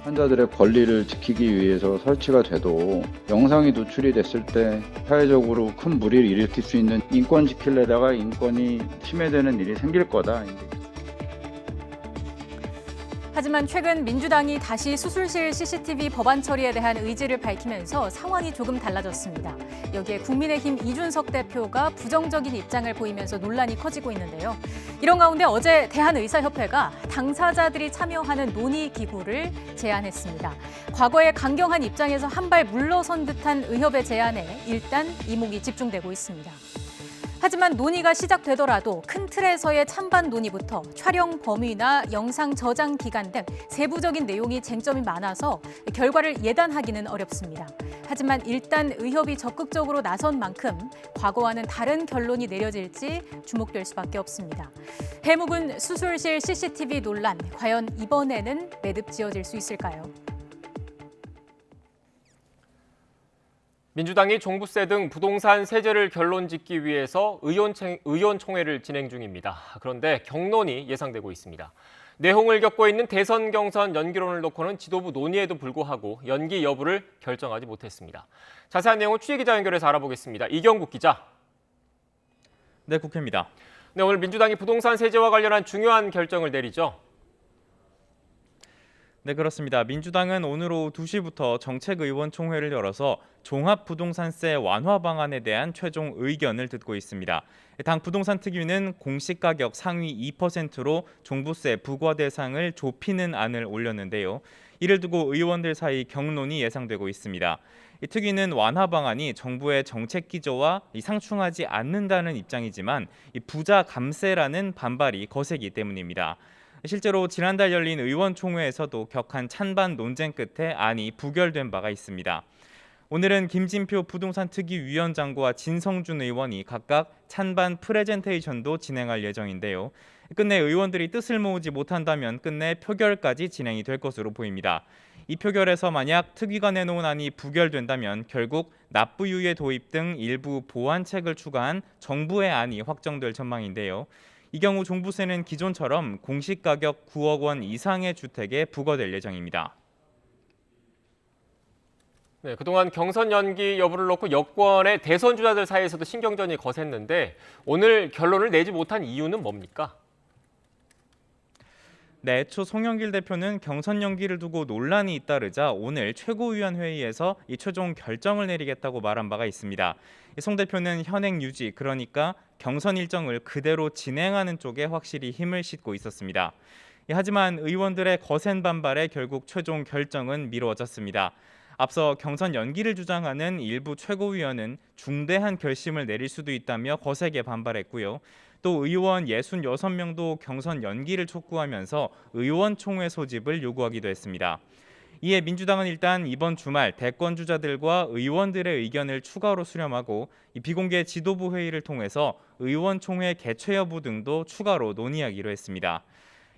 환자들의 권리를 지키기 위해서 설치가 돼도 영상이 노출이 됐을 때 사회적으로 큰 무리를 일으킬 수 있는 인권 지키려다가 인권이 침해되는 일이 생길 거다. 하지만 최근 민주당이 다시 수술실 CCTV 법안 처리에 대한 의지를 밝히면서 상황이 조금 달라졌습니다. 여기에 국민의힘 이준석 대표가 부정적인 입장을 보이면서 논란이 커지고 있는데요. 이런 가운데 어제 대한의사협회가 당사자들이 참여하는 논의 기구를 제안했습니다. 과거의 강경한 입장에서 한 발 물러선 듯한 의협의 제안에 일단 이목이 집중되고 있습니다. 하지만 논의가 시작되더라도 큰 틀에서의 찬반 논의부터 촬영 범위나 영상 저장 기간 등 세부적인 내용이 쟁점이 많아서 결과를 예단하기는 어렵습니다. 하지만 일단 의협이 적극적으로 나선 만큼 과거와는 다른 결론이 내려질지 주목될 수밖에 없습니다. 해묵은 수술실 CCTV 논란, 과연 이번에는 매듭 지어질 수 있을까요? 민주당이 종부세 등 부동산 세제를 결론짓기 위해서 의원총회를 진행 중입니다. 그런데 경론이 예상되고 있습니다. 내홍을 겪고 있는 대선 경선 연기론을 놓고는 지도부 논의에도 불구하고 연기 여부를 결정하지 못했습니다. 자세한 내용을 취재기자 연결해서 알아보겠습니다. 이경국 기자. 네, 국회입니다. 네, 오늘 민주당이 부동산 세제와 관련한 중요한 결정을 내리죠. 네, 그렇습니다. 민주당은 오늘 오후 2시부터 정책의원총회를 열어서 종합부동산세 완화 방안에 대한 최종 의견을 듣고 있습니다. 당 부동산특위는 공시가격 상위 2%로 종부세 부과 대상을 좁히는 안을 올렸는데요. 이를 두고 의원들 사이 경론이 예상되고 있습니다. 특위는 완화 방안이 정부의 정책 기조와 상충하지 않는다는 입장이지만 부자 감세라는 반발이 거세기 때문입니다. 실제로 지난달 열린 의원총회에서도 격한 찬반 논쟁 끝에 안이 부결된 바가 있습니다. 오늘은 김진표 부동산특위위원장과 진성준 의원이 각각 찬반 프레젠테이션도 진행할 예정인데요. 끝내 의원들이 뜻을 모으지 못한다면 끝내 표결까지 진행이 될 것으로 보입니다. 이 표결에서 만약 특위가 내놓은 안이 부결된다면 결국 납부유예 도입 등 일부 보완책을 추가한 정부의 안이 확정될 전망인데요. 이 경우 종부세는 기존처럼 공시가격 9억 원 이상의 주택에 부과될 예정입니다. 네, 그동안 경선 연기 여부를 놓고 여권의 대선 주자들 사이에서도 신경전이 거셌는데 오늘 결론을 내지 못한 이유는 뭡니까? 네, 애초 송영길 대표는 경선 연기를 두고 논란이 잇따르자 오늘 최고위원회의에서 이 최종 결정을 내리겠다고 말한 바가 있습니다. 송 대표는 현행 유지, 그러니까 경선 일정을 그대로 진행하는 쪽에 확실히 힘을 싣고 있었습니다. 하지만 의원들의 거센 반발에 결국 최종 결정은 미뤄졌습니다. 앞서 경선 연기를 주장하는 일부 최고위원은 중대한 결심을 내릴 수도 있다며 거세게 반발했고요. 또 의원 66명도 경선 연기를 촉구하면서 의원총회 소집을 요구하기도 했습니다. 이에 민주당은 일단 이번 주말 대권 주자들과 의원들의 의견을 추가로 수렴하고 이 비공개 지도부 회의를 통해서 의원총회 개최 여부 등도 추가로 논의하기로 했습니다.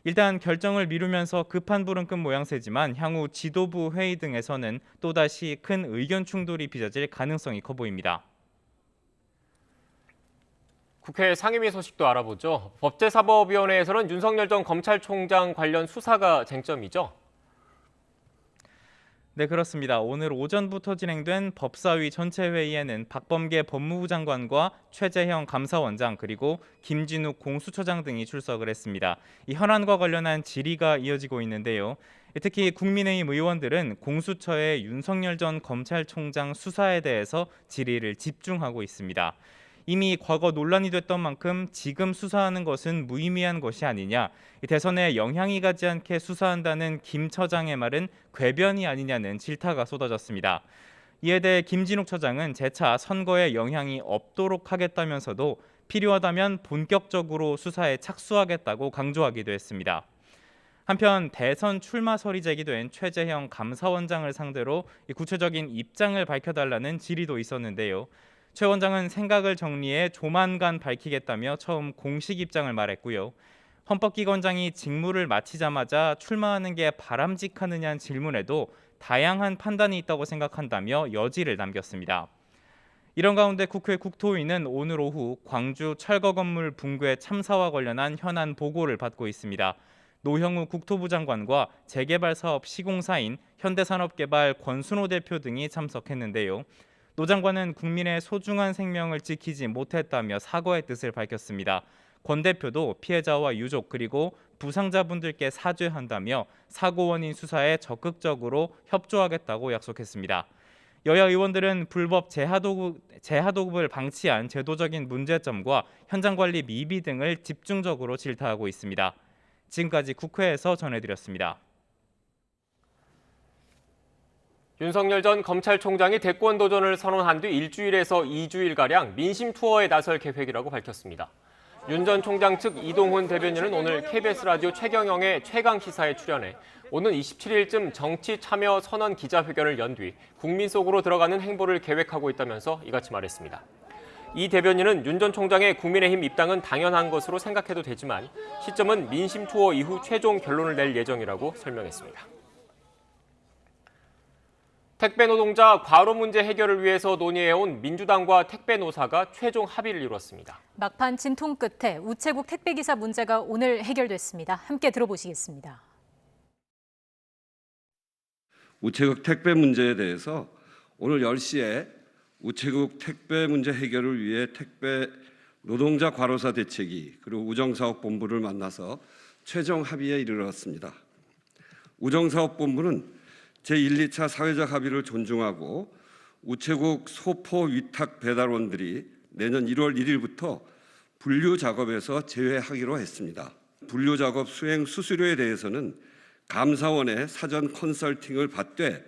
일단 결정을 미루면서 급한 불은 끈 모양새지만 향후 지도부 회의 등에서는 또다시 큰 의견 충돌이 빚어질 가능성이 커 보입니다. 국회 상임위 소식도 알아보죠. 법제사법위원회에서는 윤석열 전 검찰총장 관련 수사가 쟁점이죠. 네, 그렇습니다. 오늘 오전부터 진행된 법사위 전체 회의에는 박범계 법무부 장관과 최재형 감사원장 그리고 김진욱 공수처장 등이 출석을 했습니다. 이 현안과 관련한 질의가 이어지고 있는데요. 특히 국민의힘 의원들은 공수처의 윤석열 전 검찰총장 수사에 대해서 질의를 집중하고 있습니다. 이미 과거 논란이 됐던 만큼 지금 수사하는 것은 무의미한 것이 아니냐, 대선에 영향이 가지 않게 수사한다는 김 처장의 말은 궤변이 아니냐는 질타가 쏟아졌습니다. 이에 대해 김진욱 처장은 재차 선거에 영향이 없도록 하겠다면서도 필요하다면 본격적으로 수사에 착수하겠다고 강조하기도 했습니다. 한편 대선 출마설이 제기된 최재형 감사원장을 상대로 구체적인 입장을 밝혀달라는 질의도 있었는데요. 최 원장은 생각을 정리해 조만간 밝히겠다며 처음 공식 입장을 말했고요. 헌법기관장이 직무를 마치자마자 출마하는 게 바람직하느냐는 질문에도 다양한 판단이 있다고 생각한다며 여지를 남겼습니다. 이런 가운데 국회 국토위는 오늘 오후 광주 철거 건물 붕괴 참사와 관련한 현안 보고를 받고 있습니다. 노형우 국토부 장관과 재개발 사업 시공사인 현대산업개발 권순호 대표 등이 참석했는데요. 노 장관은 국민의 소중한 생명을 지키지 못했다며 사과의 뜻을 밝혔습니다. 권 대표도 피해자와 유족 그리고 부상자분들께 사죄한다며 사고 원인 수사에 적극적으로 협조하겠다고 약속했습니다. 여야 의원들은 불법 재하도급을 방치한 제도적인 문제점과 현장 관리 미비 등을 집중적으로 질타하고 있습니다. 지금까지 국회에서 전해드렸습니다. 윤석열 전 검찰총장이 대권 도전을 선언한 뒤 일주일에서 2주일가량 민심 투어에 나설 계획이라고 밝혔습니다. 윤 전 총장 측 이동훈 대변인은 오늘 KBS 라디오 최경영의 최강시사에 출연해 오는 27일쯤 정치 참여 선언 기자회견을 연 뒤 국민 속으로 들어가는 행보를 계획하고 있다면서 이같이 말했습니다. 이 대변인은 윤 전 총장의 국민의힘 입당은 당연한 것으로 생각해도 되지만 시점은 민심 투어 이후 최종 결론을 낼 예정이라고 설명했습니다. 택배 노동자 과로 문제 해결을 위해서 논의해온 민주당과 택배 노사가 최종 합의를 이뤘습니다. 막판 진통 끝에 우체국 택배기사 문제가 오늘 해결됐습니다. 함께 들어보시겠습니다. 우체국 택배 문제에 대해서 오늘 10시에 우체국 택배 문제 해결을 위해 택배 노동자 과로사 대책위 그리고 우정사업본부를 만나서 최종 합의에 이르렀습니다. 우정사업본부는 제1, 2차 사회적 합의를 존중하고 우체국 소포 위탁 배달원들이 내년 1월 1일부터 분류 작업에서 제외하기로 했습니다. 분류 작업 수행 수수료에 대해서는 감사원의 사전 컨설팅을 받되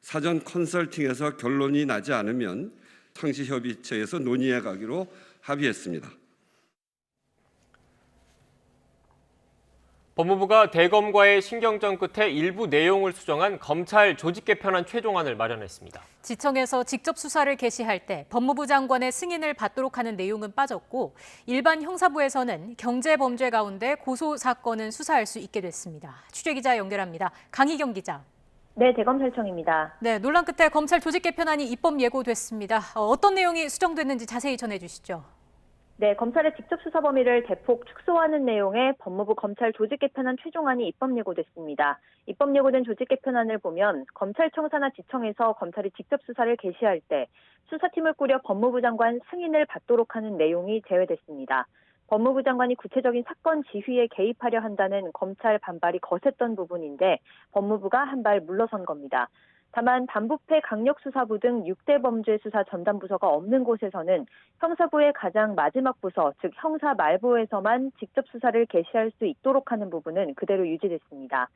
사전 컨설팅에서 결론이 나지 않으면 상시협의체에서 논의해 가기로 합의했습니다. 법무부가 대검과의 신경전 끝에 일부 내용을 수정한 검찰 조직 개편안 최종안을 마련했습니다. 지청에서 직접 수사를 개시할 때 법무부 장관의 승인을 받도록 하는 내용은 빠졌고 일반 형사부에서는 경제범죄 가운데 고소 사건은 수사할 수 있게 됐습니다. 취재기자 연결합니다. 강희경 기자. 네, 대검찰청입니다. 네, 논란 끝에 검찰 조직 개편안이 입법 예고됐습니다. 어떤 내용이 수정됐는지 자세히 전해주시죠. 네, 검찰의 직접 수사 범위를 대폭 축소하는 내용의 법무부 검찰 조직 개편안 최종안이 입법 예고됐습니다. 입법 예고된 조직 개편안을 보면 검찰청사나 지청에서 검찰이 직접 수사를 개시할 때 수사팀을 꾸려 법무부 장관 승인을 받도록 하는 내용이 제외됐습니다. 법무부 장관이 구체적인 사건 지휘에 개입하려 한다는 검찰 반발이 거셌던 부분인데 법무부가 한 발 물러선 겁니다. 다만 반부패 강력수사부 등 6대 범죄 수사 전담부서가 없는 곳에서는 형사부의 가장 마지막 부서, 즉 형사말부에서만 직접 수사를 개시할 수 있도록 하는 부분은 그대로 유지됐습니다.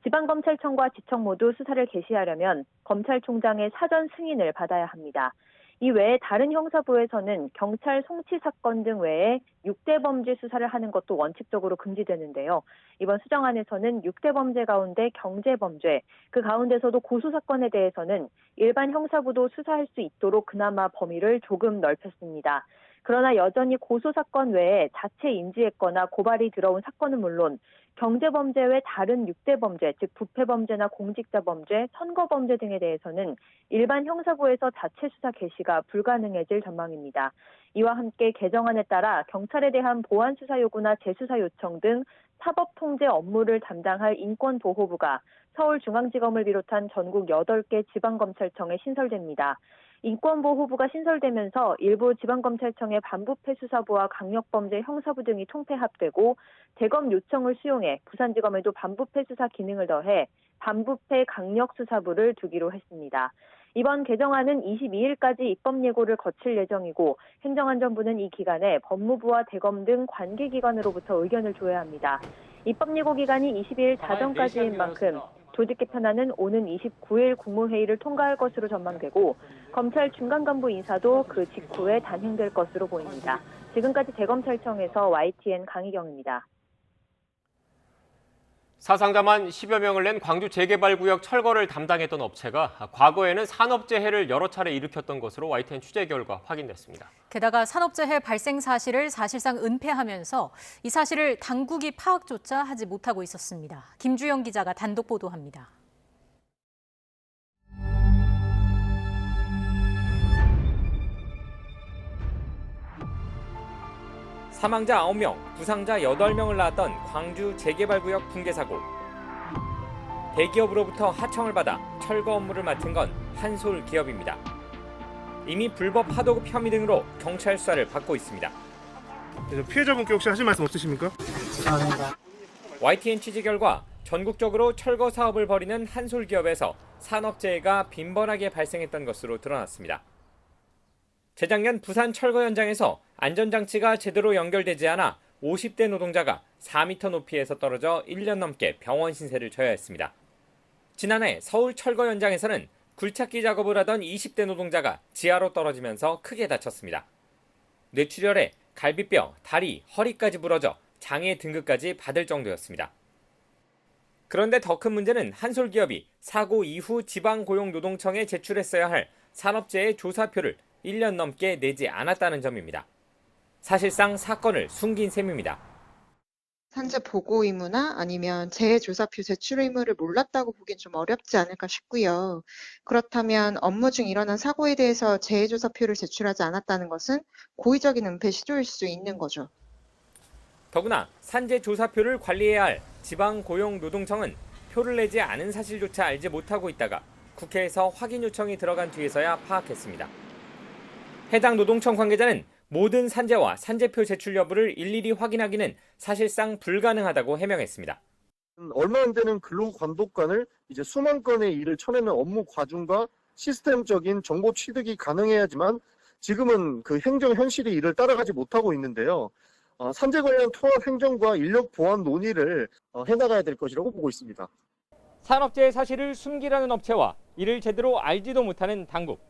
지방검찰청과 지청 모두 수사를 개시하려면 검찰총장의 사전 승인을 받아야 합니다. 이 외에 다른 형사부에서는 경찰 송치 사건 등 외에 6대 범죄 수사를 하는 것도 원칙적으로 금지되는데요. 이번 수정안에서는 6대 범죄 가운데 경제범죄, 그 가운데서도 고소사건에 대해서는 일반 형사부도 수사할 수 있도록 그나마 범위를 조금 넓혔습니다. 그러나 여전히 고소사건 외에 자체 인지했거나 고발이 들어온 사건은 물론 경제범죄 외 다른 6대 범죄, 즉 부패범죄나 공직자범죄, 선거범죄 등에 대해서는 일반 형사부에서 자체 수사 개시가 불가능해질 전망입니다. 이와 함께 개정안에 따라 경찰에 대한 보안 수사 요구나 재수사 요청 등 사법 통제 업무를 담당할 인권보호부가 서울중앙지검을 비롯한 전국 8개 지방검찰청에 신설됩니다. 인권보호부가 신설되면서 일부 지방검찰청의 반부패 수사부와 강력범죄 형사부 등이 통폐합되고 재검 요청을 수용해 부산지검에도 반부패 수사 기능을 더해 반부패 강력수사부를 두기로 했습니다. 이번 개정안은 22일까지 입법 예고를 거칠 예정이고 행정안전부는 이 기간에 법무부와 대검 등 관계기관으로부터 의견을 조회해야 합니다. 입법 예고 기간이 22일 자정까지인 만큼 조직 개편안은 오는 29일 국무회의를 통과할 것으로 전망되고 검찰 중간 간부 인사도 그 직후에 단행될 것으로 보입니다. 지금까지 대검찰청에서 YTN 강희경입니다. 사상자만 10여 명을 낸 광주 재개발구역 철거를 담당했던 업체가 과거에는 산업재해를 여러 차례 일으켰던 것으로 YTN 취재 결과 확인됐습니다. 게다가 산업재해 발생 사실을 사실상 은폐하면서 이 사실을 당국이 파악조차 하지 못하고 있었습니다. 김주영 기자가 단독 보도합니다. 사망자 9명, 부상자 8명을 낳았던 광주 재개발구역 붕괴 사고. 대기업으로부터 하청을 받아 철거 업무를 맡은 건 한솔 기업입니다. 이미 불법 하도급 혐의 등으로 경찰 수사를 받고 있습니다. 피해자분께 혹시 하실 말씀 없으십니까? YTN 취재 결과 전국적으로 철거 사업을 벌이는 한솔 기업에서 산업재해가 빈번하게 발생했던 것으로 드러났습니다. 재작년 부산 철거 현장에서 안전장치가 제대로 연결되지 않아 50대 노동자가 4m 높이에서 떨어져 1년 넘게 병원 신세를 져야 했습니다. 지난해 서울 철거 현장에서는 굴착기 작업을 하던 20대 노동자가 지하로 떨어지면서 크게 다쳤습니다. 뇌출혈에 갈비뼈, 다리, 허리까지 부러져 장애 등급까지 받을 정도였습니다. 그런데 더 큰 문제는 한솔기업이 사고 이후 지방고용노동청에 제출했어야 할 산업재해 조사표를 1년 넘게 내지 않았다는 점입니다. 사실상 사건을 숨긴 셈입니다. 산재 보고 의무나 아니면 재해조사표 제출 의무를 몰랐다고 보기엔 좀 어렵지 않을까 싶고요. 그렇다면 업무 중 일어난 사고에 대해서 재해조사표를 제출하지 않았다는 것은 고의적인 은폐 시도일 수 있는 거죠. 더구나 산재 조사표를 관리해야 할 지방고용노동청은 표를 내지 않은 사실조차 알지 못하고 있다가 국회에서 확인 요청이 들어간 뒤에서야 파악했습니다. 해당 노동청 관계자는 모든 산재와 산재표 제출 여부를 일일이 확인하기는 사실상 불가능하다고 해명했습니다. 얼마 안 되는 근로감독관을 이제 수만 건의 일을 쳐내는 업무 과중과 시스템적인 정보 취득이 가능해야지만 지금은 그 행정 현실이 이를 따라가지 못하고 있는데요. 산재 관련 통합 행정과 인력 보완 논의를 해나가야 될 것이라고 보고 있습니다. 산업재해 사실을 숨기라는 업체와 이를 제대로 알지도 못하는 당국.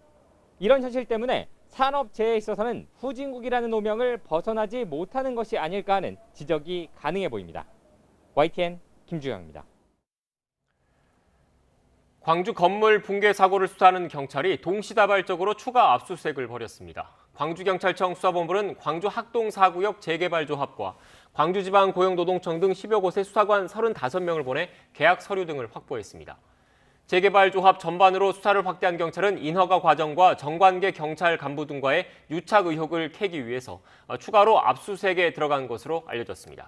이런 현실 때문에 산업재해에 있어서는 후진국이라는 오명을 벗어나지 못하는 것이 아닐까 하는 지적이 가능해 보입니다. YTN 김주영입니다. 광주 건물 붕괴 사고를 수사하는 경찰이 동시다발적으로 추가 압수수색을 벌였습니다. 광주경찰청 수사본부는 광주 학동사구역 재개발조합과 광주지방고용노동청 등 10여 곳의 수사관 35명을 보내 계약 서류 등을 확보했습니다. 재개발조합 전반으로 수사를 확대한 경찰은 인허가 과정과 정관계 경찰 간부 등과의 유착 의혹을 캐기 위해서 추가로 압수수색에 들어간 것으로 알려졌습니다.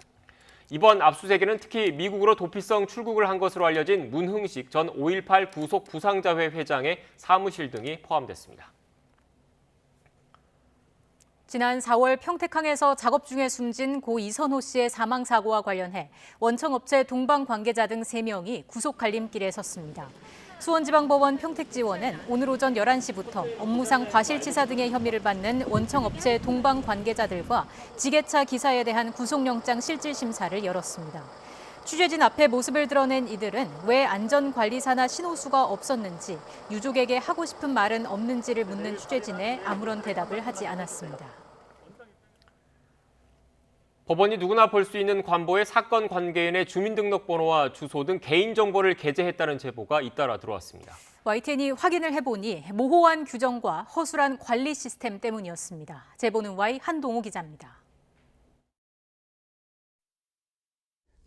이번 압수수색에는 특히 미국으로 도피성 출국을 한 것으로 알려진 문흥식 전 5.18 구속 부상자회 회장의 사무실 등이 포함됐습니다. 지난 4월 평택항에서 작업 중에 숨진 고 이선호 씨의 사망 사고와 관련해 원청업체 동방 관계자 등 3명이 구속 갈림길에 섰습니다. 수원지방법원 평택지원은 오늘 오전 11시부터 업무상 과실치사 등의 혐의를 받는 원청업체 동방 관계자들과 지게차 기사에 대한 구속영장 실질심사를 열었습니다. 취재진 앞에 모습을 드러낸 이들은 왜 안전관리사나 신호수가 없었는지, 유족에게 하고 싶은 말은 없는지를 묻는 취재진에 아무런 대답을 하지 않았습니다. 법원이 누구나 볼 수 있는 관보에 사건 관계인의 주민등록번호와 주소 등 개인정보를 게재했다는 제보가 잇따라 들어왔습니다. YTN이 확인을 해보니 모호한 규정과 허술한 관리 시스템 때문이었습니다. 제보는 Y 한동호 기자입니다.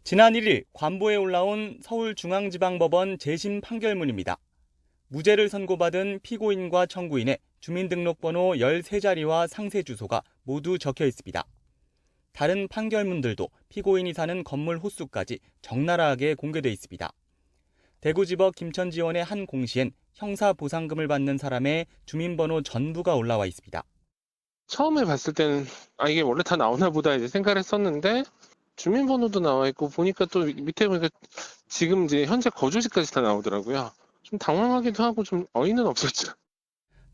지난 1일 관보에 올라온 서울중앙지방법원 재심 판결문입니다. 무죄를 선고받은 피고인과 청구인의 주민등록번호 13자리와 상세 주소가 모두 적혀 있습니다. 다른 판결문들도 피고인이 사는 건물 호수까지 적나라하게 공개돼 있습니다. 대구지법 김천지원의 한 공시엔 형사보상금을 받는 사람의 주민번호 전부가 올라와 있습니다. 처음에 봤을 때는 이게 원래 다 나오나 보다 이제 생각을 했었는데 주민번호도 나와 있고 보니까 또 밑에 보니까 지금 이제 현재 거주지까지 다 나오더라고요. 좀 당황하기도 하고 좀 어이는 없었죠.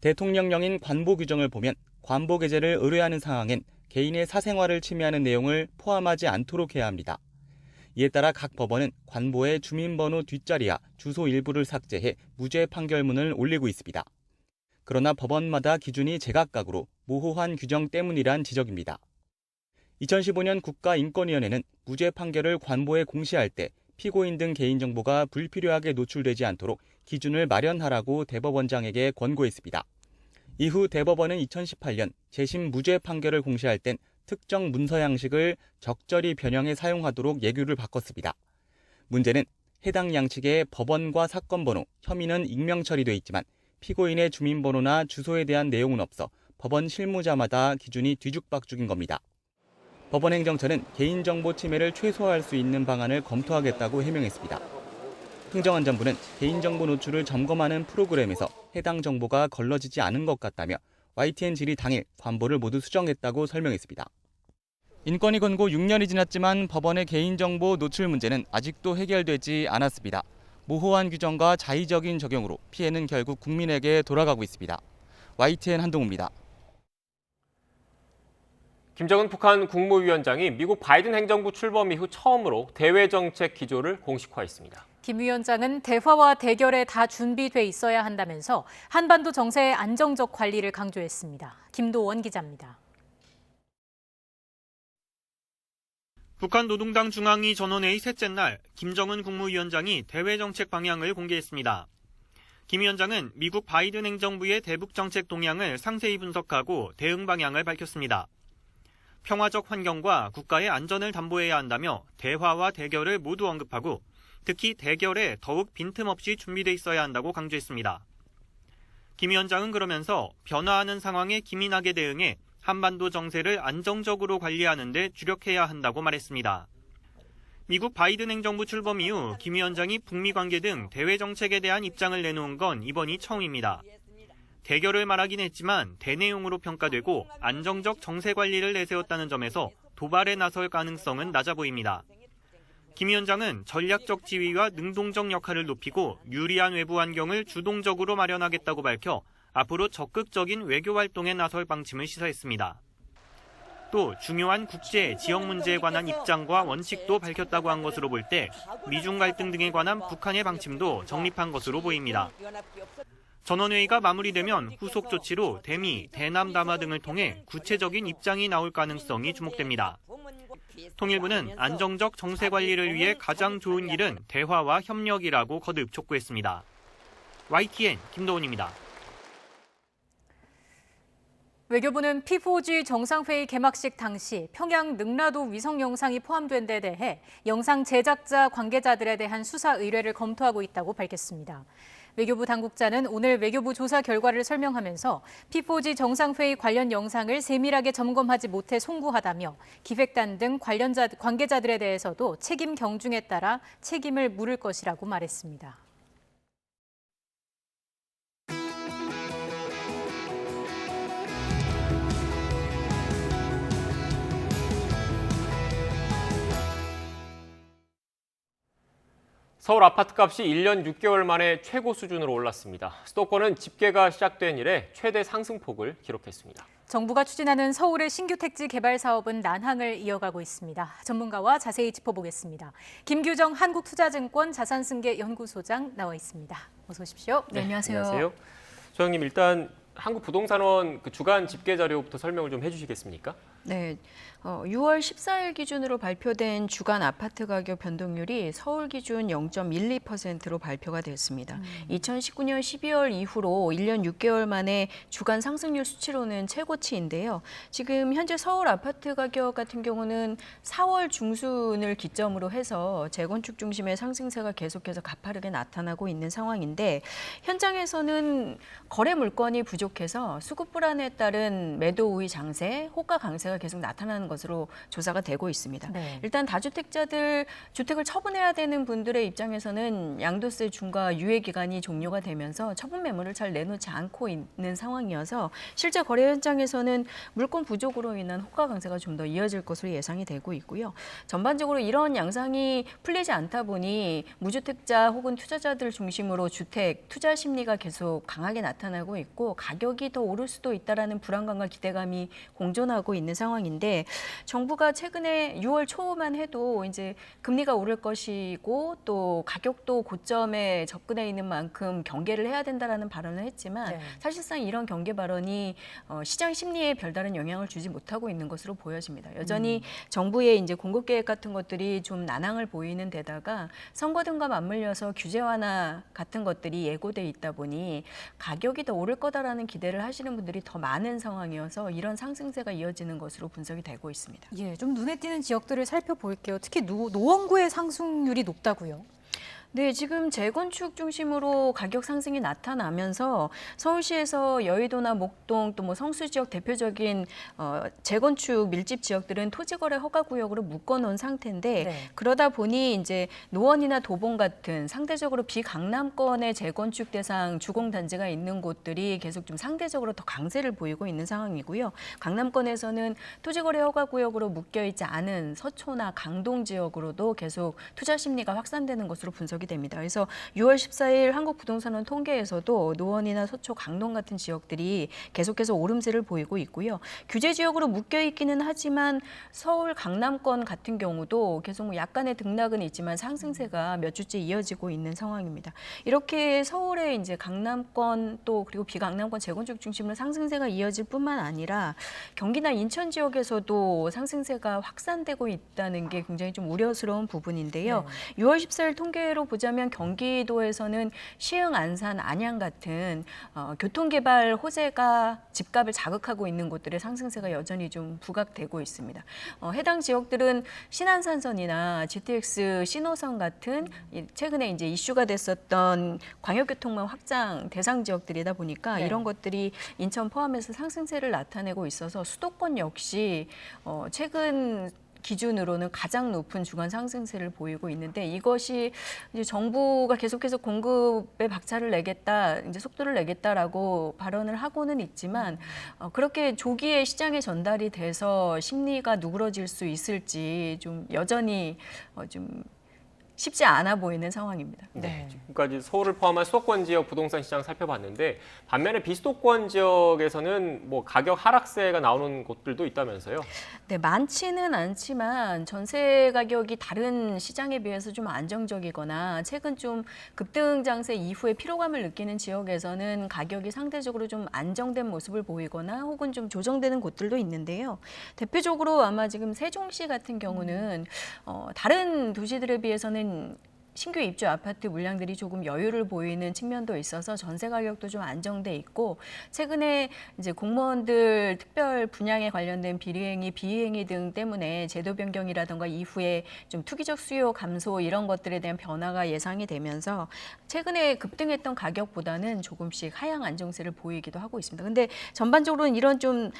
대통령령인 관보 규정을 보면 관보 게재를 의뢰하는 상황엔 개인의 사생활을 침해하는 내용을 포함하지 않도록 해야 합니다. 이에 따라 각 법원은 관보에 주민번호 뒷자리와 주소 일부를 삭제해 무죄 판결문을 올리고 있습니다. 그러나 법원마다 기준이 제각각으로 모호한 규정 때문이란 지적입니다. 2015년 국가인권위원회는 무죄 판결을 관보에 공시할 때 피고인 등 개인정보가 불필요하게 노출되지 않도록 기준을 마련하라고 대법원장에게 권고했습니다. 이후 대법원은 2018년 재심 무죄 판결을 공시할 땐 특정 문서 양식을 적절히 변형해 사용하도록 예규를 바꿨습니다. 문제는 해당 양식에 법원과 사건 번호, 혐의는 익명 처리돼 있지만 피고인의 주민번호나 주소에 대한 내용은 없어 법원 실무자마다 기준이 뒤죽박죽인 겁니다. 법원행정처는 개인정보 침해를 최소화할 수 있는 방안을 검토하겠다고 해명했습니다. 행정안전부는 개인정보 노출을 점검하는 프로그램에서 해당 정보가 걸러지지 않은 것 같다며 YTN 질의 당일 관보를 모두 수정했다고 설명했습니다. 인권위 권고 6년이 지났지만 법원의 개인정보 노출 문제는 아직도 해결되지 않았습니다. 모호한 규정과 자의적인 적용으로 피해는 결국 국민에게 돌아가고 있습니다. YTN 한동우입니다. 김정은 북한 국무위원장이 미국 바이든 행정부 출범 이후 처음으로 대외정책 기조를 공식화했습니다. 김 위원장은 대화와 대결에 다 준비돼 있어야 한다면서 한반도 정세의 안정적 관리를 강조했습니다. 김도원 기자입니다. 북한 노동당 중앙위 전원회의 셋째 날 김정은 국무위원장이 대외정책 방향을 공개했습니다. 김 위원장은 미국 바이든 행정부의 대북 정책 동향을 상세히 분석하고 대응 방향을 밝혔습니다. 평화적 환경과 국가의 안전을 담보해야 한다며 대화와 대결을 모두 언급하고 특히 대결에 더욱 빈틈없이 준비돼 있어야 한다고 강조했습니다. 김 위원장은 그러면서 변화하는 상황에 기민하게 대응해 한반도 정세를 안정적으로 관리하는 데 주력해야 한다고 말했습니다. 미국 바이든 행정부 출범 이후 김 위원장이 북미 관계 등 대외 정책에 대한 입장을 내놓은 건 이번이 처음입니다. 대결을 말하긴 했지만 대내용으로 평가되고 안정적 정세 관리를 내세웠다는 점에서 도발에 나설 가능성은 낮아 보입니다. 김 위원장은 전략적 지위와 능동적 역할을 높이고 유리한 외부 환경을 주동적으로 마련하겠다고 밝혀 앞으로 적극적인 외교 활동에 나설 방침을 시사했습니다. 또 중요한 국제, 지역 문제에 관한 입장과 원칙도 밝혔다고 한 것으로 볼 때 미중 갈등 등에 관한 북한의 방침도 정립한 것으로 보입니다. 전원회의가 마무리되면 후속 조치로 대미, 대남 담화 등을 통해 구체적인 입장이 나올 가능성이 주목됩니다. 통일부는 안정적 정세 관리를 위해 가장 좋은 길은 대화와 협력이라고 거듭 촉구했습니다. YTN 김도훈입니다. 외교부는 P4G 정상회의 개막식 당시 평양 능라도 위성 영상이 포함된 데 대해 영상 제작자 관계자들에 대한 수사 의뢰를 검토하고 있다고 밝혔습니다. 외교부 당국자는 오늘 외교부 조사 결과를 설명하면서 P4G 정상회의 관련 영상을 세밀하게 점검하지 못해 송구하다며 기획단 등 관계자들에 대해서도 책임 경중에 따라 책임을 물을 것이라고 말했습니다. 서울 아파트값이 1년 6개월 만에 최고 수준으로 올랐습니다. 수도권은 집계가 시작된 이래 최대 상승폭을 기록했습니다. 정부가 추진하는 서울의 신규 택지 개발 사업은 난항을 이어가고 있습니다. 전문가와 자세히 짚어보겠습니다. 김규정 한국투자증권 자산승계연구소장 나와 있습니다. 어서 오십시오. 네, 안녕하세요. 소장님, 일단 한국부동산원 주간 집계 자료부터 설명을 좀 해주시겠습니까? 네, 6월 14일 기준으로 발표된 주간 아파트 가격 변동률이 서울 기준 0.12%로 발표가 됐습니다. 2019년 12월 이후로 1년 6개월 만에 주간 상승률 수치로는 최고치인데요. 지금 현재 서울 아파트 가격 같은 경우는 4월 중순을 기점으로 해서 재건축 중심의 상승세가 계속해서 가파르게 나타나고 있는 상황인데 현장에서는 거래 물건이 부족해서 수급 불안에 따른 매도 우위 장세, 호가 강세가 계속 나타나는 것으로 조사가 되고 있습니다. 네. 일단 다주택자들 주택을 처분해야 되는 분들의 입장에서는 양도세 중과 유예 기간이 종료가 되면서 처분 매물을 잘 내놓지 않고 있는 상황이어서 실제 거래 현장에서는 물건 부족으로 인한 호가 강세가 좀 더 이어질 것으로 예상이 되고 있고요. 전반적으로 이런 양상이 풀리지 않다 보니 무주택자 혹은 투자자들 중심으로 주택 투자 심리가 계속 강하게 나타나고 있고 가격이 더 오를 수도 있다라는 불안감과 기대감이 공존하고 있는 상황인데 정부가 최근에 6월 초만 해도 이제 금리가 오를 것이고 또 가격도 고점에 접근해 있는 만큼 경계를 해야 된다라는 발언을 했지만 사실상 이런 경계 발언이 시장 심리에 별다른 영향을 주지 못하고 있는 것으로 보여집니다. 여전히 정부의 이제 공급 계획 같은 것들이 좀 난항을 보이는 데다가 선거 등과 맞물려서 규제 완화 같은 것들이 예고돼 있다 보니 가격이 더 오를 거다라는 기대를 하시는 분들이 더 많은 상황이어서 이런 상승세가 이어지는 것으로 분석이 되고 있습니다. 예, 좀 눈에 띄는 지역들을 살펴볼게요. 특히 노원구의 상승률이 높다고요. 네, 지금 재건축 중심으로 가격 상승이 나타나면서 서울시에서 여의도나 목동 또 뭐 성수 지역 대표적인 재건축 밀집 지역들은 토지거래 허가구역으로 묶어놓은 상태인데 그러다 보니 이제 노원이나 도봉 같은 상대적으로 비강남권의 재건축 대상 주공단지가 있는 곳들이 계속 좀 상대적으로 더 강세를 보이고 있는 상황이고요. 강남권에서는 토지거래 허가구역으로 묶여있지 않은 서초나 강동 지역으로도 계속 투자 심리가 확산되는 것으로 분석이 됩니다. 그래서 6월 14일 한국부동산원 통계에서도 노원이나 서초, 강동 같은 지역들이 계속해서 오름세를 보이고 있고요. 규제 지역으로 묶여 있기는 하지만 서울, 강남권 같은 경우도 계속 뭐 약간의 등락은 있지만 상승세가 몇 주째 이어지고 있는 상황입니다. 이렇게 서울의 이제 강남권 또 그리고 비강남권 재건축 중심으로 상승세가 이어질 뿐만 아니라 경기나 인천 지역에서도 상승세가 확산되고 있다는 게 굉장히 좀 우려스러운 부분인데요. 6월 14일 통계로 보자면 경기도에서는 시흥, 안산, 안양 같은 교통개발 호재가 집값을 자극하고 있는 곳들의 상승세가 여전히 좀 부각되고 있습니다. 해당 지역들은 신안산선이나 GTX 신호선 같은 최근에 이제 이슈가 됐었던 광역교통망 확장 대상 지역들이다 보니까 이런 것들이 인천 포함해서 상승세를 나타내고 있어서 수도권 역시 최근 기준으로는 가장 높은 주간 상승세를 보이고 있는데 이것이 이제 정부가 계속해서 공급에 박차를 내겠다, 이제 속도를 내겠다라고 발언을 하고는 있지만 그렇게 조기에 시장에 전달이 돼서 심리가 누그러질 수 있을지 좀 여전히 좀 쉽지 않아 보이는 상황입니다. 네. 지금까지 서울을 포함한 수도권 지역 부동산 시장 살펴봤는데 반면에 비수도권 지역에서는 뭐 가격 하락세가 나오는 곳들도 있다면서요? 네, 많지는 않지만 전세 가격이 다른 시장에 비해서 좀 안정적이거나 최근 좀 급등 장세 이후에 피로감을 느끼는 지역에서는 가격이 상대적으로 좀 안정된 모습을 보이거나 혹은 좀 조정되는 곳들도 있는데요. 대표적으로 아마 지금 세종시 같은 경우는 다른 도시들에 비해서는 신규 입주 아파트 물량들이 조금 여유를 보이는 측면도 있어서 전세 가격도 좀 안정돼 있고 최근에 이제 공무원들 특별 분양에 관련된 비리행위, 비행위 등 때문에 제도 변경이라든가 이후에 좀 투기적 수요 감소 이런 것들에 대한 변화가 예상이 되면서 최근에 급등했던 가격보다는 조금씩 하향 안정세를 보이기도 하고 있습니다. 근데 전반적으로는 이런 좀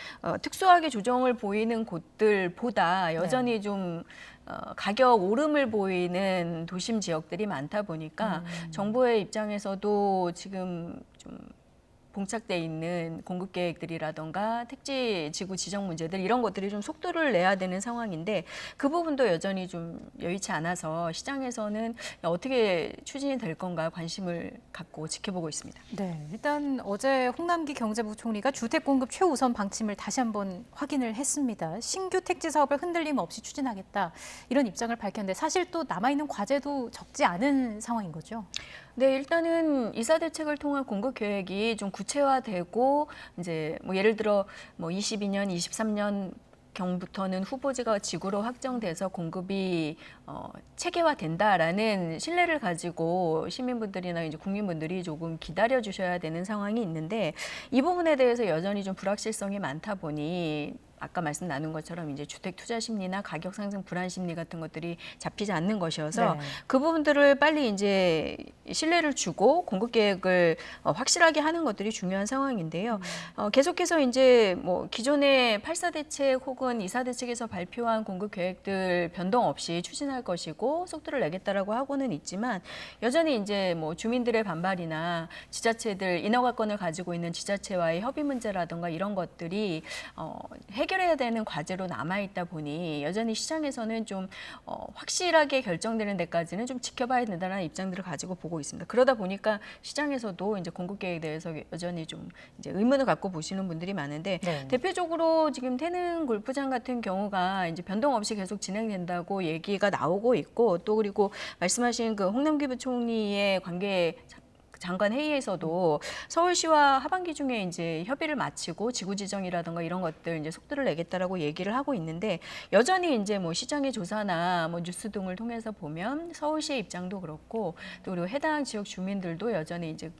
특수하게 조정을 보이는 곳들보다 여전히 좀 가격 오름을 보이는 도심 지역들이 많다 보니까 정부의 입장에서도 지금 좀 봉착돼 있는 공급 계획들이라던가 택지 지구 지정 문제들 이런 것들이 좀 속도를 내야 되는 상황인데 그 부분도 여전히 좀 여의치 않아서 시장에서는 어떻게 추진이 될 건가 관심을 갖고 지켜보고 있습니다. 네, 일단 어제 홍남기 경제부총리가 주택 공급 최우선 방침을 다시 한번 확인을 했습니다. 신규 택지 사업을 흔들림 없이 추진하겠다 이런 입장을 밝혔는데 사실 또 남아있는 과제도 적지 않은 상황인 거죠. 네, 일단은 이사 대책을 통한 공급 계획이 좀 구체화되고 이제 뭐 예를 들어 뭐 22년, 23년 경부터는 후보지가 지구로 확정돼서 공급이 체계화된다라는 신뢰를 가지고 시민분들이나 이제 국민분들이 조금 기다려 주셔야 되는 상황이 있는데 이 부분에 대해서 여전히 좀 불확실성이 많다 보니 아까 말씀 나눈 것처럼 이제 주택 투자 심리나 가격 상승 불안 심리 같은 것들이 잡히지 않는 것이어서 네. 그 부분들을 빨리 이제 신뢰를 주고 공급 계획을 확실하게 하는 것들이 중요한 상황인데요. 계속해서 이제 뭐 기존의 8사 대책 혹은 2사 대책에서 발표한 공급 계획들 변동 없이 추진할 것이고 속도를 내겠다라고 하고는 있지만 여전히 이제 뭐 주민들의 반발이나 지자체들 인허가권을 가지고 있는 지자체와의 협의 문제라든가 이런 것들이 해결해야 되는 과제로 남아있다 보니 여전히 시장에서는 좀 확실하게 결정되는 데까지는 좀 지켜봐야 된다는 입장들을 가지고 보고 있습니다. 그러다 보니까 시장에서도 이제 공급 계획에 대해서 여전히 좀 이제 의문을 갖고 보시는 분들이 많은데 네. 대표적으로 지금 태릉 골프장 같은 경우가 이제 변동 없이 계속 진행된다고 얘기가 나오고 있고 또 그리고 말씀하신 그 홍남기 부총리의 관계 장관 회의에서도 서울시와 하반기 중에 이제 협의를 마치고 지구 지정이라든가 이런 것들 이제 속도를 내겠다라고 얘기를 하고 있는데 여전히 이제 뭐 시장의 조사나 뭐 뉴스 등을 통해서 보면 서울시의 입장도 그렇고 또 그리고 해당 지역 주민들도 여전히 이제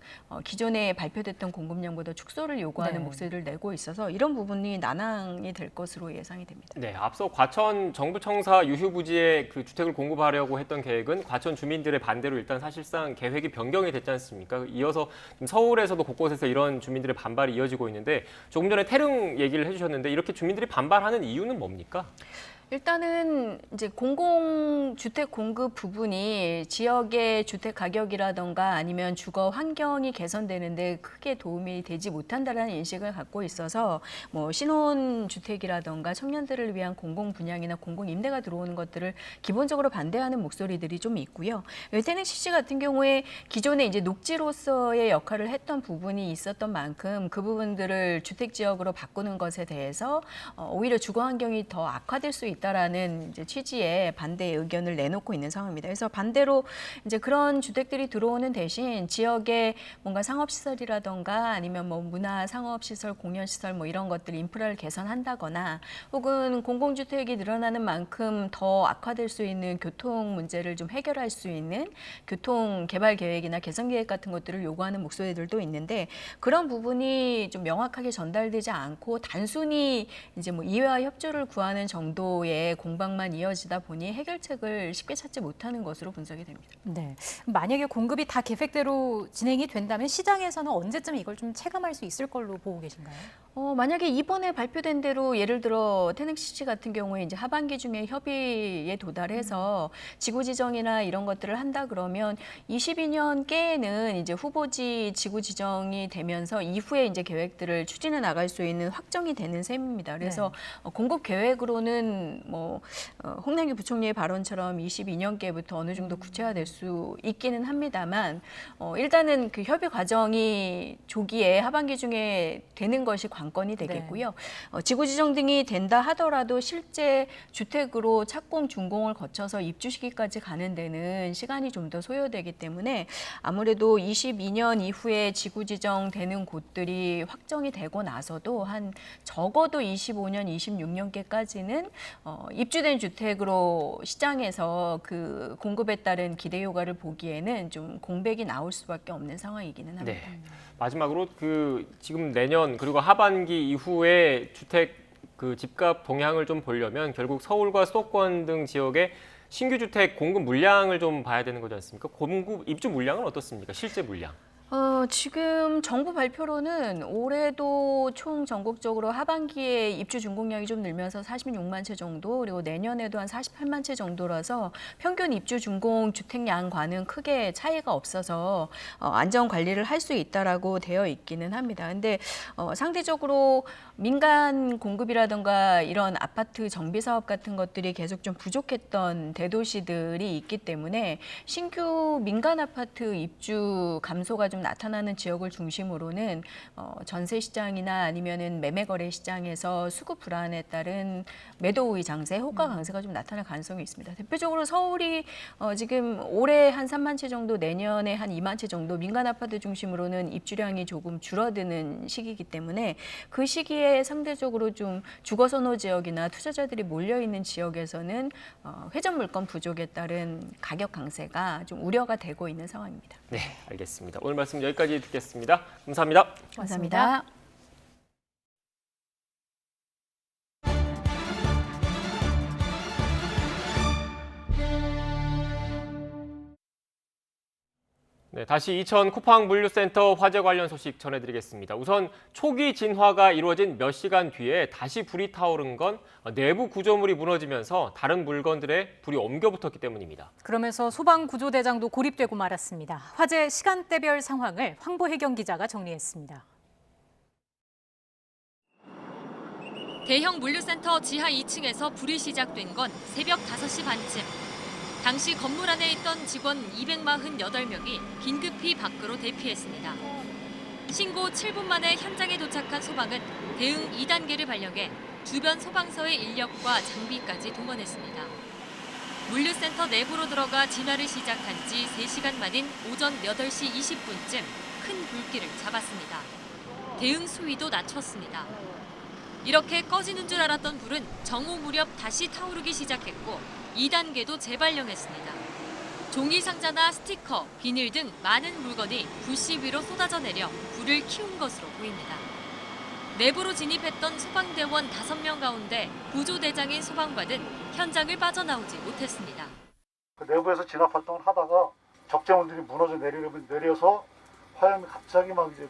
기존에 발표됐던 공급량보다 축소를 요구하는 네. 목소리를 내고 있어서 이런 부분이 난항이 될 것으로 예상이 됩니다. 네, 앞서 과천 정부청사 유휴 부지에 그 주택을 공급하려고 했던 계획은 과천 주민들의 반대로 일단 사실상 계획이 변경이 됐지 않습니까? 이어서 서울에서도 곳곳에서 이런 주민들의 반발이 이어지고 있는데 조금 전에 태릉 얘기를 해주셨는데 이렇게 주민들이 반발하는 이유는 뭡니까? 일단은 이제 공공주택 공급 부분이 지역의 주택 가격이라던가 아니면 주거 환경이 개선되는데 크게 도움이 되지 못한다라는 인식을 갖고 있어서 뭐 신혼주택이라던가 청년들을 위한 공공 분양이나 공공 임대가 들어오는 것들을 기본적으로 반대하는 목소리들이 좀 있고요. 태릉시시 같은 경우에 기존에 이제 녹지로서의 역할을 했던 부분이 있었던 만큼 그 부분들을 주택 지역으로 바꾸는 것에 대해서 오히려 주거 환경이 더 악화될 수 있다라는 이제 취지의 반대 의견을 내놓고 있는 상황입니다. 그래서 반대로 이제 그런 주택들이 들어오는 대신 지역의 뭔가 상업시설이라던가 아니면 뭐 문화 상업시설, 공연시설 뭐 이런 것들 인프라를 개선한다거나 혹은 공공주택이 늘어나는 만큼 더 악화될 수 있는 교통 문제를 좀 해결할 수 있는 교통 개발 계획이나 개선 계획 같은 것들을 요구하는 목소리들도 있는데 그런 부분이 좀 명확하게 전달되지 않고 단순히 이제 뭐 이해와 협조를 구하는 정도의 공방만 이어지다 보니 해결책을 쉽게 찾지 못하는 것으로 분석이 됩니다. 네, 만약에 공급이 다 계획대로 진행이 된다면 시장에서는 언제쯤 이걸 좀 체감할 수 있을 걸로 보고 계신가요? 만약에 이번에 발표된 대로 예를 들어 태릉시시 같은 경우에 이제 하반기 중에 협의에 도달해서 지구 지정이나 이런 것들을 한다 그러면 22년께에는 이제 후보지 지구 지정이 되면서 이후에 이제 계획들을 추진해 나갈 수 있는 확정이 되는 셈입니다. 그래서 공급 계획으로는 뭐 홍남기 부총리의 발언처럼 22년께부터 어느 정도 구체화될 수 있기는 합니다만 일단은 그 협의 과정이 조기에 하반기 중에 되는 것이 관건이 되겠고요. 지구 지정 등이 된다 하더라도 실제 주택으로 착공, 준공을 거쳐서 입주 시기까지 가는 데는 시간이 좀 더 소요되기 때문에 아무래도 22년 이후에 지구 지정되는 곳들이 확정이 되고 나서도 한 적어도 25년, 26년께까지는 입주된 주택으로 시장에서 그 공급에 따른 기대 효과를 보기에는 좀 공백이 나올 수밖에 없는 상황이기는 합니다. 네. 마지막으로 그 지금 내년 그리고 하반기 이후에 주택 그 집값 동향을 좀 보려면 결국 서울과 수도권 등 지역의 신규 주택 공급 물량을 좀 봐야 되는 거지 않습니까? 공급 입주 물량은 어떻습니까? 실제 물량. 지금 정부 발표로는 올해도 총 전국적으로 하반기에 입주 준공량이 좀 늘면서 46만 채 정도, 그리고 내년에도 한 48만 채 정도라서 평균 입주 준공 주택량과는 크게 차이가 없어서 안정 관리를 할 수 있다라고 되어 있기는 합니다. 근데 상대적으로 민간 공급이라든가 이런 아파트 정비 사업 같은 것들이 계속 좀 부족했던 대도시들이 있기 때문에 신규 민간 아파트 입주 감소가 좀 나타나는 지역을 중심으로는 전세 시장이나 아니면은 매매 거래 시장에서 수급 불안에 따른 매도 우위 장세, 호가 강세가 좀 나타날 가능성이 있습니다. 대표적으로 서울이 지금 올해 한 3만 채 정도, 내년에 한 2만 채 정도 민간 아파트 중심으로는 입주량이 조금 줄어드는 시기이기 때문에 그 시기에 상대적으로 좀 주거 선호 지역이나 투자자들이 몰려 있는 지역에서는 회전 물건 부족에 따른 가격 강세가 좀 우려가 되고 있는 상황입니다. 네, 알겠습니다. 오늘 말씀 여기까지 듣겠습니다. 감사합니다. 감사합니다. 네, 다시 이천 쿠팡 물류센터 화재 관련 소식 전해드리겠습니다. 우선 초기 진화가 이루어진 몇 시간 뒤에 다시 불이 타오른 건 내부 구조물이 무너지면서 다른 물건들에 불이 옮겨 붙었기 때문입니다. 그러면서 소방구조대장도 고립되고 말았습니다. 화재 시간대별 상황을 황보혜경 기자가 정리했습니다. 대형 물류센터 지하 2층에서 불이 시작된 건 새벽 5시 반쯤. 당시 건물 안에 있던 직원 248명이 긴급히 밖으로 대피했습니다. 신고 7분 만에 현장에 도착한 소방은 대응 2단계를 발령해 주변 소방서의 인력과 장비까지 동원했습니다. 물류센터 내부로 들어가 진화를 시작한 지 3시간 만인 오전 8시 20분쯤 큰 불길을 잡았습니다. 대응 수위도 낮췄습니다. 이렇게 꺼지는 줄 알았던 불은 정오 무렵 다시 타오르기 시작했고 2단계도 재발령했습니다. 종이 상자나 스티커, 비닐 등 많은 물건이 불씨 위로 쏟아져 내려 불을 키운 것으로 보입니다. 내부로 진입했던 소방대원 5명 가운데 구조대장인 소방관은 현장을 빠져나오지 못했습니다. 내부에서 진압 활동을 하다가 적재원들이 무너져 내려서 화염이 갑자기 막 이제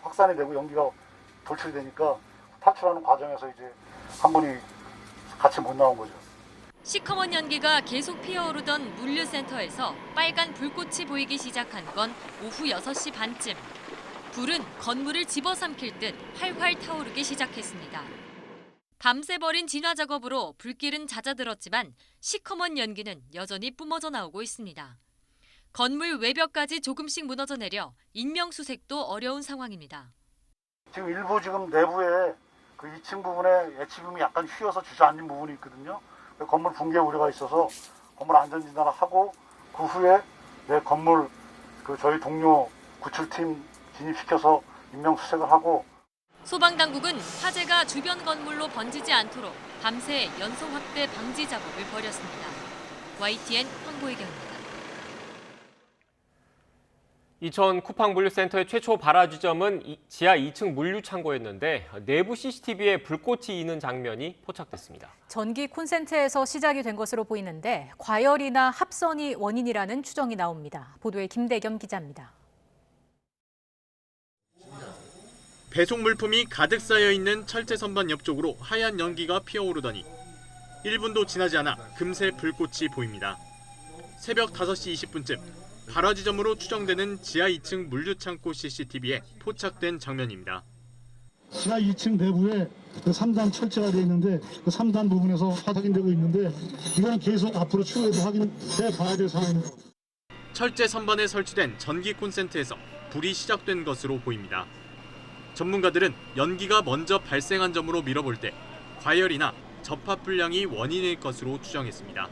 확산이 되고 연기가 돌출되니까 탈출하는 과정에서 이제 한 분이 같이 못 나온 거죠. 시커먼 연기가 계속 피어오르던 물류센터에서 빨간 불꽃이 보이기 시작한 건 오후 6시 반쯤. 불은 건물을 집어삼킬 듯 활활 타오르기 시작했습니다. 밤새 벌인 진화 작업으로 불길은 잦아들었지만 시커먼 연기는 여전히 뿜어져 나오고 있습니다. 건물 외벽까지 조금씩 무너져 내려 인명수색도 어려운 상황입니다. 지금 일부 지금 내부에 그 2층 부분에 예치금이 약간 휘어서 주저앉은 부분이 있거든요. 건물 붕괴 우려가 있어서 건물 안전진단을 하고 그 후에 내 건물 저희 동료 구출팀 진입시켜서 인명수색을 하고. 소방당국은 화재가 주변 건물로 번지지 않도록 밤새 연소 확대 방지 작업을 벌였습니다. YTN 황보혜경입니다. 이천 쿠팡 물류센터의 최초 발화 지점은 지하 2층 물류창고였는데 내부 CCTV에 불꽃이 있는 장면이 포착됐습니다. 전기 콘센트에서 시작이 된 것으로 보이는데 과열이나 합선이 원인이라는 추정이 나옵니다. 보도에 김대겸 기자입니다. 배송 물품이 가득 쌓여 있는 철제 선반 옆쪽으로 하얀 연기가 피어오르더니 1분도 지나지 않아 금세 불꽃이 보입니다. 새벽 5시 20분쯤 발화 지점으로 추정되는 지하 2층 물류창고 CCTV에 포착된 장면입니다. 지하 2층 내부에 그 3단 철제가 되어 있는데 그 3단 부분에서 확인되고 있는데 이거는 계속 앞으로 추후에도 확인해 봐야 될 상황입니다. 철제 선반에 설치된 전기 콘센트에서 불이 시작된 것으로 보입니다. 전문가들은 연기가 먼저 발생한 점으로 미뤄볼 때 과열이나 접합 불량이 원인일 것으로 추정했습니다.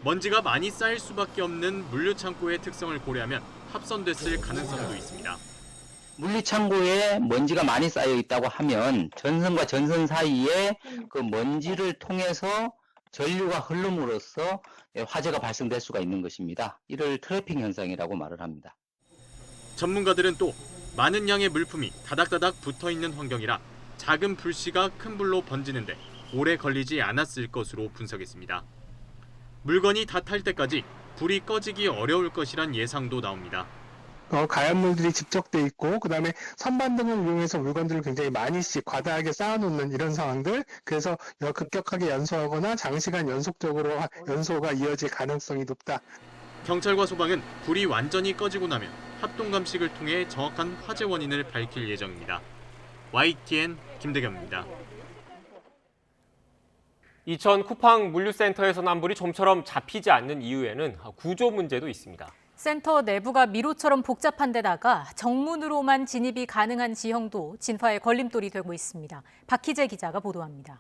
먼지가 많이 쌓일 수밖에 없는 물류창고의 특성을 고려하면 합선됐을 가능성도 있습니다. 물류창고에 먼지가 많이 쌓여 있다고 하면 전선과 전선 사이에 그 먼지를 통해서 전류가 흐름으로써 화재가 발생될 수가 있는 것입니다. 이를 트래핑 현상이라고 말을 합니다. 전문가들은 또 많은 양의 물품이 다닥다닥 붙어있는 환경이라 작은 불씨가 큰 불로 번지는데 오래 걸리지 않았을 것으로 분석했습니다. 물건이 다 탈 때까지 불이 꺼지기 어려울 것이란 예상도 나옵니다. 가연물들이 집적돼 있고, 그다음에 선반 등을 이용해서 물건들을 굉장히 많이씩 과다하게 쌓아놓는 이런 상황들, 그래서 급격하게 연소하거나 장시간 연속적으로 연소가 이어질 가능성이 높다. 경찰과 소방은 불이 완전히 꺼지고 나면 합동 감식을 통해 정확한 화재 원인을 밝힐 예정입니다. YTN 김대겸입니다. 이천 쿠팡 물류센터에서 난 불이 좀처럼 잡히지 않는 이유에는 구조 문제도 있습니다. 센터 내부가 미로처럼 복잡한 데다가 정문으로만 진입이 가능한 지형도 진화의 걸림돌이 되고 있습니다. 박희재 기자가 보도합니다.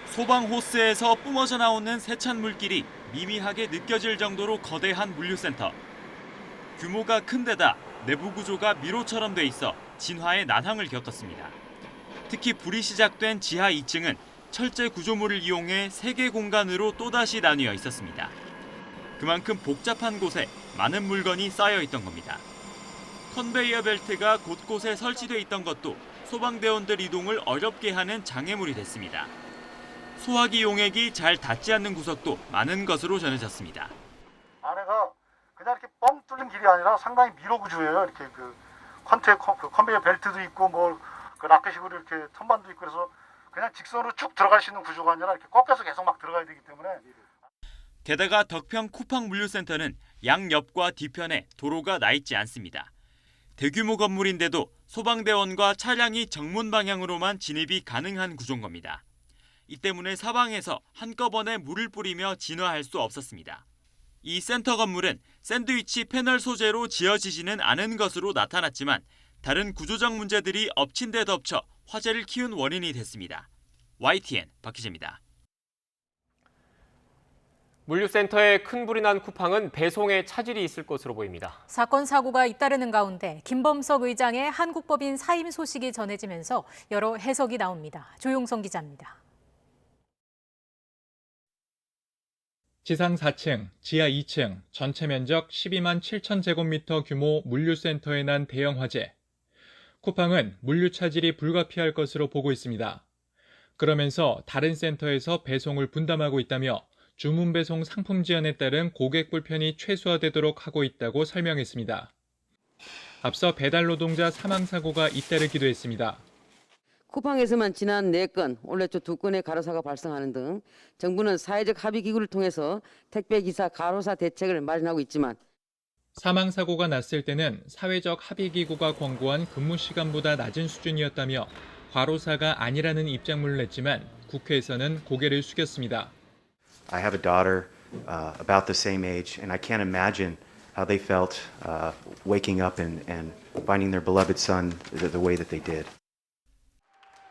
소방 호스에서 뿜어져 나오는 세찬 물길이 미미하게 느껴질 정도로 거대한 물류센터. 규모가 큰 데다 내부 구조가 미로처럼 돼 있어 진화의 난항을 겪었습니다. 특히 불이 시작된 지하 2층은 철제 구조물을 이용해 3개 공간으로 또다시 나뉘어 있었습니다. 그만큼 복잡한 곳에 많은 물건이 쌓여 있던 겁니다. 컨베이어 벨트가 곳곳에 설치돼 있던 것도 소방대원들 이동을 어렵게 하는 장애물이 됐습니다. 소화기 용액이 잘 닿지 않는 구석도 많은 것으로 전해졌습니다. 안에가 그냥 이렇게 뻥 뚫린 길이 아니라 상당히 미로 구조예요. 이렇게 컨베이어 벨트도 있고 그 라켓식으로 이렇게 선반도 있고 그래서 그냥 직선으로 쭉 들어갈 수 있는 구조가 아니라 이렇게 꺾여서 계속 막 들어가야 되기 때문에. 게다가 덕평 쿠팡 물류센터는 양옆과 뒤편에 도로가 나 있지 않습니다. 대규모 건물인데도 소방대원과 차량이 정문 방향으로만 진입이 가능한 구조인 겁니다. 이 때문에 사방에서 한꺼번에 물을 뿌리며 진화할 수 없었습니다. 이 센터 건물은 샌드위치 패널 소재로 지어지지는 않은 것으로 나타났지만 다른 구조적 문제들이 엎친 데 덮쳐 화재를 키운 원인이 됐습니다. YTN 박희재입니다. 물류센터에 큰 불이 난 쿠팡은 배송에 차질이 있을 것으로 보입니다. 사건 사고가 잇따르는 가운데 김범석 의장의 한국법인 사임 소식이 전해지면서 여러 해석이 나옵니다. 조용성 기자입니다. 지상 4층, 지하 2층, 전체 면적 12만 7천 제곱미터 규모 물류센터에 난 대형 화재. 쿠팡은 물류 차질이 불가피할 것으로 보고 있습니다. 그러면서 다른 센터에서 배송을 분담하고 있다며 주문 배송 상품 지연에 따른 고객 불편이 최소화되도록 하고 있다고 설명했습니다. 앞서 배달 노동자 사망 사고가 잇따르기도 했습니다. 쿠팡에서만 지난 4건, 올해 초 2건의 가로사가 발생하는 등 정부는 사회적 합의 기구를 통해서 택배기사 가로사 대책을 마련하고 있지만 사망 사고가 났을 때는 사회적 합의 기구가 권고한 근무 시간보다 낮은 수준이었다며 과로사가 아니라는 입장문을 냈지만 국회에서는 고개를 숙였습니다. I have a daughter about the same age, and I can't imagine how they felt waking up and finding their beloved son the way that they did.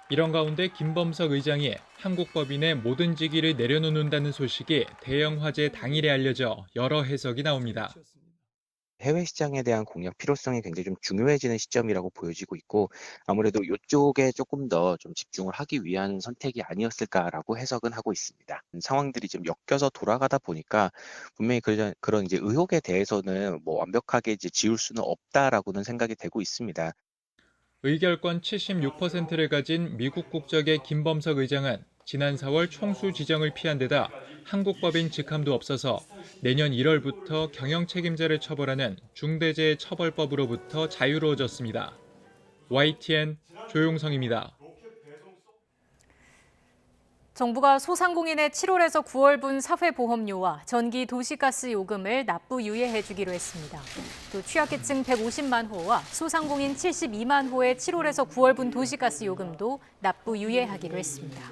이런 가운데 김범석 의장이 한국 법인의 모든 직위를 내려놓는다는 소식이 대형 화재 당일에 알려져 여러 해석이 나옵니다. 해외 시장에 대한 공략 필요성이 굉장히 좀 중요해지는 시점이라고 보여지고 있고 아무래도 이쪽에 조금 더 좀 집중을 하기 위한 선택이 아니었을까라고 해석은 하고 있습니다. 상황들이 좀 엮여서 돌아가다 보니까 분명히 그런 이제 의혹에 대해서는 뭐 완벽하게 이제 지울 수는 없다라고는 생각이 되고 있습니다. 의결권 76%를 가진 미국 국적의 김범석 의장은 지난 4월 총수 지정을 피한 데다 한국법인 직함도 없어서 내년 1월부터 경영 책임자를 처벌하는 중대재해처벌법으로부터 자유로워졌습니다. YTN 조용성입니다. 정부가 소상공인의 7월에서 9월분 사회보험료와 전기 도시가스 요금을 납부 유예해 주기로 했습니다. 또 취약계층 150만 호와 소상공인 72만 호의 7월에서 9월분 도시가스 요금도 납부 유예하기로 했습니다.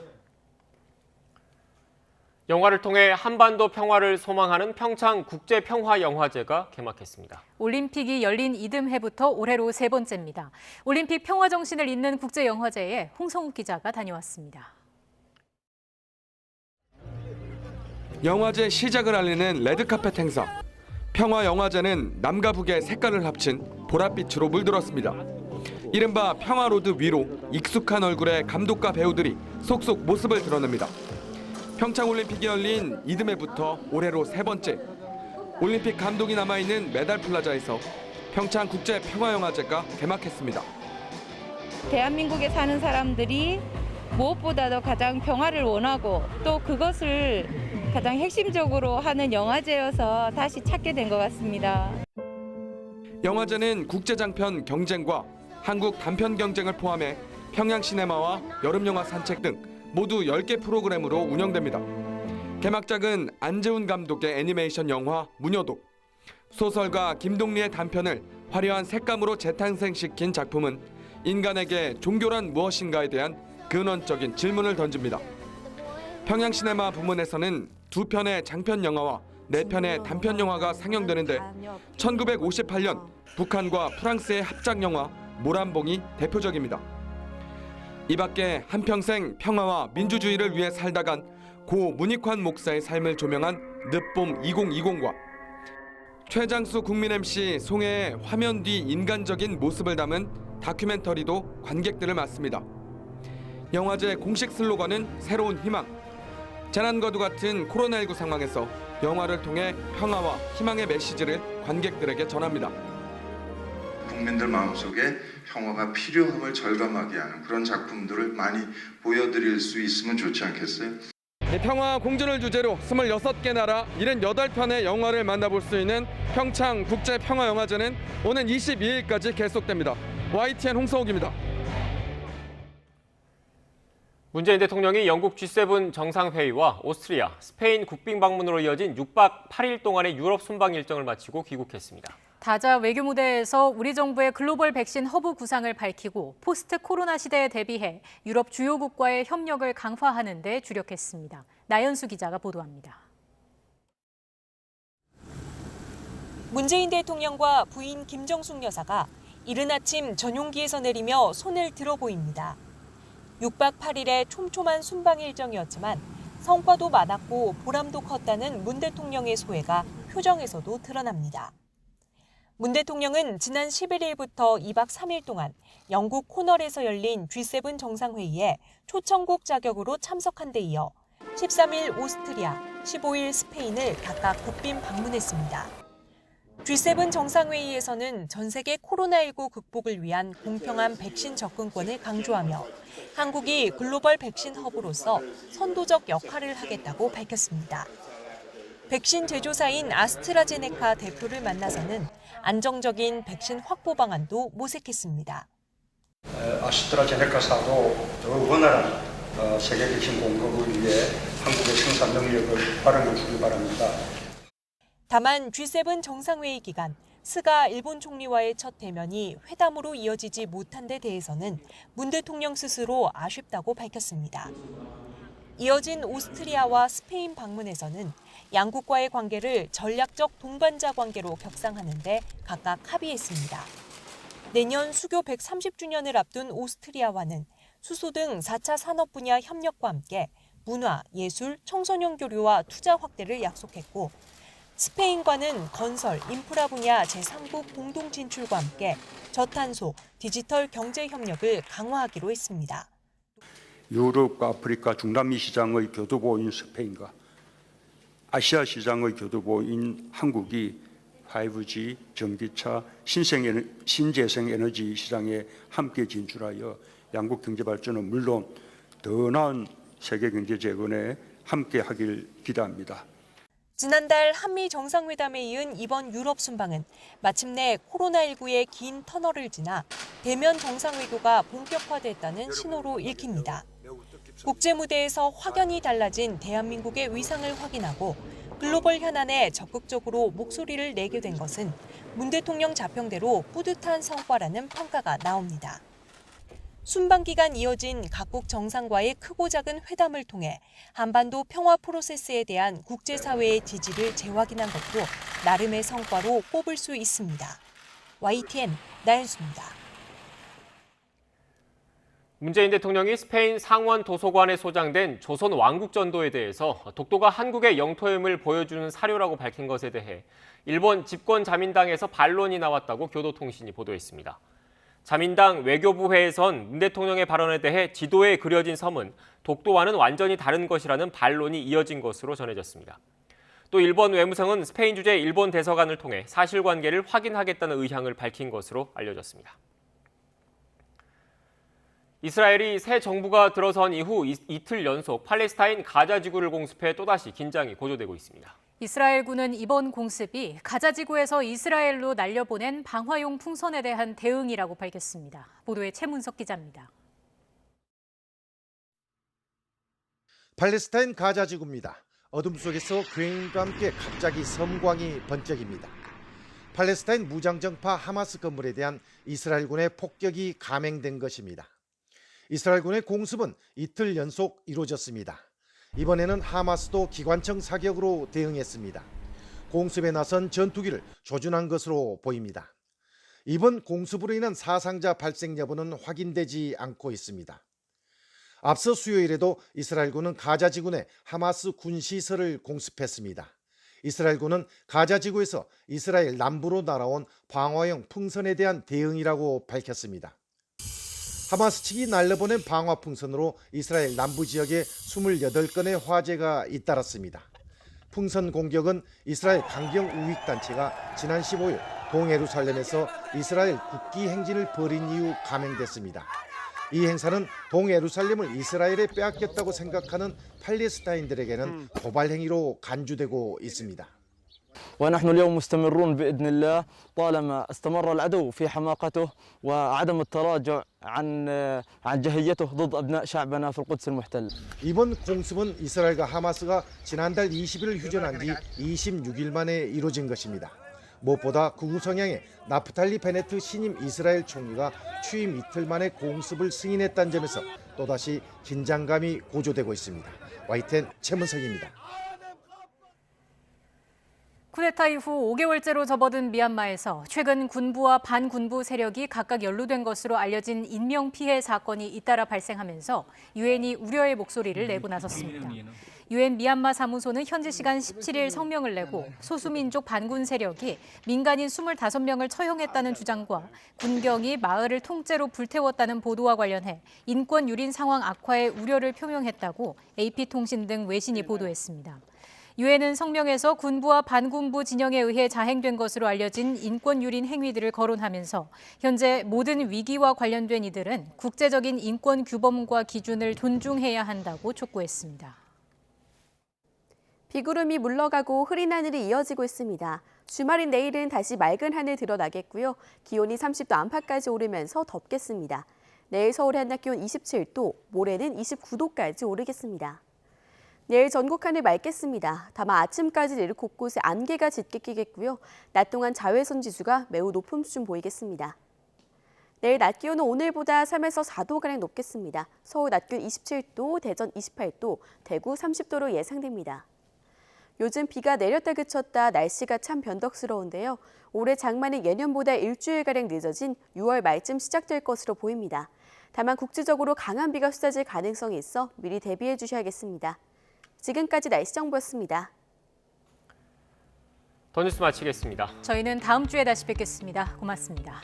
영화를 통해 한반도 평화를 소망하는 평창국제평화영화제가 개막했습니다. 올림픽이 열린 이듬해부터 올해로 3번째입니다. 올림픽 평화 정신을 잇는 국제영화제에 홍성욱 기자가 다녀왔습니다. 영화제 시작을 알리는 레드카펫 행사. 평화영화제는 남과 북의 색깔을 합친 보랏빛으로 물들었습니다. 이른바 평화로드 위로 익숙한 얼굴의 감독과 배우들이 속속 모습을 드러냅니다. 평창올림픽이 열린 이듬해부터 올해로 3번째. 올림픽 감독이 남아있는 메달 플라자에서 평창국제평화영화제가 개막했습니다. 대한민국에 사는 사람들이 무엇보다도 가장 평화를 원하고 또 그것을 가장 핵심적으로 하는 영화제여서 다시 찾게 된 것 같습니다. 영화제는 국제장편 경쟁과 한국 단편 경쟁을 포함해 평양시네마와 여름영화 산책 등 모두 10개 프로그램으로 운영됩니다. 개막작은 안재훈 감독의 애니메이션 영화 무녀도, 소설가 김동리의 단편을 화려한 색감으로 재탄생시킨 작품은 인간에게 종교란 무엇인가에 대한 근원적인 질문을 던집니다. 평양시네마 부문에서는 2편의 장편 영화와 4편의 단편 영화가 상영되는데 1958년 북한과 프랑스의 합작 영화 모란봉이 대표적입니다. 이 밖에 한평생 평화와 민주주의를 위해 살다 간 고 문익환 목사의 삶을 조명한 늦봄 2020과 최장수 국민 MC 송혜의 화면 뒤 인간적인 모습을 담은 다큐멘터리도 관객들을 맞습니다. 영화제 공식 슬로건은 새로운 희망. 재난과도 같은 코로나19 상황에서 영화를 통해 평화와 희망의 메시지를 관객들에게 전합니다. 국민들 마음속에 평화가 필요함을 절감하게 하는 그런 작품들을 많이 보여드릴 수 있으면 좋지 않겠어요? 평화 공존을 주제로 26개 나라 78편의 영화를 만나볼 수 있는 평창 국제평화영화제는 오는 22일까지 계속됩니다. YTN 홍성욱입니다. 문재인 대통령이 영국 G7 정상회의와 오스트리아, 스페인 국빈 방문으로 이어진 6박 8일 동안의 유럽 순방 일정을 마치고 귀국했습니다. 다자 외교 무대에서 우리 정부의 글로벌 백신 허브 구상을 밝히고 포스트 코로나 시대에 대비해 유럽 주요국과의 협력을 강화하는 데 주력했습니다. 나연수 기자가 보도합니다. 문재인 대통령과 부인 김정숙 여사가 이른 아침 전용기에서 내리며 손을 들어 보입니다. 6박 8일의 촘촘한 순방 일정이었지만 성과도 많았고 보람도 컸다는 문 대통령의 소회가 표정에서도 드러납니다. 문 대통령은 지난 11일부터 2박 3일 동안 영국 코널에서 열린 G7 정상회의에 초청국 자격으로 참석한 데 이어 13일 오스트리아, 15일 스페인을 각각 국빈 방문했습니다. G7 정상회의에서는 전 세계 코로나19 극복을 위한 공평한 백신 접근권을 강조하며 한국이 글로벌 백신 허브로서 선도적 역할을 하겠다고 밝혔습니다. 백신 제조사인 아스트라제네카 대표를 만나서는 안정적인 백신 확보 방안도 모색했습니다. 아스트라제네카사도 더 원활한 세계 백신 공급을 위해 한국의 생산 능력을 활용해 주기 바랍니다. 다만 G7 정상회의 기간 스가 일본 총리와의 첫 대면이 회담으로 이어지지 못한 데 대해서는 문 대통령 스스로 아쉽다고 밝혔습니다. 이어진 오스트리아와 스페인 방문에서는 양국과의 관계를 전략적 동반자 관계로 격상하는 데 각각 합의했습니다. 내년 수교 130주년을 앞둔 오스트리아와는 수소 등 4차 산업 분야 협력과 함께 문화, 예술, 청소년 교류와 투자 확대를 약속했고 스페인과는 건설, 인프라 분야 제3국 공동 진출과 함께 저탄소, 디지털 경제 협력을 강화하기로 했습니다. 유럽과 아프리카, 중남미 시장의 교두보인 스페인과 아시아 시장의 교두보인 한국이 5G, 전기차, 신재생 에너지 시장에 함께 진출하여 양국 경제 발전은 물론 더 나은 세계 경제 재건에 함께 하길 기대합니다. 지난달 한미 정상회담에 이은 이번 유럽 순방은 마침내 코로나19의 긴 터널을 지나 대면 정상외교가 본격화됐다는 신호로 읽힙니다. 국제 무대에서 확연히 달라진 대한민국의 위상을 확인하고 글로벌 현안에 적극적으로 목소리를 내게 된 것은 문 대통령 자평대로 뿌듯한 성과라는 평가가 나옵니다. 순방 기간 이어진 각국 정상과의 크고 작은 회담을 통해 한반도 평화 프로세스에 대한 국제사회의 지지를 재확인한 것도 나름의 성과로 꼽을 수 있습니다. YTN 나연수입니다. 문재인 대통령이 스페인 상원 도서관에 소장된 조선 왕국전도에 대해서 독도가 한국의 영토임을 보여주는 사료라고 밝힌 것에 대해 일본 집권 자민당에서 반론이 나왔다고 교도통신이 보도했습니다. 자민당 외교부회에선 문 대통령의 발언에 대해 지도에 그려진 섬은 독도와는 완전히 다른 것이라는 반론이 이어진 것으로 전해졌습니다. 또 일본 외무성은 스페인 주재 일본 대사관을 통해 사실관계를 확인하겠다는 의향을 밝힌 것으로 알려졌습니다. 이스라엘이 새 정부가 들어선 이후 이틀 연속 팔레스타인 가자 지구를 공습해 또다시 긴장이 고조되고 있습니다. 이스라엘군은 이번 공습이 가자 지구에서 이스라엘로 날려보낸 방화용 풍선에 대한 대응이라고 밝혔습니다. 보도에 최문석 기자입니다. 팔레스타인 가자 지구입니다. 어둠 속에서 굉음과 함께 갑자기 섬광이 번쩍입니다. 팔레스타인 무장정파 하마스 건물에 대한 이스라엘군의 폭격이 감행된 것입니다. 이스라엘군의 공습은 이틀 연속 이루어졌습니다. 이번에는 하마스도 기관총 사격으로 대응했습니다. 공습에 나선 전투기를 조준한 것으로 보입니다. 이번 공습으로 인한 사상자 발생 여부는 확인되지 않고 있습니다. 앞서 수요일에도 이스라엘군은 가자 지구내 하마스 군시설을 공습했습니다. 이스라엘군은 가자 지구에서 이스라엘 남부로 날아온 방화용 풍선에 대한 대응이라고 밝혔습니다. 하마스 측이 날려보낸 방화 풍선으로 이스라엘 남부 지역에 28건의 화재가 잇따랐습니다. 풍선 공격은 이스라엘 강경 우익 단체가 지난 15일 동예루살렘에서 이스라엘 국기 행진을 벌인 이후 감행됐습니다. 이 행사는 동예루살렘을 이스라엘에 빼앗겼다고 생각하는 팔레스타인들에게는 도발 행위로 간주되고 있습니다. ونحن اليوم مستمرون بإذن الله طالما استمر العدو في حماقته وعدم التراجع عن جهيته ضد أبناء شعبنا في القدس المحتل. 이번 공습은 이스라엘과 하마스가 지난달 20일 휴전한 지 26일 만에 이루어진 것입니다. 무엇보다 극우 성향의 나프탈리 베네트 신임 이스라엘 총리가 취임 이틀 만에 공습을 승인했다는 점에서 또다시 긴장감이 고조되고 있습니다. YTN 최문석입니다. 쿠데타 이후 5개월째로 접어든 미얀마에서 최근 군부와 반군부 세력이 각각 연루된 것으로 알려진 인명피해 사건이 잇따라 발생하면서 유엔이 우려의 목소리를 내고 나섰습니다. 유엔 미얀마 사무소는 현지 시간 17일 성명을 내고 소수민족 반군 세력이 민간인 25명을 처형했다는 주장과 군경이 마을을 통째로 불태웠다는 보도와 관련해 인권 유린 상황 악화의 우려를 표명했다고 AP통신 등 외신이 보도했습니다. 유엔은 성명에서 군부와 반군부 진영에 의해 자행된 것으로 알려진 인권 유린 행위들을 거론하면서 현재 모든 위기와 관련된 이들은 국제적인 인권 규범과 기준을 존중해야 한다고 촉구했습니다. 비구름이 물러가고 흐린 하늘이 이어지고 있습니다. 주말인 내일은 다시 맑은 하늘 드러나겠고요. 기온이 30도 안팎까지 오르면서 덥겠습니다. 내일 서울의 한낮 기온 27도, 모레는 29도까지 오르겠습니다. 내일 전국 하늘 맑겠습니다. 다만 아침까지 내일 곳곳에 안개가 짙게 끼겠고요. 낮 동안 자외선 지수가 매우 높은 수준 보이겠습니다. 내일 낮 기온은 오늘보다 3에서 4도가량 높겠습니다. 서울 낮 기온 27도, 대전 28도, 대구 30도로 예상됩니다. 요즘 비가 내렸다 그쳤다 날씨가 참 변덕스러운데요. 올해 장마는 예년보다 일주일가량 늦어진 6월 말쯤 시작될 것으로 보입니다. 다만 국지적으로 강한 비가 쏟아질 가능성이 있어 미리 대비해 주셔야겠습니다. 지금까지 날씨 정보였습니다. 더 뉴스 마치겠습니다. 저희는 다음 주에 다시 뵙겠습니다. 고맙습니다.